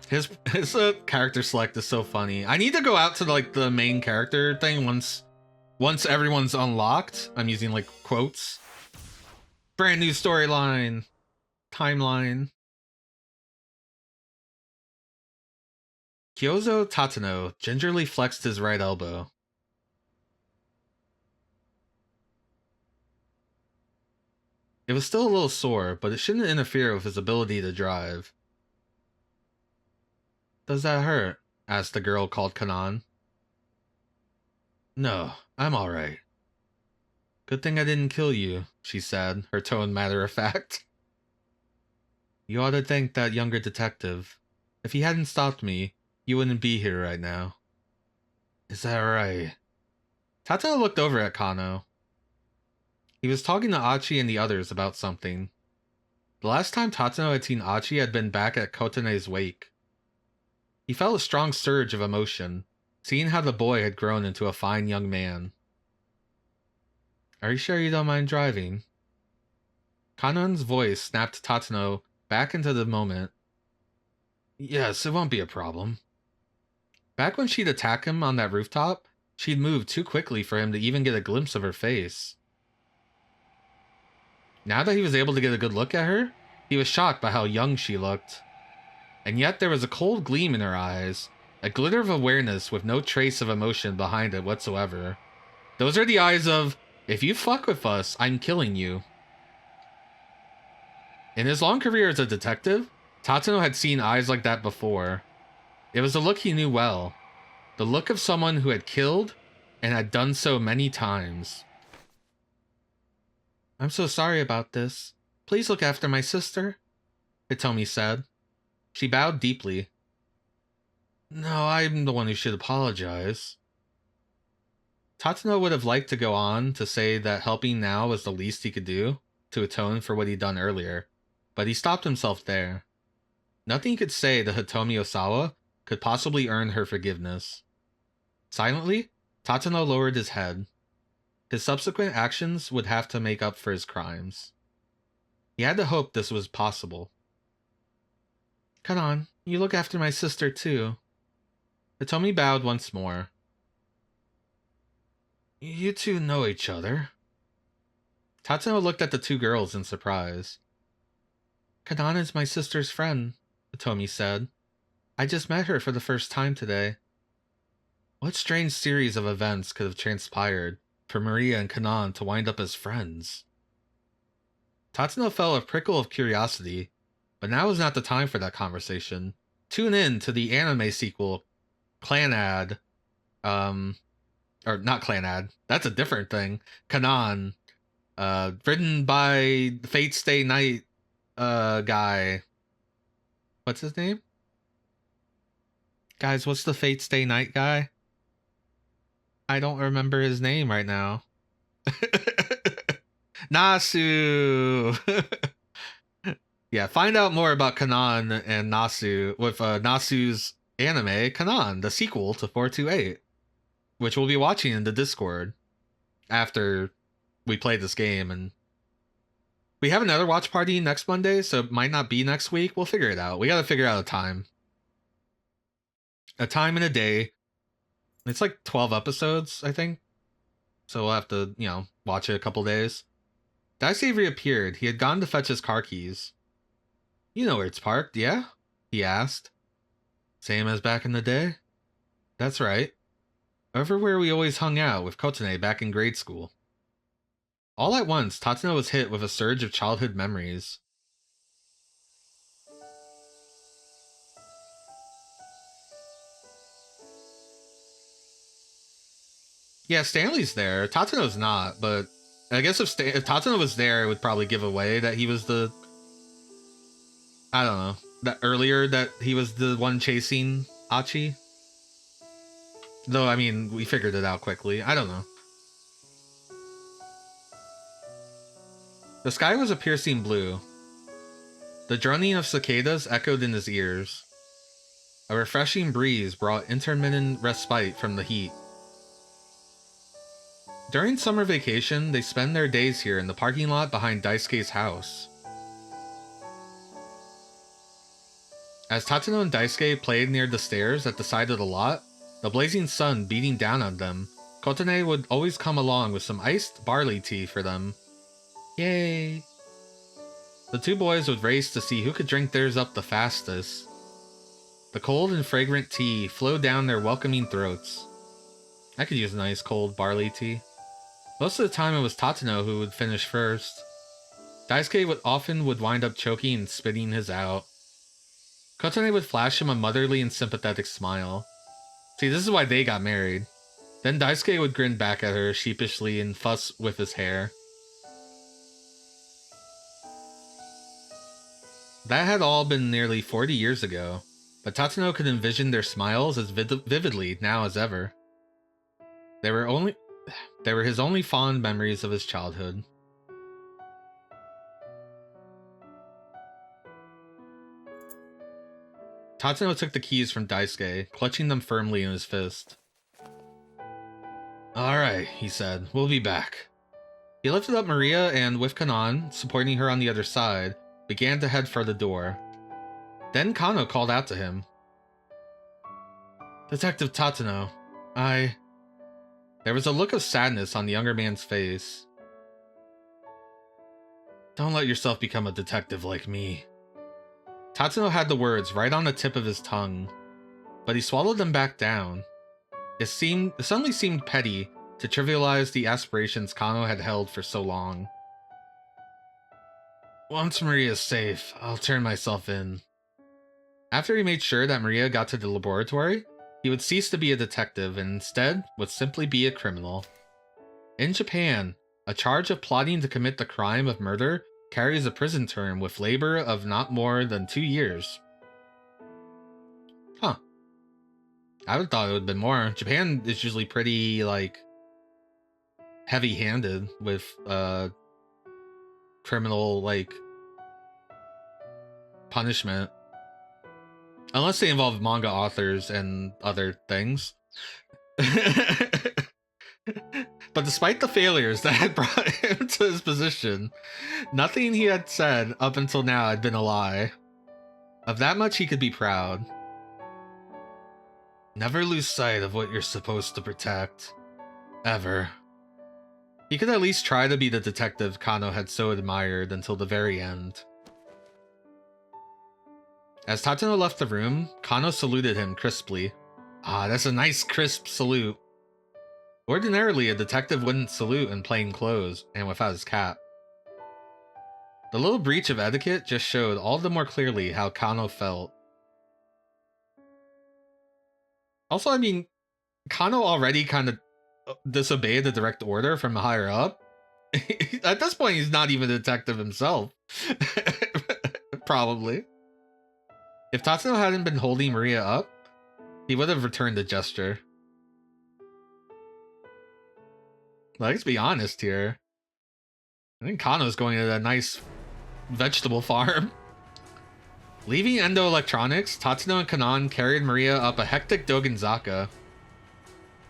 His character select is so funny. I need to go out to like the main character thing once everyone's unlocked. I'm using like quotes. Brand new storyline, timeline. Kyozo Tatsuno gingerly flexed his right elbow. It was still a little sore, but it shouldn't interfere with his ability to drive. Does that hurt? Asked the girl called Kanan. No, I'm alright. Good thing I didn't kill you, she said, her tone matter-of-fact. You ought to thank that younger detective. If he hadn't stopped me, you wouldn't be here right now. Is that right? Tatsuno looked over at Kano. He was talking to Achi and the others about something. The last time Tatsuno had seen Achi had been back at Kotane's wake. He felt a strong surge of emotion, seeing how the boy had grown into a fine young man. Are you sure you don't mind driving? Kanon's voice snapped Tatsuno back into the moment. Yes, it won't be a problem. Back when she'd attacked him on that rooftop, she'd moved too quickly for him to even get a glimpse of her face. Now that he was able to get a good look at her, he was shocked by how young she looked. And yet there was a cold gleam in her eyes, a glitter of awareness with no trace of emotion behind it whatsoever. Those are the eyes of, if you fuck with us, I'm killing you. In his long career as a detective, Tatsuno had seen eyes like that before. It was a look he knew well. The look of someone who had killed and had done so many times. I'm so sorry about this. Please look after my sister, Hitomi said. She bowed deeply. No, I'm the one who should apologize. Tatsuno would have liked to go on to say that helping now was the least he could do to atone for what he'd done earlier, but he stopped himself there. Nothing he could say to Hitomi Osawa could possibly earn her forgiveness. Silently, Tatsuno lowered his head. His subsequent actions would have to make up for his crimes. He had to hope this was possible. Kanan, you look after my sister too. Hitomi bowed once more. You two know each other? Tatsuno looked at the two girls in surprise. Kanan is my sister's friend, Hitomi said. I just met her for the first time today. What strange series of events could have transpired for Maria and Kanan to wind up as friends? Tatsuno felt a prickle of curiosity, but now was not the time for that conversation. Tune in to the anime sequel, Clanad, or not Clanad, that's a different thing, Kanan, written by the Fate Stay Night, guy. What's his name? Guys, what's the Fate Stay Night guy? I don't remember his name right now. Nasu! Yeah, find out more about Kanan and Nasu with Nasu's anime, Kanan, the sequel to 428, which we'll be watching in the Discord after we play this game. And we have another watch party next Monday, so it might not be next week. We'll figure it out. We gotta figure out a time. A time in a day. It's like 12 episodes, I think. So we'll have to, watch it a couple days. Daisuke reappeared. He had gone to fetch his car keys. You know where it's parked, yeah? He asked. Same as back in the day? That's right. Over where we always hung out with Kotane back in grade school. All at once, Tatsuno was hit with a surge of childhood memories. Yeah, Stanley's there. Tatsuno's not, but I guess if Tatsuno was there, it would probably give away that he was the... I don't know. That earlier that he was the one chasing Achi. Though, I mean, we figured it out quickly. I don't know. The sky was a piercing blue. The droning of cicadas echoed in his ears. A refreshing breeze brought intermittent respite from the heat. During summer vacation, they spend their days here in the parking lot behind Daisuke's house. As Tatsuno and Daisuke played near the stairs at the side of the lot, the blazing sun beating down on them, Kotane would always come along with some iced barley tea for them. Yay! The two boys would race to see who could drink theirs up the fastest. The cold and fragrant tea flowed down their welcoming throats. I could use a nice cold barley tea. Most of the time it was Tatsuno who would finish first. Daisuke often would wind up choking and spitting his out. Kotane would flash him a motherly and sympathetic smile. See, this is why they got married. Then Daisuke would grin back at her sheepishly and fuss with his hair. That had all been nearly 40 years ago, but Tatsuno could envision their smiles as vividly now as ever. They were his only fond memories of his childhood. Tatsuno took the keys from Daisuke, clutching them firmly in his fist. Alright, he said, we'll be back. He lifted up Maria and, with Kanan, supporting her on the other side, began to head for the door. Then Kano called out to him. Detective Tatsuno, There was a look of sadness on the younger man's face. Don't let yourself become a detective like me. Tatsuno had the words right on the tip of his tongue, but he swallowed them back down. It suddenly seemed petty to trivialize the aspirations Kano had held for so long. Once Maria's safe, I'll turn myself in. After he made sure that Maria got to the laboratory, he would cease to be a detective and instead would simply be a criminal. In Japan, a charge of plotting to commit the crime of murder carries a prison term with labor of not more than 2 years. Huh. I would thought it would have been more. Japan is usually pretty, heavy-handed with, criminal, punishment. Unless they involve manga authors and other things. But despite the failures that had brought him to his position, nothing he had said up until now had been a lie. Of that much he could be proud. Never lose sight of what you're supposed to protect. Ever. He could at least try to be the detective Kano had so admired until the very end. As Tatsuno left the room, Kano saluted him crisply. Ah, that's a nice crisp salute. Ordinarily, a detective wouldn't salute in plain clothes and without his cap. The little breach of etiquette just showed all the more clearly how Kano felt. Also, I mean, Kano already kind of disobeyed the direct order from higher up. At this point, he's not even a detective himself. Probably. If Tatsuno hadn't been holding Maria up, he would have returned the gesture. Let's be honest here. I think Kano's going to a nice vegetable farm. Leaving Endo Electronics, Tatsuno and Kanan carried Maria up a hectic Dogenzaka.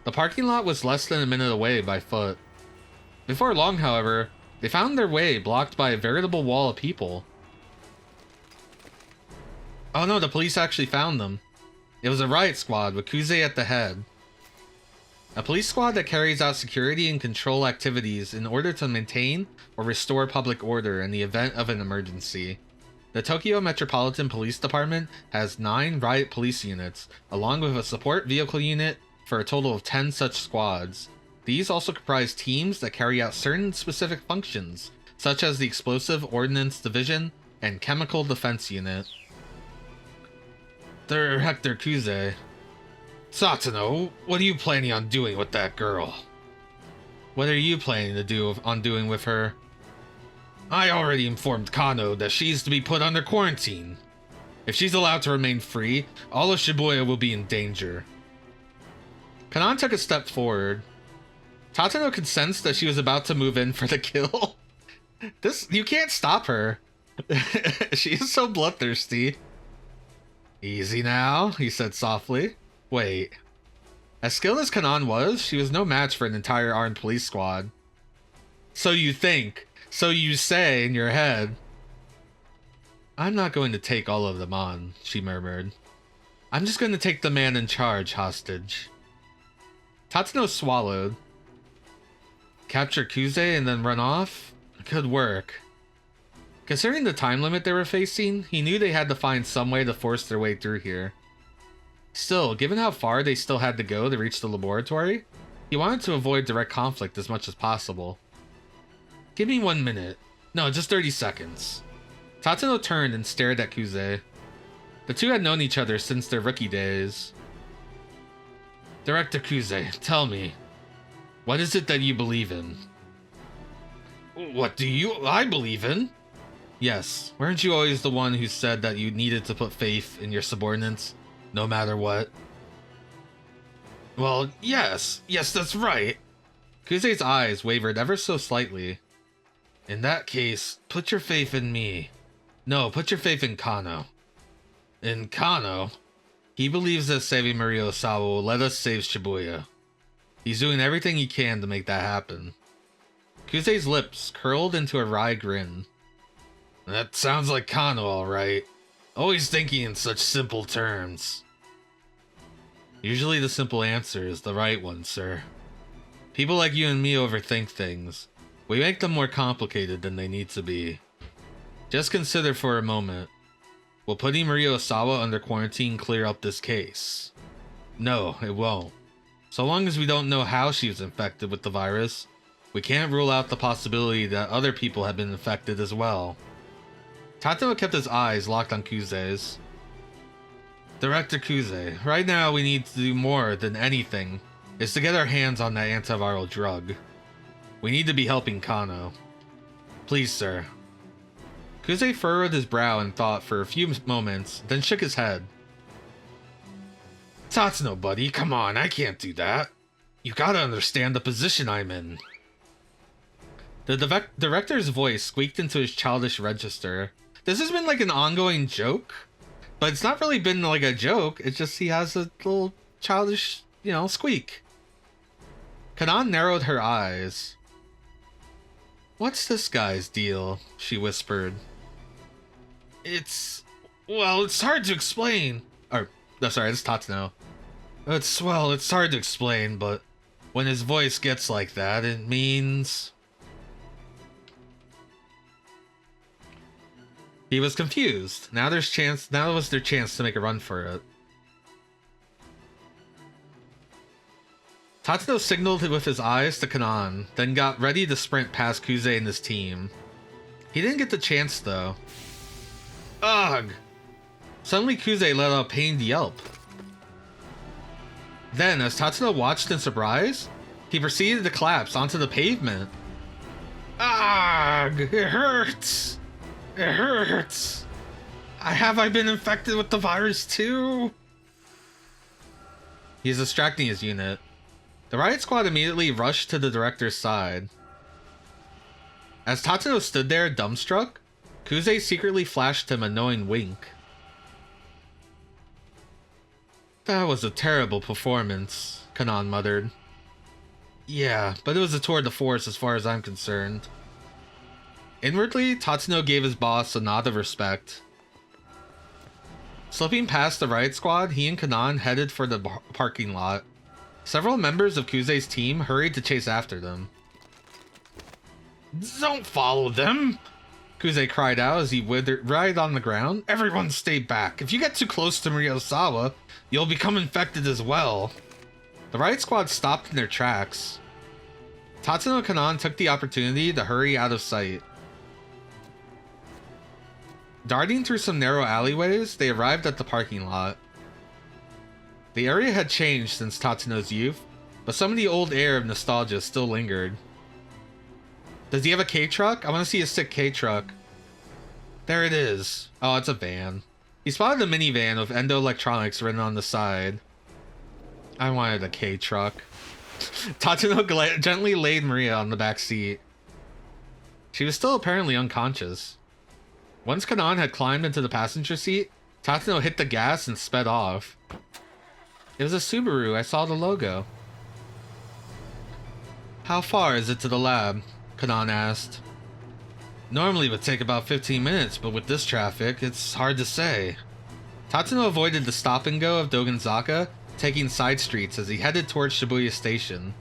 The parking lot was less than a minute away by foot. Before long, however, they found their way blocked by a veritable wall of people. Oh no, the police actually found them. It was a riot squad with Kuze at the head. A police squad that carries out security and control activities in order to maintain or restore public order in the event of an emergency. The Tokyo Metropolitan Police Department has 9 riot police units, along with a support vehicle unit for a total of 10 such squads. These also comprise teams that carry out certain specific functions, such as the Explosive Ordnance Division and Chemical Defense Unit. Director Kuze. Satano, what are you planning on doing with that girl? What are you planning to do on doing with her? I already informed Kano that she's to be put under quarantine. If she's allowed to remain free, all of Shibuya will be in danger. Kanan took a step forward. Tatano could sense that she was about to move in for the kill. You can't stop her. She is so bloodthirsty. Easy now, he said softly. Wait. As skilled as Kanan was, she was no match for an entire armed police squad. So you think. So you say in your head. I'm not going to take all of them on, she murmured. I'm just going to take the man in charge hostage. Tatsuno swallowed. Capture Kuze and then run off? Good work. Considering the time limit they were facing, he knew they had to find some way to force their way through here. Still, given how far they still had to go to reach the laboratory, he wanted to avoid direct conflict as much as possible. Give me 1 minute. No, just 30 seconds. Tatsuno turned and stared at Kuze. The two had known each other since their rookie days. Director Kuze, tell me, what is it that you believe in? What do I believe in? Yes, weren't you always the one who said that you needed to put faith in your subordinates, no matter what? Well, yes, that's right. Kuze's eyes wavered ever so slightly. In that case, put your faith in me. No, put your faith in Kano. In Kano? He believes that saving Maria Osawa will let us save Shibuya. He's doing everything he can to make that happen. Kuze's lips curled into a wry grin. That sounds like Kano, alright. Always thinking in such simple terms. Usually the simple answer is the right one, sir. People like you and me overthink things. We make them more complicated than they need to be. Just consider for a moment. Will putting Maria Osawa under quarantine clear up this case? No, it won't. So long as we don't know how she was infected with the virus, we can't rule out the possibility that other people have been infected as well. Tatsuno kept his eyes locked on Kuze's. Director Kuze, right now we need to do more than anything is to get our hands on that antiviral drug. We need to be helping Kano. Please, sir. Kuze furrowed his brow in thought for a few moments, then shook his head. Tatsuno, buddy, come on, I can't do that. You gotta understand the position I'm in. The director's voice squeaked into his childish register. This has been like an ongoing joke, but it's not really been like a joke, it's just he has a little childish, squeak. Kanan narrowed her eyes. What's this guy's deal? She whispered. It's hard to explain. Sorry, it's Tatsuno. It's hard to explain, but when his voice gets like that, it means... He was confused. Now was their chance to make a run for it. Tatsuno signaled with his eyes to Kanan, then got ready to sprint past Kuze and his team. He didn't get the chance though. Ugh! Suddenly Kuze let out a pained yelp. Then, as Tatsuno watched in surprise, he proceeded to collapse onto the pavement. Ugh! It hurts! It hurts! Have I been infected with the virus too? He's distracting his unit. The riot squad immediately rushed to the director's side. As Tatsuno stood there dumbstruck, Kuze secretly flashed him a knowing wink. That was a terrible performance, Kanan muttered. Yeah, but it was a tour de force as far as I'm concerned. Inwardly, Tatsuno gave his boss a nod of respect. Slipping past the riot squad, he and Kanan headed for the parking lot. Several members of Kuze's team hurried to chase after them. "Don't follow them!" Kuze cried out as he writhed on the ground. "Everyone stay back. If you get too close to Miyazawa, you'll become infected as well." The riot squad stopped in their tracks. Tatsuno and Kanan took the opportunity to hurry out of sight. Darting through some narrow alleyways, they arrived at the parking lot. The area had changed since Tatsuno's youth, but some of the old air of nostalgia still lingered. Does he have a K-truck? I want to see a sick K-truck. There it is. Oh, it's a van. He spotted a minivan with Endo Electronics written on the side. I wanted a K-truck. Tatsuno gently laid Maria on the back seat. She was still apparently unconscious. Once Kanan had climbed into the passenger seat, Tatsuno hit the gas and sped off. It was a Subaru. I saw the logo. "How far is it to the lab?" Kanan asked. "Normally it would take about 15 minutes, but with this traffic, it's hard to say." Tatsuno avoided the stop and go of Dogenzaka, taking side streets as he headed towards Shibuya Station.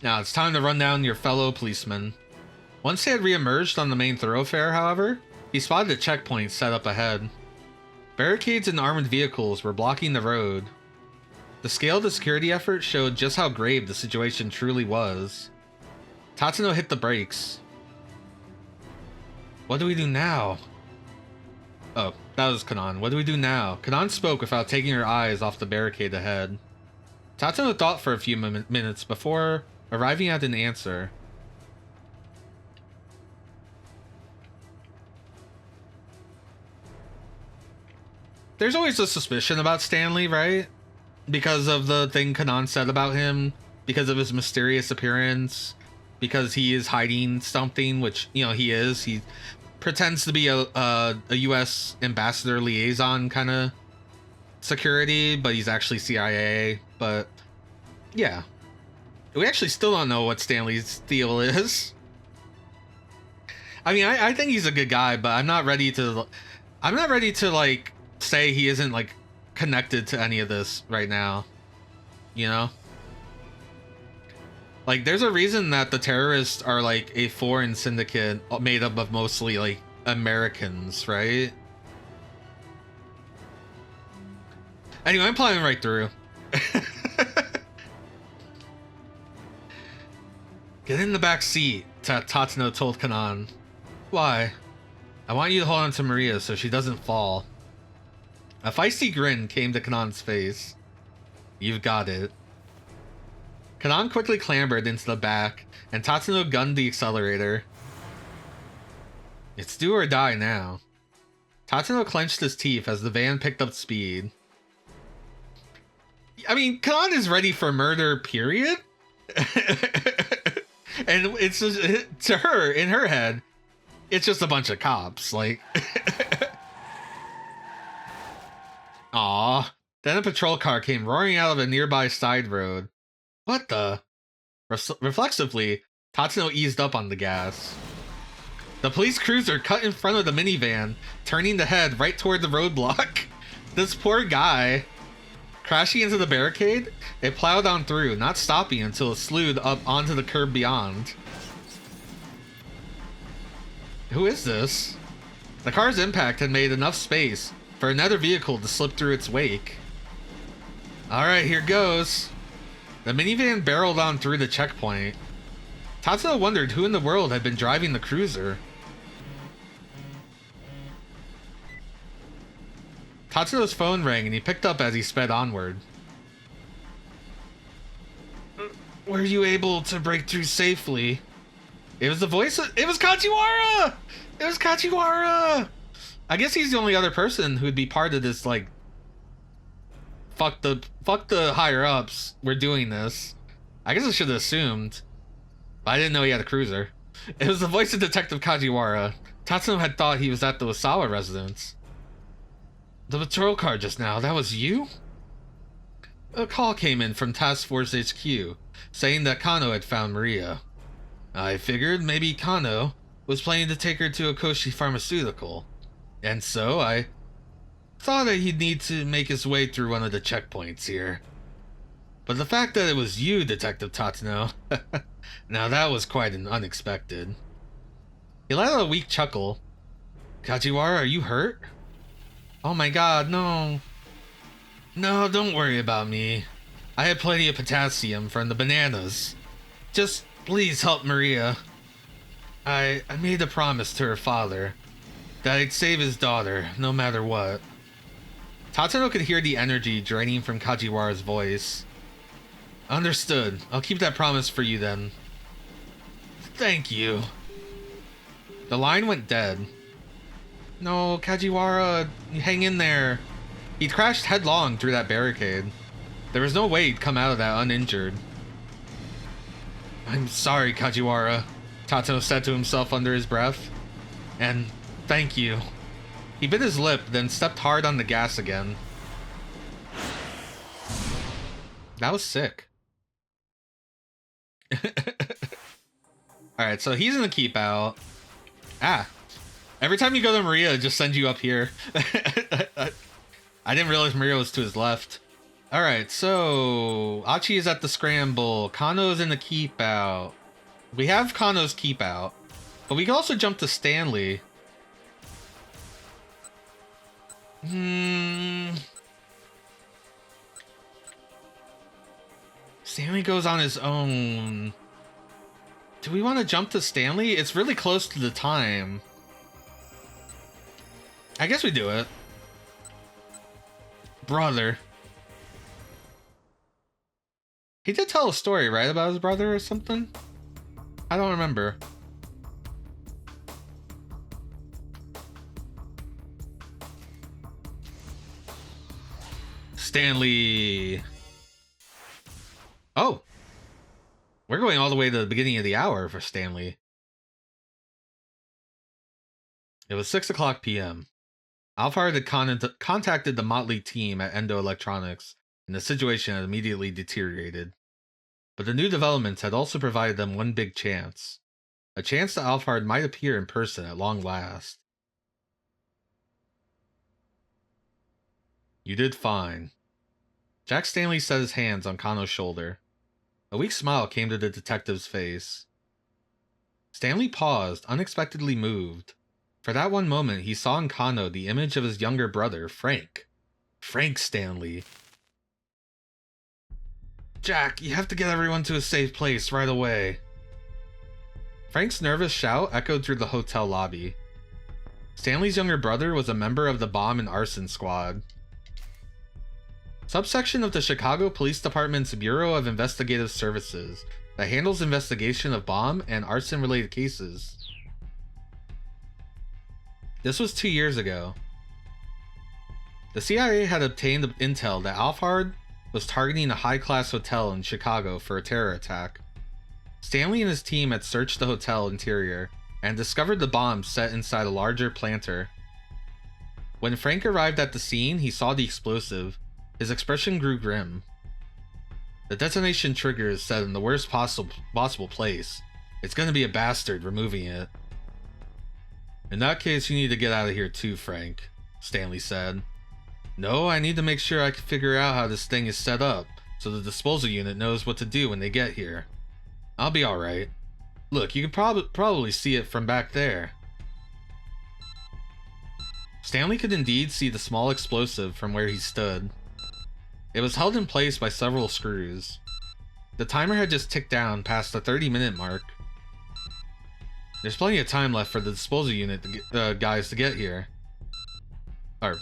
Now it's time to run down your fellow policemen. Once they had re-emerged on the main thoroughfare, however, he spotted a checkpoint set up ahead. Barricades and armored vehicles were blocking the road. The scale of the security effort showed just how grave the situation truly was. Tatsuno hit the brakes. "What do we do now?" Oh, that was Kanan. "What do we do now?" Kanan spoke without taking her eyes off the barricade ahead. Tatsuno thought for a few minutes before arriving at an answer. There's always a suspicion about Stanley, right? Because of the thing Kanan said about him, because of his mysterious appearance, because he is hiding something, which, you know, he is. He pretends to be a U.S. ambassador liaison kind of security, but he's actually CIA. But yeah, we actually still don't know what Stanley's deal is. I mean, I think he's a good guy, but I'm not ready to like say he isn't like connected to any of this right now, you know? Like, there's a reason that the terrorists are like a foreign syndicate made up of mostly like Americans, right? Anyway, I'm plowing right through. "Get in the back seat," Tatsuno told Kanan. "Why?" "I want you to hold on to Maria so she doesn't fall." A feisty grin came to Kanan's face. "You've got it." Kanan quickly clambered into the back, and Tatsuno gunned the accelerator. It's do or die now. Tatsuno clenched his teeth as the van picked up speed. I mean, Kanan is ready for murder, period. And it's just, to her, in her head, it's just a bunch of cops, like... Aww. Then a patrol car came roaring out of a nearby side road. What the? Reflexively, Tatsuno eased up on the gas. The police cruiser cut in front of the minivan, turning the head right toward the roadblock. This poor guy. Crashing into the barricade, it plowed on through, not stopping until it slewed up onto the curb beyond. Who is this? The car's impact had made enough space for another vehicle to slip through its wake. Alright, here goes. The minivan barreled on through the checkpoint. Tatsuno wondered who in the world had been driving the cruiser. Tatsuno's phone rang and he picked up as he sped onward. Were you able to break through safely? It was the voice of... It was Kajiwara! It was Kajiwara! I guess he's the only other person who'd be part of this, like... Fuck the higher-ups. We're doing this. I guess I should have assumed. But I didn't know he had a cruiser. It was the voice of Detective Kajiwara. Tatsuno had thought he was at the Osawa residence. The patrol car just now, that was you? A call came in from Task Force HQ, saying that Kano had found Maria. I figured maybe Kano was planning to take her to Akoshi Pharmaceutical, and so I thought that he'd need to make his way through one of the checkpoints here. But the fact that it was you, Detective Tatsuno, now that was quite an unexpected. He let out a weak chuckle. Kajiwara, are you hurt? Oh my god, no. No, don't worry about me. I had plenty of potassium from the bananas. Just please help Maria. I made a promise to her father that I'd save his daughter, no matter what. Tatsuno could hear the energy draining from Kajiwara's voice. Understood. I'll keep that promise for you then. Thank you. The line went dead. No, Kajiwara, hang in there. He'd crashed headlong through that barricade. There was no way he'd come out of that uninjured. I'm sorry, Kajiwara, Tatsuno said to himself under his breath. And thank you. He bit his lip, then stepped hard on the gas again. That was sick. Alright, so he's in the keep out. Ah. Every time you go to Maria, it just sends you up here. I didn't realize Maria was to his left. Alright, so Achi is at the scramble. Kano's in the keep out. We have Kano's keep out. But we can also jump to Stanley. Stanley goes on his own. Do we want to jump to Stanley? It's really close to the time. I guess we do it. Brother. He did tell a story, right, about his brother or something? I don't remember. Stanley. Oh. We're going all the way to the beginning of the hour for Stanley. It was 6:00 p.m. Alphard had contacted the motley team at Endo Electronics, and the situation had immediately deteriorated. But the new developments had also provided them one big chance. A chance that Alphard might appear in person at long last. You did fine. Jack Stanley set his hands on Kano's shoulder. A weak smile came to the detective's face. Stanley paused, unexpectedly moved. For that one moment, he saw in Kano the image of his younger brother, Frank. Frank Stanley. Jack, you have to get everyone to a safe place right away. Frank's nervous shout echoed through the hotel lobby. Stanley's younger brother was a member of the bomb and arson squad. Subsection of the Chicago Police Department's Bureau of Investigative Services that handles investigation of bomb and arson-related cases. This was 2 years ago. The CIA had obtained intel that Alphard was targeting a high-class hotel in Chicago for a terror attack. Stanley and his team had searched the hotel interior and discovered the bomb set inside a larger planter. When Frank arrived at the scene, he saw the explosive. His expression grew grim. The detonation trigger is set in the worst possible place. It's gonna be a bastard removing it. In that case, you need to get out of here too, Frank, Stanley said. No, I need to make sure I can figure out how this thing is set up, so the disposal unit knows what to do when they get here. I'll be alright. Look, you can probably see it from back there. Stanley could indeed see the small explosive from where he stood. It was held in place by several screws. The timer had just ticked down past the 30-minute mark. There's plenty of time left for the disposal unit guys to get here. Or,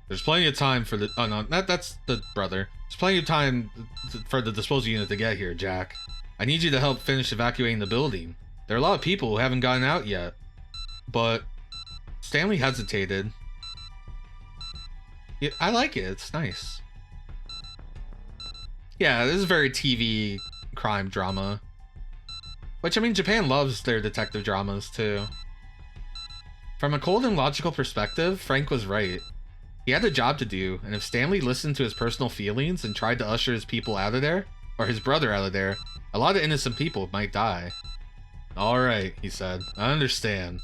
there's plenty of time for the... Oh no, that's the brother. There's plenty of time for the disposal unit to get here, Jack. I need you to help finish evacuating the building. There are a lot of people who haven't gotten out yet. But Stanley hesitated. Yeah, I like it. It's nice. Yeah, this is very TV crime drama. Which, I mean, Japan loves their detective dramas, too. From a cold and logical perspective, Frank was right. He had a job to do, and if Stanley listened to his personal feelings and tried to usher his people out of there, or his brother out of there, a lot of innocent people might die. Alright, he said. I understand.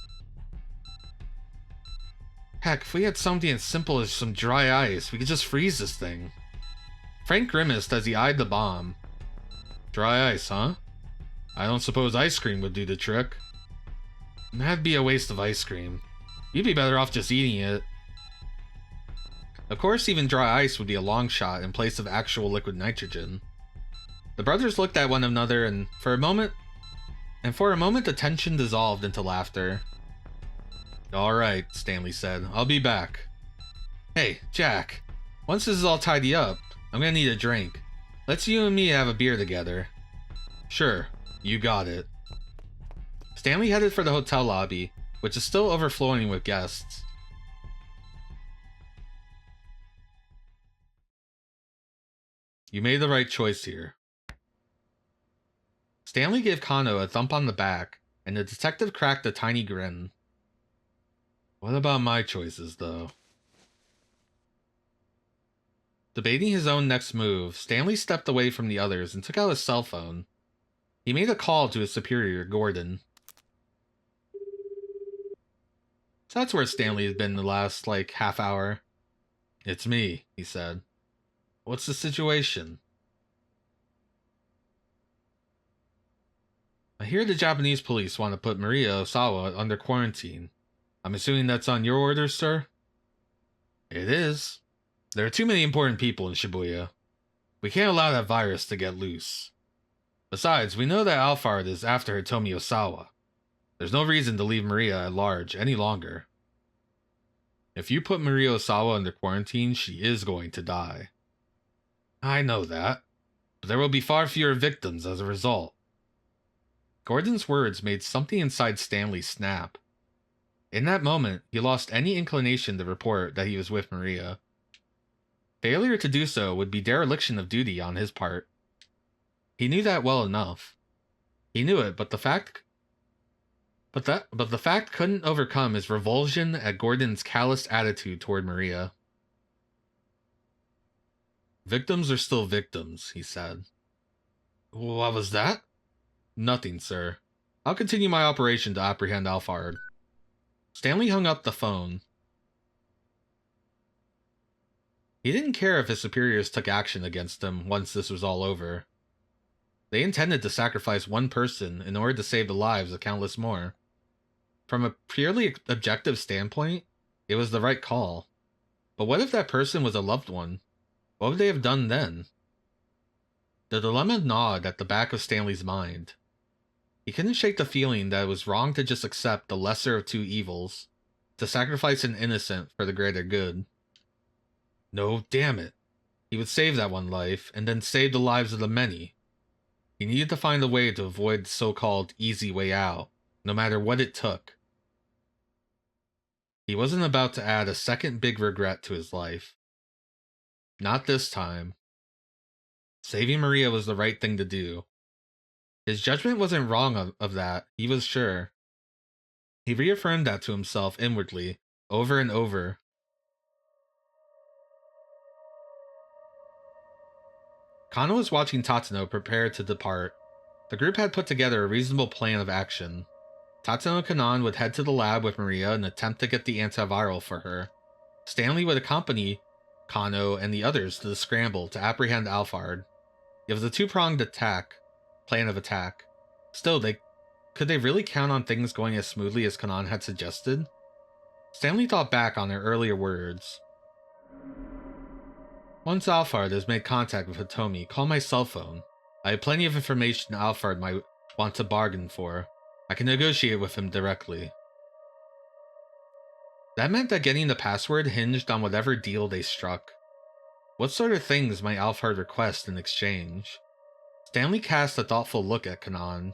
Heck, if we had something as simple as some dry ice, we could just freeze this thing. Frank grimaced as he eyed the bomb. Dry ice, huh? I don't suppose ice cream would do the trick. That'd be a waste of ice cream. You'd be better off just eating it. Of course, even dry ice would be a long shot in place of actual liquid nitrogen. The brothers looked at one another and for a moment the tension dissolved into laughter. Alright, Stanley said. I'll be back. Hey, Jack. Once this is all tidy up, I'm gonna need a drink. Let's you and me have a beer together. Sure, you got it. Stanley headed for the hotel lobby, which is still overflowing with guests. You made the right choice here. Stanley gave Kano a thump on the back, and the detective cracked a tiny grin. What about my choices, though? Debating his own next move, Stanley stepped away from the others and took out his cell phone. He made a call to his superior, Gordon. So that's where Stanley has been the last, half hour. It's me, he said. What's the situation? I hear the Japanese police want to put Maria Osawa under quarantine. I'm assuming that's on your orders, sir? It is. There are too many important people in Shibuya. We can't allow that virus to get loose. Besides, we know that Alphard is after Hitomi Osawa. There's no reason to leave Maria at large any longer. If you put Maria Osawa under quarantine, she is going to die. I know that, but there will be far fewer victims as a result. Gordon's words made something inside Stanley snap. In that moment, he lost any inclination to report that he was with Maria. Failure to do so would be dereliction of duty on his part. He knew that well enough. He knew it, but the fact couldn't overcome his revulsion at Gordon's callous attitude toward Maria. Victims are still victims, he said. What was that? Nothing, sir. I'll continue my operation to apprehend Alphard. Stanley hung up the phone. He didn't care if his superiors took action against him once this was all over. They intended to sacrifice one person in order to save the lives of countless more. From a purely objective standpoint, it was the right call. But what if that person was a loved one? What would they have done then? The dilemma gnawed at the back of Stanley's mind. He couldn't shake the feeling that it was wrong to just accept the lesser of two evils, to sacrifice an innocent for the greater good. No, damn it. He would save that one life, and then save the lives of the many. He needed to find a way to avoid the so-called easy way out, no matter what it took. He wasn't about to add a second big regret to his life. Not this time. Saving Maria was the right thing to do. His judgment wasn't wrong of that, he was sure. He reaffirmed that to himself inwardly, over and over. Kano was watching Tatsuno prepare to depart. The group had put together a reasonable plan of action. Tatsuno Kanan would head to the lab with Maria and attempt to get the antiviral for her. Stanley would accompany Kano and the others to the scramble to apprehend Alphard. It was a two-pronged plan of attack. Still, could they really count on things going as smoothly as Kanan had suggested? Stanley thought back on her earlier words. Once Alphard has made contact with Hitomi, call my cell phone. I have plenty of information Alphard might want to bargain for. I can negotiate with him directly. That meant that getting the password hinged on whatever deal they struck. What sort of things might Alphard request in exchange? Stanley cast a thoughtful look at Kanan.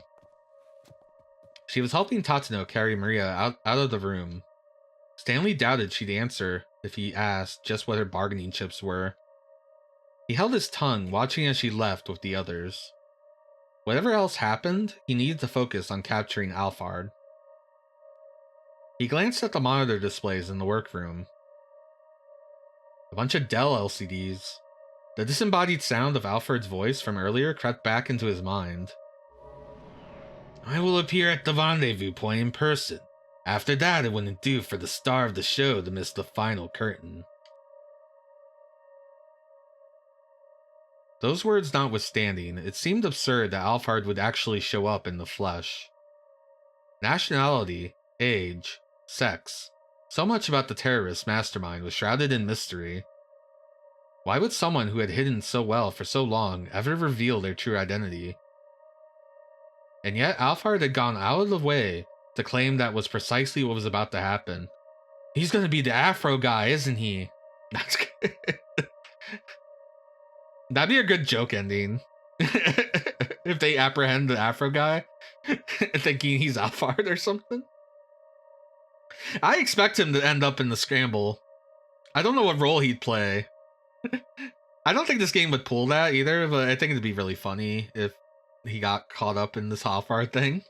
She was helping Tatsuno carry Maria out of the room. Stanley doubted she'd answer if he asked just what her bargaining chips were. He held his tongue, watching as she left with the others. Whatever else happened, he needed to focus on capturing Alphard. He glanced at the monitor displays in the workroom. A bunch of Dell LCDs. The disembodied sound of Alphard's voice from earlier crept back into his mind. I will appear at the rendezvous point in person. After that, it wouldn't do for the star of the show to miss the final curtain. Those words notwithstanding, it seemed absurd that Alphard would actually show up in the flesh. Nationality, age, sex. So much about the terrorist mastermind was shrouded in mystery. Why would someone who had hidden so well for so long ever reveal their true identity? And yet Alphard had gone out of the way to claim that was precisely what was about to happen. He's gonna be the Afro guy, isn't he? That's good. That'd be a good joke ending. If they apprehend the Afro guy, thinking he's Alphard or something. I expect him to end up in the scramble. I don't know what role he'd play. I don't think this game would pull that either, but I think it'd be really funny if he got caught up in this Alphard thing.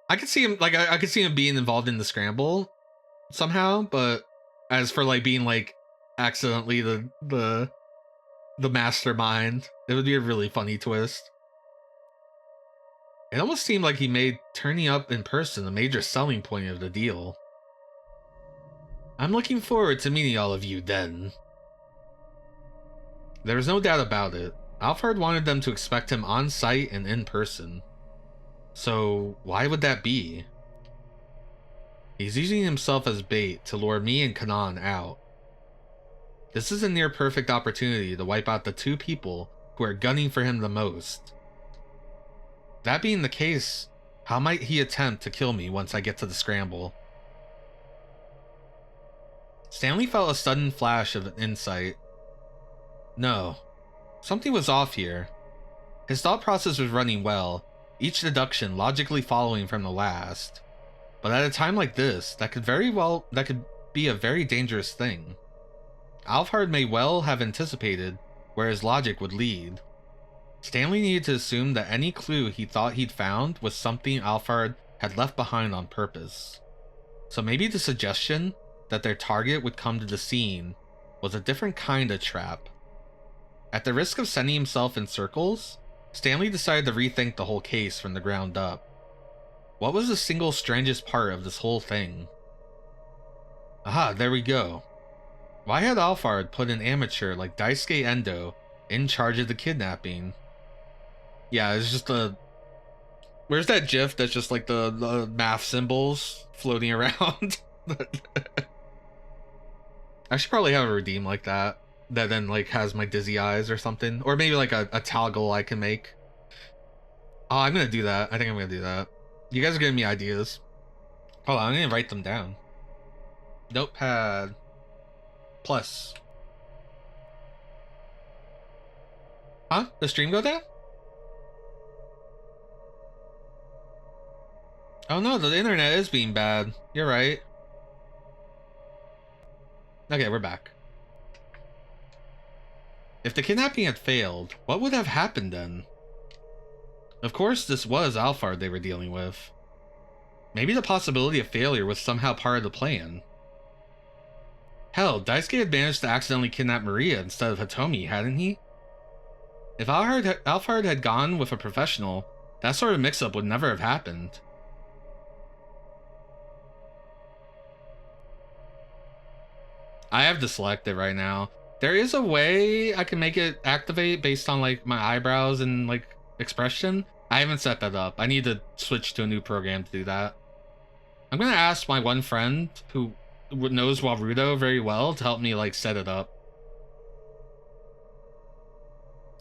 I could see him, like, I could see him being involved in the scramble somehow, but as for like being like accidentally the mastermind, it would be a really funny twist. It almost seemed like he made turning up in person a major selling point of the deal. I'm looking forward to meeting all of you then. There was no doubt about it. Alphard wanted them to expect him on site and in person. So why would that be? He's using himself as bait to lure me and Kanan out. This is a near perfect opportunity to wipe out the two people who are gunning for him the most. That being the case, how might he attempt to kill me once I get to the scramble? Stanley felt a sudden flash of insight. No, something was off here. His thought process was running well, each deduction logically following from the last. But at a time like this, that could be a very dangerous thing. Alphard may well have anticipated where his logic would lead. Stanley needed to assume that any clue he thought he'd found was something Alphard had left behind on purpose. So maybe the suggestion that their target would come to the scene was a different kind of trap. At the risk of sending himself in circles, Stanley decided to rethink the whole case from the ground up. What was the single strangest part of this whole thing? Aha, there we go. Why had Alphard put an amateur like Daisuke Endo in charge of the kidnapping? Yeah, it's just a... Where's that gif that's just like the math symbols floating around? I should probably have a redeem like that then like has my dizzy eyes or something. Or maybe like a toggle I can make. Oh, I'm gonna do that. I think I'm gonna do that. You guys are giving me ideas. Hold on, I'm gonna write them down. Notepad plus. Huh? The stream go down? Oh no, the internet is being bad. You're right. Okay, we're back. If the kidnapping had failed, what would have happened then? Of course, this was Alphard they were dealing with. Maybe the possibility of failure was somehow part of the plan. Hell, Daisuke had managed to accidentally kidnap Maria instead of Hitomi, hadn't he? If Alphard had gone with a professional, that sort of mix-up would never have happened. I have to select it right now. There is a way I can make it activate based on like my eyebrows and like expression. I haven't set that up. I need to switch to a new program to do that. I'm gonna ask my one friend who knows Warudo very well to help me like set it up.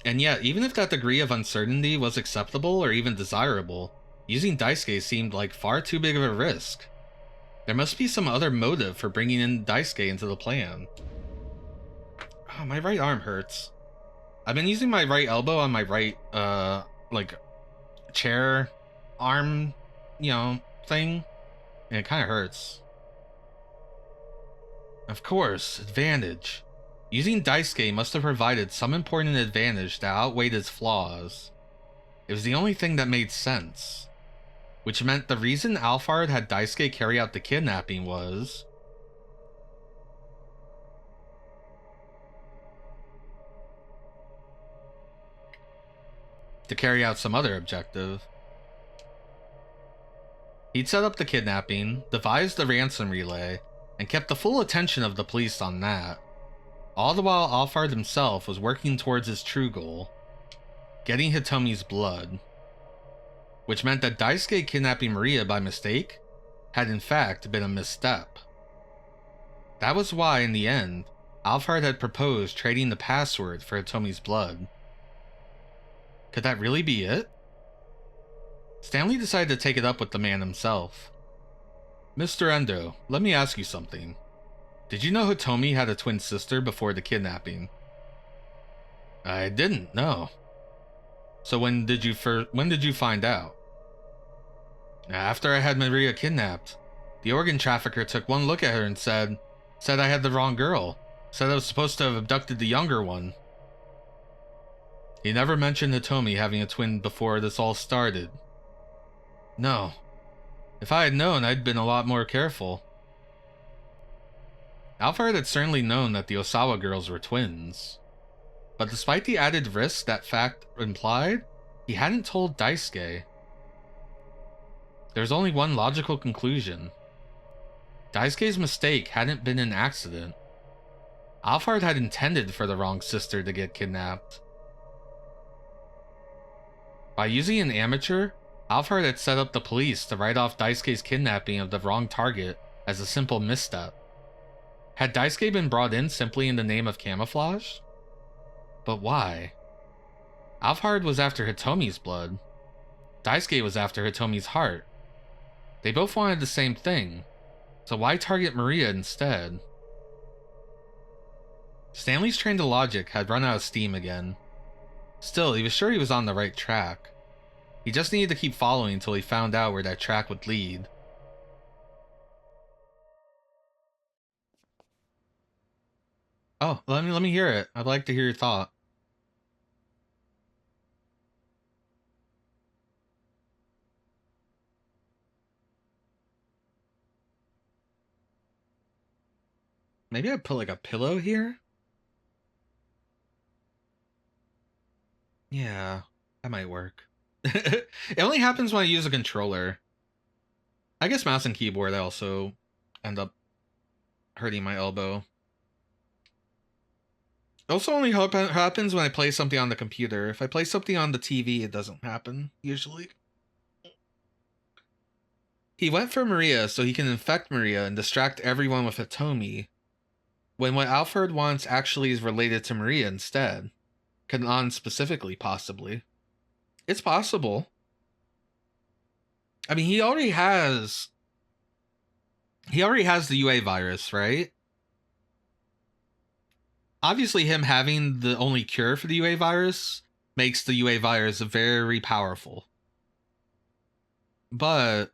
And yet, even if that degree of uncertainty was acceptable or even desirable, using Daisuke seemed like far too big of a risk. There must be some other motive for bringing in Daisuke into the plan. Oh, my right arm hurts. I've been using my right elbow on my right, like, chair arm, you know, thing, and it kind of hurts. Of course, advantage. Using Daisuke must have provided some important advantage that outweighed its flaws. It was the only thing that made sense. Which meant the reason Alphard had Daisuke carry out the kidnapping was... to carry out some other objective. He'd set up the kidnapping, devised the ransom relay, and kept the full attention of the police on that. All the while Alphard himself was working towards his true goal, getting Hitomi's blood. Which meant that Daisuke kidnapping Maria by mistake had in fact been a misstep. That was why, in the end, Alphard had proposed trading the password for Hitomi's blood. Could that really be it? Stanley decided to take it up with the man himself. Mr. Endo, let me ask you something. Did you know Hitomi had a twin sister before the kidnapping? I didn't, no. So when did you find out? After I had Maria kidnapped. The organ trafficker took one look at her and said I had the wrong girl. Said I was supposed to have abducted the younger one. He never mentioned Hitomi having a twin before this all started. No. If I had known, I'd been a lot more careful. Alphard had certainly known that the Osawa girls were twins. But despite the added risk that fact implied, he hadn't told Daisuke. There's only one logical conclusion. Daisuke's mistake hadn't been an accident. Alphard had intended for the wrong sister to get kidnapped. By using an amateur, Alphard had set up the police to write off Daisuke's kidnapping of the wrong target as a simple misstep. Had Daisuke been brought in simply in the name of camouflage? But why? Alphard was after Hitomi's blood. Daisuke was after Hitomi's heart. They both wanted the same thing, so why target Maria instead? Stanley's train to logic had run out of steam again. Still, he was sure he was on the right track. He just needed to keep following until he found out where that track would lead. Oh, let me hear it. I'd like to hear your thought. Maybe I'd put like a pillow here? Yeah, that might work. It only happens when I use a controller. I guess mouse and keyboard I also end up hurting my elbow. It also only happens when I play something on the computer. If I play something on the TV, it doesn't happen, usually. He went for Maria so he can infect Maria and distract everyone with Hitomi, when what Alphard wants actually is related to Maria instead. Kanan specifically, possibly. It's possible. I mean, he already has the UA virus, right? Obviously, him having the only cure for the UA virus makes the UA virus very powerful. But,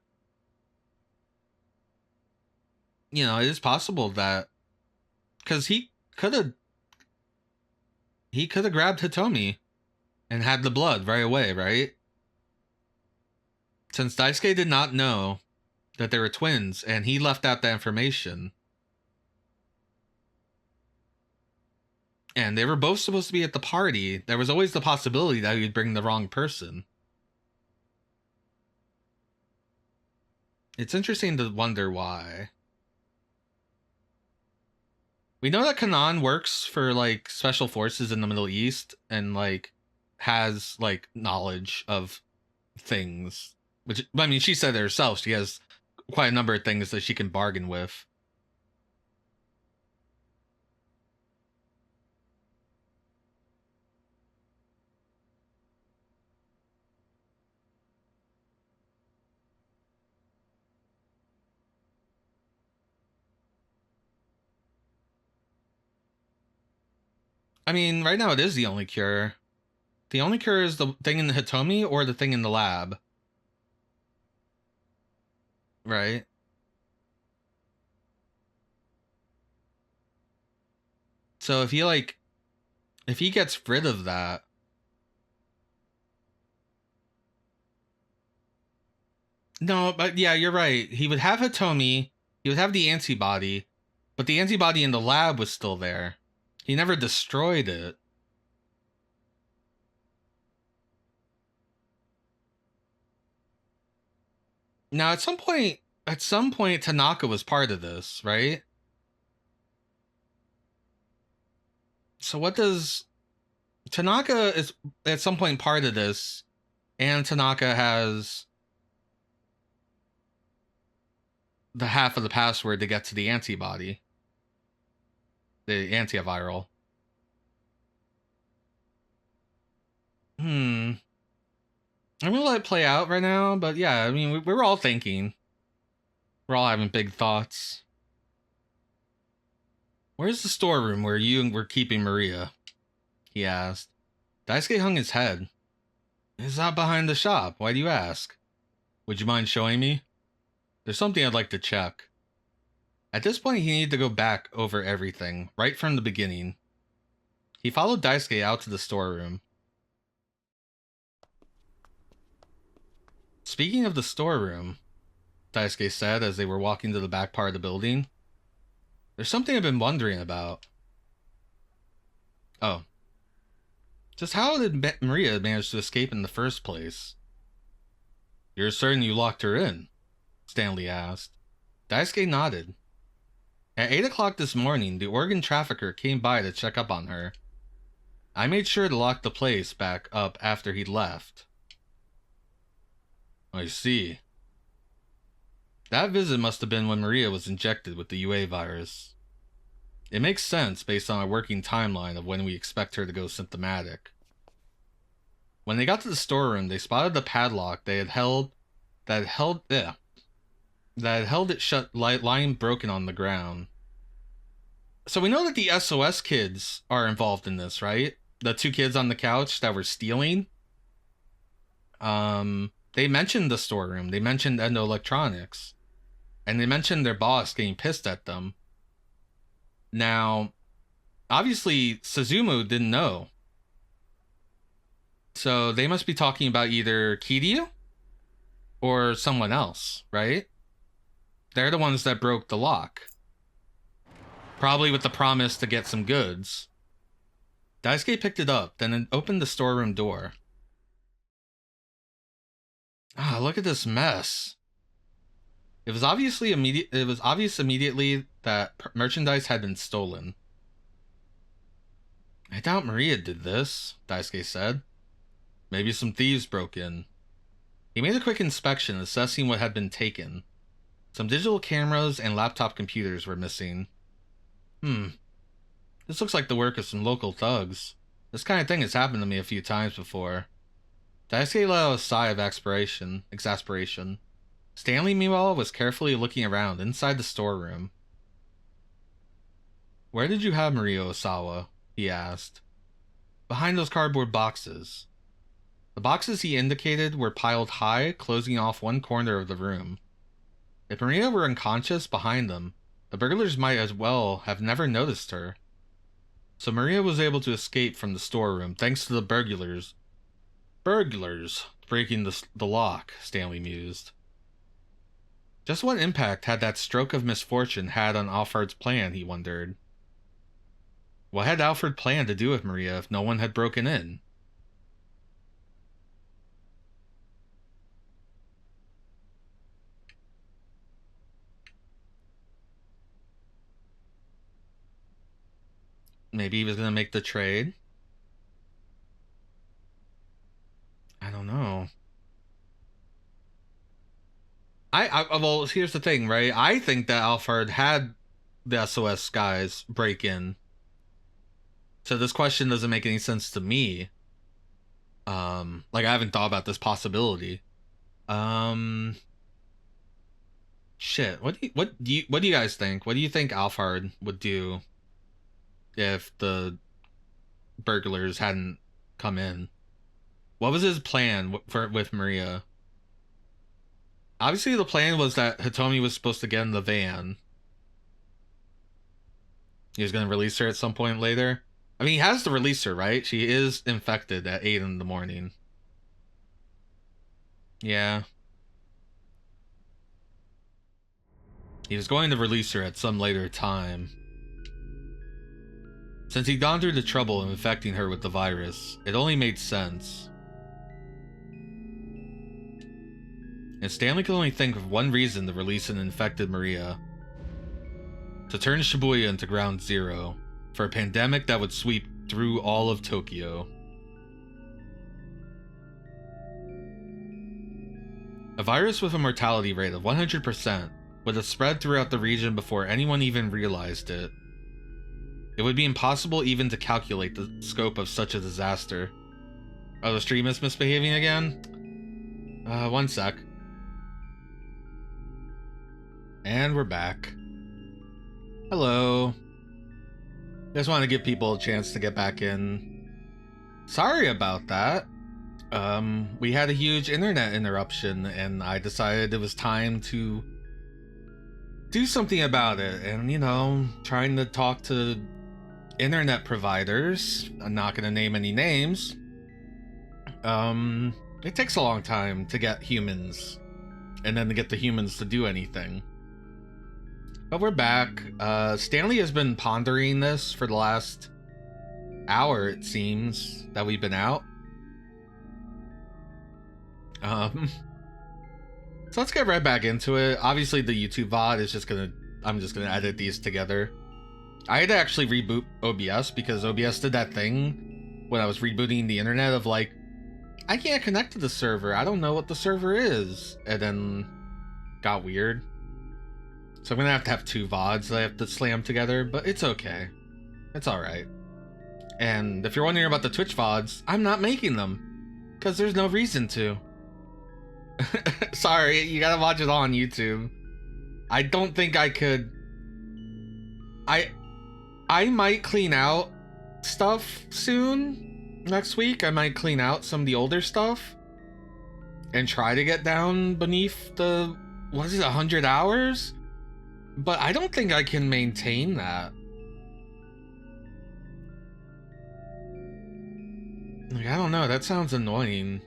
you know, it is possible that, because he could have grabbed Hitomi and had the blood right away, right? Since Daisuke did not know that they were twins and he left out that information. And they were both supposed to be at the party. There was always the possibility that he'd bring the wrong person. It's interesting to wonder why. We know that Kanan works for, like, special forces in the Middle East and, like, has, like, knowledge of things. Which, I mean, she said it herself. She has quite a number of things that she can bargain with. I mean, right now it is the only cure. The only cure is the thing in the Hitomi or the thing in the lab. Right? So if he gets rid of that, no, but yeah, you're right. He would have Hitomi, he would have the antibody, but the antibody in the lab was still there. He never destroyed it. Now, at some point, Tanaka was part of this, right? So what does... Tanaka is at some point part of this, and Tanaka has the half of the password to get to the antibody. The antiviral. I'm gonna let it play out right now, but yeah, I mean, we're all thinking. We're all having big thoughts. Where's the storeroom where you were keeping Maria? He asked. Daisuke hung his head. It's out behind the shop. Why do you ask? Would you mind showing me? There's something I'd like to check. At this point, he needed to go back over everything, right from the beginning. He followed Daisuke out to the storeroom. Speaking of the storeroom, Daisuke said as they were walking to the back part of the building, there's something I've been wondering about. Oh. Just how did Maria manage to escape in the first place? You're certain you locked her in? Stanley asked. Daisuke nodded. At 8 o'clock this morning, the organ trafficker came by to check up on her. I made sure to lock the place back up after he left. I see. That visit must have been when Maria was injected with the UA virus. It makes sense based on a working timeline of when we expect her to go symptomatic. When they got to the storeroom, they spotted the padlock that had held it shut, lying broken on the ground. So we know that the SOS kids are involved in this, right? The two kids on the couch that were stealing. They mentioned the storeroom. They mentioned Endo Electronics. And they mentioned their boss getting pissed at them. Now, obviously, Suzumu didn't know. So they must be talking about either Kiryu or someone else, right? They're the ones that broke the lock. Probably with the promise to get some goods. Daisuke picked it up, then opened the storeroom door. Ah, look at this mess. It was obvious immediately that merchandise had been stolen. I doubt Maria did this, Daisuke said. Maybe some thieves broke in. He made a quick inspection, assessing what had been taken. Some digital cameras and laptop computers were missing. This looks like the work of some local thugs. This kind of thing has happened to me a few times before. Daisuke let out a sigh of exasperation. Stanley, meanwhile, was carefully looking around inside the storeroom. Where did you have Maria Osawa? He asked. Behind those cardboard boxes. The boxes he indicated were piled high, closing off one corner of the room. If Maria were unconscious behind them, the burglars might as well have never noticed her. So Maria was able to escape from the storeroom thanks to the burglars. Burglars breaking the lock, Stanley mused. Just what impact had that stroke of misfortune had on Alfred's plan, he wondered. What had Alfred planned to do with Maria if no one had broken in? Maybe he was going to make the trade? I don't know. Well, here's the thing, right? I think that Alfred had the SOS guys break in. So this question doesn't make any sense to me. Like I haven't thought about this possibility. Shit. What do you guys think? What do you think Alfred would do if the burglars hadn't come in? What was his plan with Maria? Obviously, the plan was that Hitomi was supposed to get in the van. He was going to release her at some point later. I mean, he has to release her, right? She is infected at 8 in the morning. Yeah. He was going to release her at some later time. Since he'd gone through the trouble of infecting her with the virus, it only made sense. and Stanley could only think of one reason to release an infected Maria. To turn Shibuya into ground zero, for a pandemic that would sweep through all of Tokyo. A virus with a mortality rate of 100% would have spread throughout the region before anyone even realized it. It would be impossible even to calculate the scope of such a disaster. Oh, the stream is misbehaving again? One sec. And we're back. Hello. Just want to give people a chance to get back in. Sorry about that. We had a huge internet interruption, and I decided it was time to do something about it. And, you know, trying to talk to internet providers, I'm not going to name any names. It takes a long time to get humans, and then to get the humans to do anything. But we're back. Stanley has been pondering this for the last hour, it seems, that we've been out. So let's get right back into it. Obviously the YouTube VOD is I'm just gonna edit these together. I had to actually reboot OBS because OBS did that thing when I was rebooting the internet of like, I can't connect to the server, I don't know what the server is, and then got weird. So I'm gonna have to have two VODs that I have to slam together, but it's okay. It's alright. And if you're wondering about the Twitch VODs, I'm not making them, because there's no reason to. Sorry, you gotta watch it all on YouTube. I don't think I could... I might clean out stuff soon. Next week, I might clean out some of the older stuff and try to get down beneath the... what is it, 100 hours? But I don't think I can maintain that. Like, I don't know, that sounds annoying.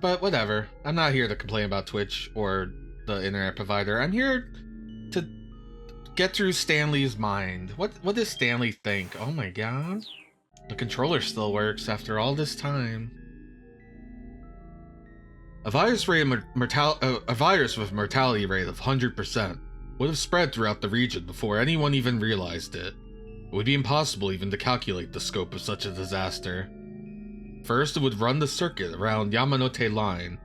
But whatever. I'm not here to complain about Twitch or the internet provider. I'm here to get through Stanley's mind. What does Stanley think? Oh my god. The controller still works after all this time. A virus with a mortality rate of 100% would have spread throughout the region before anyone even realized it. It would be impossible even to calculate the scope of such a disaster. First, it would run the circuit around Yamanote Line,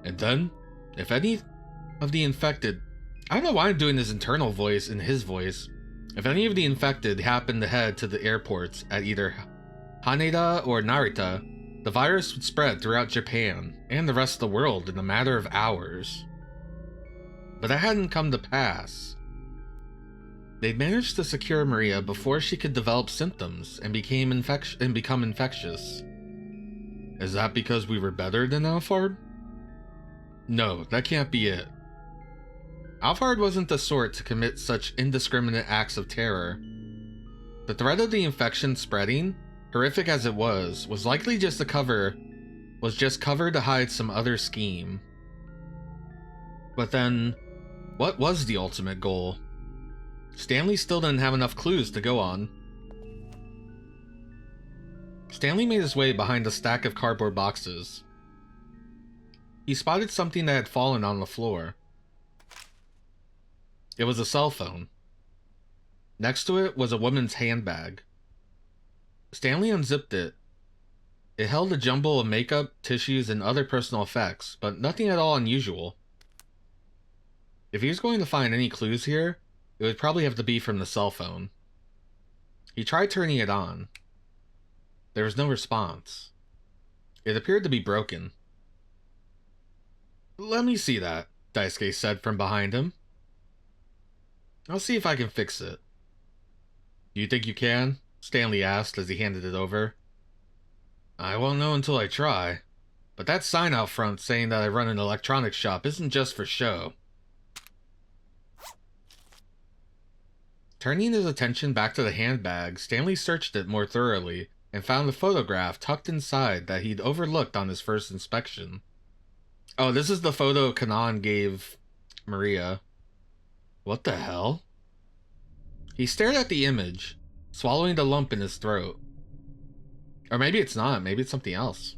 and then, if any of the infected... I don't know why I'm doing this internal voice in his voice. If any of the infected happened to head to the airports at either Haneda or Narita, the virus would spread throughout Japan and the rest of the world in a matter of hours. But that hadn't come to pass. They'd managed to secure Maria before she could develop symptoms and become infectious. Is that because we were better than Alphard? No, that can't be it. Alphard wasn't the sort to commit such indiscriminate acts of terror. The threat of the infection spreading, horrific as it was likely just cover to hide some other scheme. But then, what was the ultimate goal? Stanley still didn't have enough clues to go on. Stanley made his way behind a stack of cardboard boxes. He spotted something that had fallen on the floor. It was a cell phone. Next to it was a woman's handbag. Stanley unzipped it. It held a jumble of makeup, tissues, and other personal effects, but nothing at all unusual. If he was going to find any clues here, it would probably have to be from the cell phone. He tried turning it on. There was no response. It appeared to be broken. Let me see that, Daisuke said from behind him. I'll see if I can fix it. You think you can? Stanley asked as he handed it over. I won't know until I try. But that sign out front saying that I run an electronics shop isn't just for show. Turning his attention back to the handbag, Stanley searched it more thoroughly and found the photograph tucked inside that he'd overlooked on his first inspection. Oh, this is the photo Kanan gave Maria. What the hell? He stared at the image, swallowing the lump in his throat. Or maybe it's not, maybe it's something else.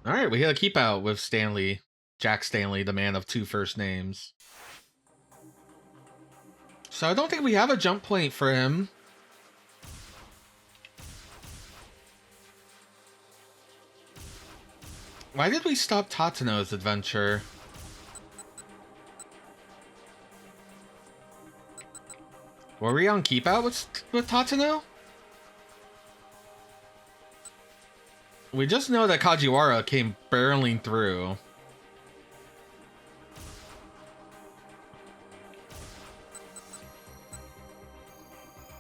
All right, we hit a keep out with Stanley. Jack Stanley, the man of two first names. So I don't think we have a jump point for him. Why did we stop Tatsuno's adventure? Were we on keep out with Tatsuno? We just know that Kajiwara came barreling through.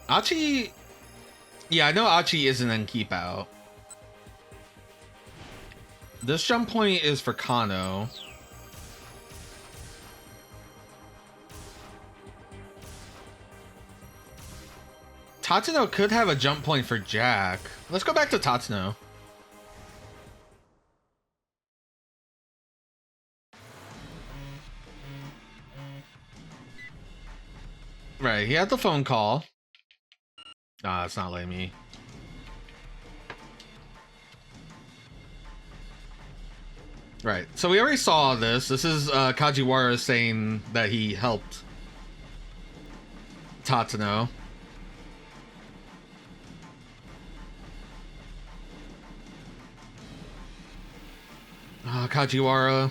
Achi... Yeah, I know Achi isn't in keep out. This jump point is for Kano. Tatsuno could have a jump point for Jack. Let's go back to Tatsuno. Right, he had the phone call. Ah, it's not letting me. Right, so we already saw this. This is Kajiwara saying that he helped Tatsuno. Ah, Kajiwara,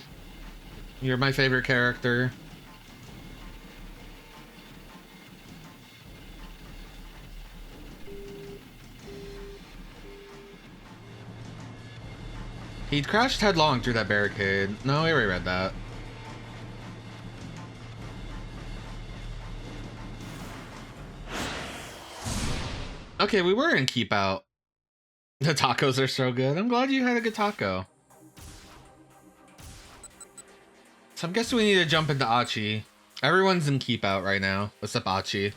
you're my favorite character. He crashed headlong through that barricade. No, we already read that. Okay, we were in keep out. The tacos are so good. I'm glad you had a good taco. So I'm guessing we need to jump into Achi. Everyone's in keep out right now, except Achi.